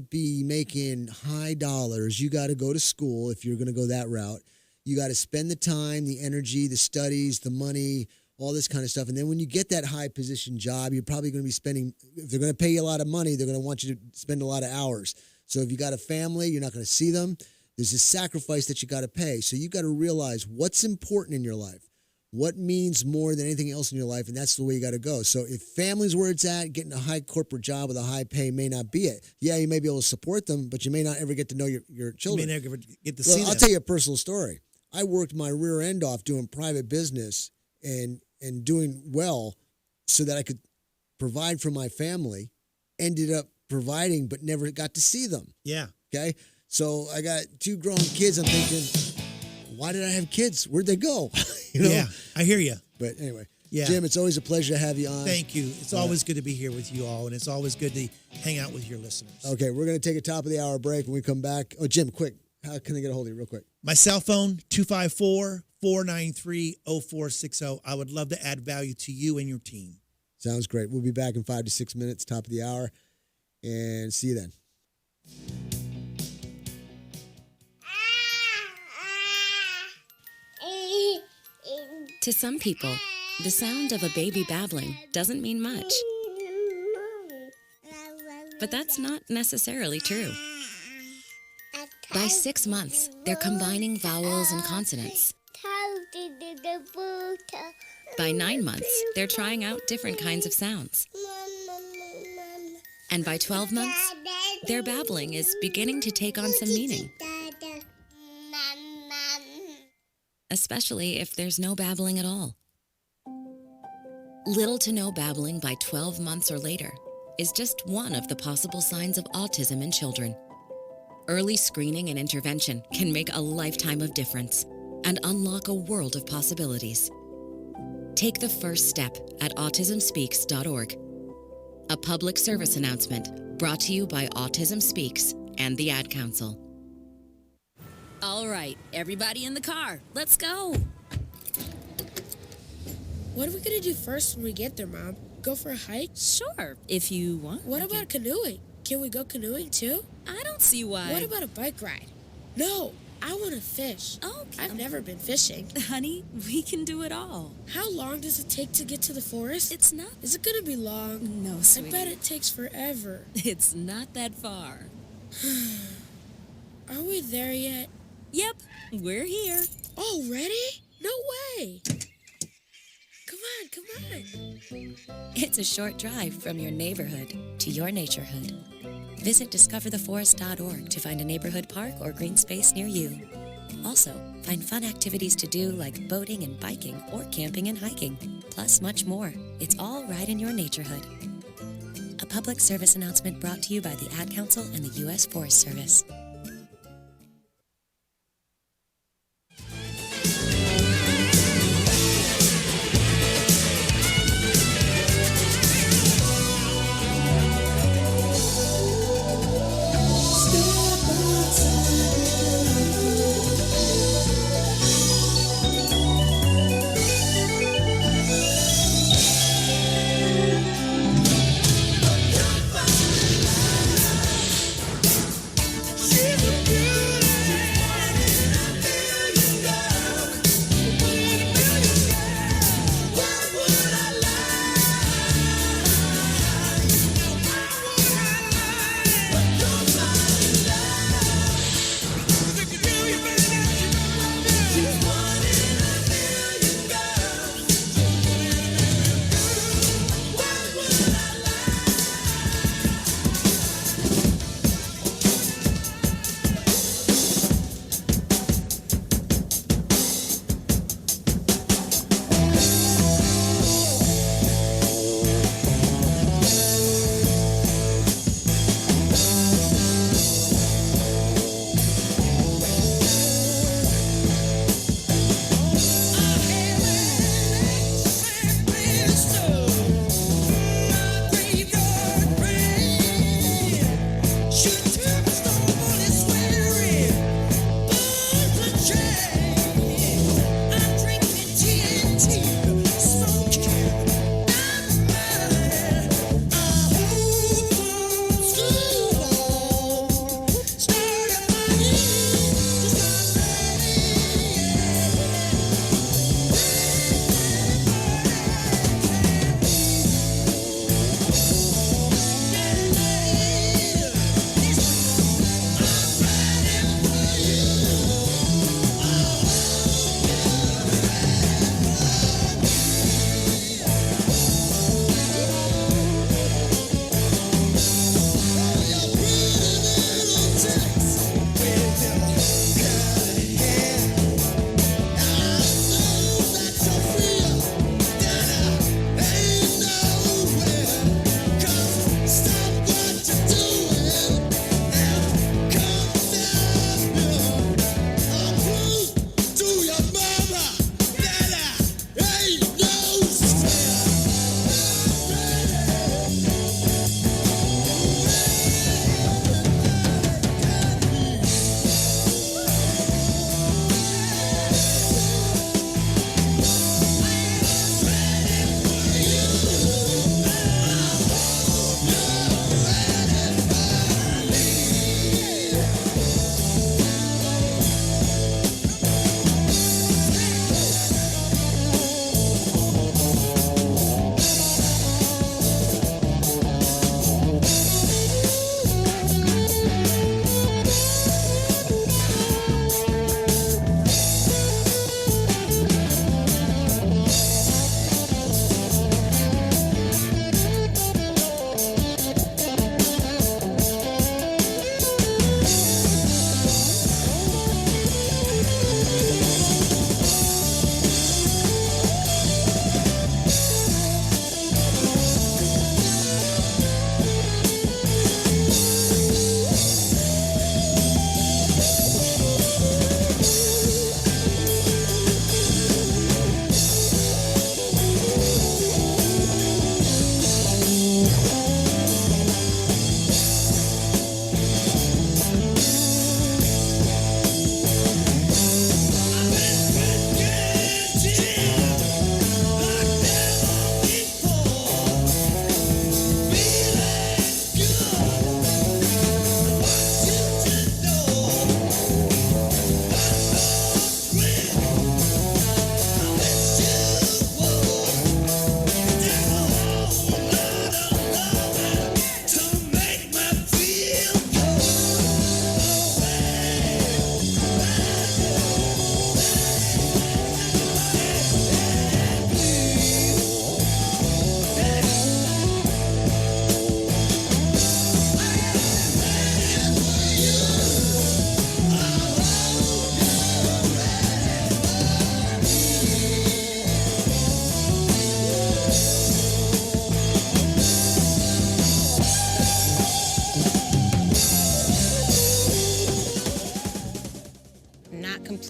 [SPEAKER 4] be making high dollars, you got to go to school. If you're going to go that route, you got to spend the time, the energy, the studies, the money, all this kind of stuff. And then when you get that high position job, you're probably going to be spending. If they're going to pay you a lot of money, they're going to want you to spend a lot of hours. So if you got a family, you're not going to see them. There's a sacrifice that you got to pay. So you got to realize what's important in your life. What means more than anything else in your life, and that's the way you got to go. So if family's where it's at, getting a high corporate job with a high pay may not be it. Yeah, you may be able to support them, but you may not ever get to know your children.
[SPEAKER 6] You may never get to see them.
[SPEAKER 4] I'll tell you a personal story. I worked my rear end off doing private business and doing well so that I could provide for my family. Ended up providing, but never got to see them.
[SPEAKER 6] Yeah.
[SPEAKER 4] Okay? So I got 2 grown kids. I'm thinking, why did I have kids? Where'd they go?
[SPEAKER 6] Yeah, I hear you.
[SPEAKER 4] But anyway,
[SPEAKER 6] yeah.
[SPEAKER 4] Jim, it's always a pleasure to have you on.
[SPEAKER 6] Thank you. It's always good to be here with you all, and it's always good to hang out with your listeners.
[SPEAKER 4] Okay, we're going to take a top of the hour break. When we come back, Jim, quick, how can I get a hold of you real quick?
[SPEAKER 6] My cell phone, 254-493-0460. I would love to add value to you and your team.
[SPEAKER 4] Sounds great. We'll be back in 5 to 6 minutes, top of the hour, and see you then.
[SPEAKER 8] To some people, the sound of a baby babbling doesn't mean much. But that's not necessarily true. By 6 months, they're combining vowels and consonants. By 9 months, they're trying out different kinds of sounds. And by 12 months, their babbling is beginning to take on some meaning. Especially if there's no babbling at all. Little to no babbling by 12 months or later is just one of the possible signs of autism in children. Early screening and intervention can make a lifetime of difference and unlock a world of possibilities. Take the first step at autismspeaks.org. A public service announcement brought to you by Autism Speaks and the Ad Council.
[SPEAKER 18] All right, everybody in the car. Let's go.
[SPEAKER 12] What are we gonna do first when we get there, Mom? Go for a hike?
[SPEAKER 18] Sure, if you want.
[SPEAKER 12] What about canoeing? Can we go canoeing too?
[SPEAKER 18] I don't see why.
[SPEAKER 12] What about a bike ride? No, I want to fish.
[SPEAKER 18] Okay.
[SPEAKER 12] I've never been fishing.
[SPEAKER 18] Honey, we can do it all.
[SPEAKER 12] How long does it take to get to the forest?
[SPEAKER 18] It's not.
[SPEAKER 12] Is it gonna be long?
[SPEAKER 18] No, sweetie.
[SPEAKER 12] I bet it takes forever.
[SPEAKER 18] It's not that far.
[SPEAKER 12] Are we there yet?
[SPEAKER 18] Yep, we're here.
[SPEAKER 12] Already? No way. Come on.
[SPEAKER 8] It's a short drive from your neighborhood to your naturehood. Visit discovertheforest.org to find a neighborhood park or green space near you. Also, find fun activities to do like boating and biking or camping and hiking, plus much more. It's all right in your neighborhood. A public service announcement brought to you by the Ad Council and the U.S. Forest Service.
[SPEAKER 19] She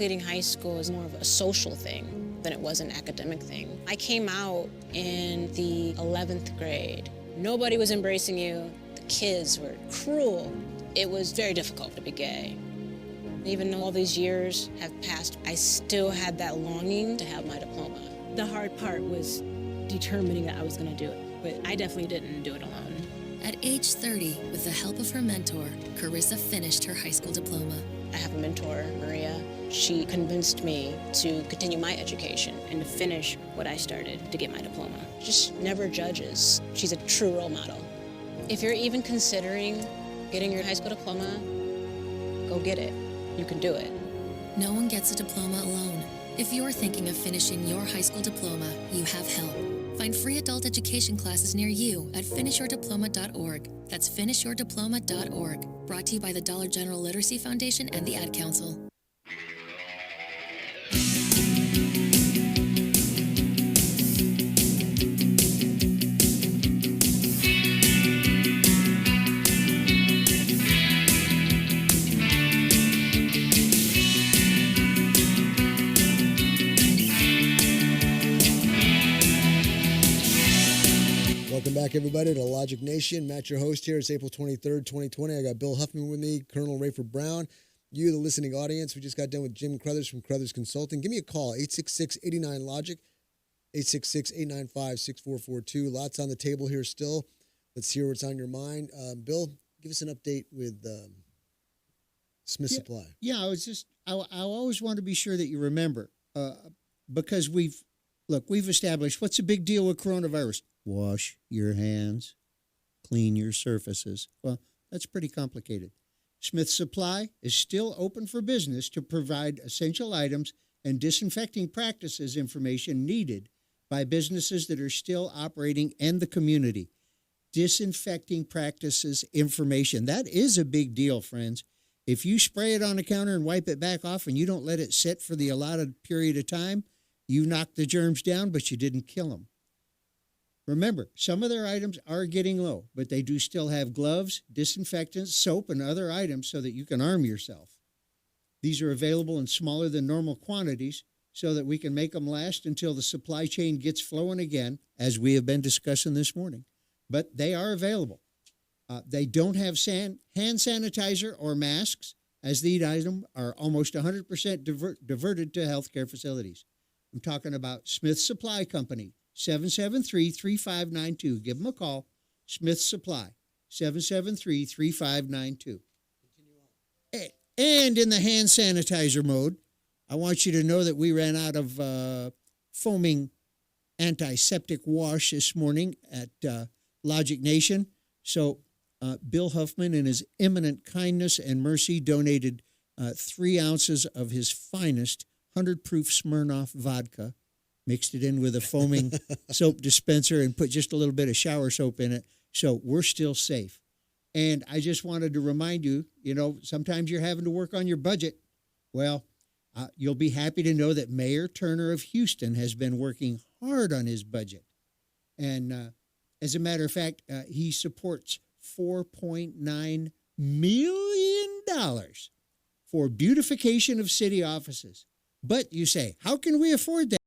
[SPEAKER 19] graduating high school is more of a social thing than it was an academic thing. I came out in the 11th grade. Nobody was embracing you. The kids were cruel. It was very difficult to be gay. Even though all these years have passed, I still had that longing to have my diploma.
[SPEAKER 20] The hard part was determining that I was going to do it, but I definitely didn't do it alone.
[SPEAKER 8] At age 30, with the help of her mentor, Carissa finished her high school diploma.
[SPEAKER 19] I have a mentor, Maria. She convinced me to continue my education and to finish what I started to get my diploma. Just never judges. She's a true role model. If you're even considering getting your high school diploma, go get it. You can do it.
[SPEAKER 8] No one gets a diploma alone. If you're thinking of finishing your high school diploma, you have help. Find free adult education classes near you at finishyourdiploma.org. That's finishyourdiploma.org. Brought to you by the Dollar General Literacy Foundation and the Ad Council.
[SPEAKER 4] Welcome back, everybody, to Logic Nation. Matt, your host here. It's April 23rd, 2020. I got Bill Huffman with me, Colonel Rayford Brown. You, the listening audience, we just got done with Jim Crothers from Crothers Consulting. Give me a call, 866-89-LOGIC, 866-895-6442. Lots on the table here still. Let's hear what's on your mind. Bill, give us an update with Smith Supply.
[SPEAKER 2] Yeah, I always want to be sure that you remember, because we've established what's the big deal with coronavirus? Wash your hands, clean your surfaces. Well, that's pretty complicated. Smith Supply is still open for business to provide essential items and disinfecting practices information needed by businesses that are still operating and the community. Disinfecting practices information. That is a big deal, friends. If you spray it on the counter and wipe it back off and you don't let it sit for the allotted period of time, you knocked the germs down, but you didn't kill them. Remember, some of their items are getting low, but they do still have gloves, disinfectants, soap, and other items so that you can arm yourself. These are available in smaller than normal quantities so that we can make them last until the supply chain gets flowing again, as we have been discussing this morning. But they are available. They don't have hand sanitizer or masks, as these items are almost 100% diverted to healthcare facilities. I'm talking about Smith Supply Company, 773-3592. Give them a call. Smith Supply, 773-3592. And in the hand sanitizer mode, I want you to know that we ran out of foaming antiseptic wash this morning at Logic Nation. So Bill Huffman, in his eminent kindness and mercy, donated 3 ounces of his finest 100-proof Smirnoff vodka, mixed it in with a foaming soap dispenser, and put just a little bit of shower soap in it. So we're still safe. And I just wanted to remind you, sometimes you're having to work on your budget. Well, you'll be happy to know that Mayor Turner of Houston has been working hard on his budget. And as a matter of fact, he supports $4.9 million for beautification of city offices. But you say, how can we afford that?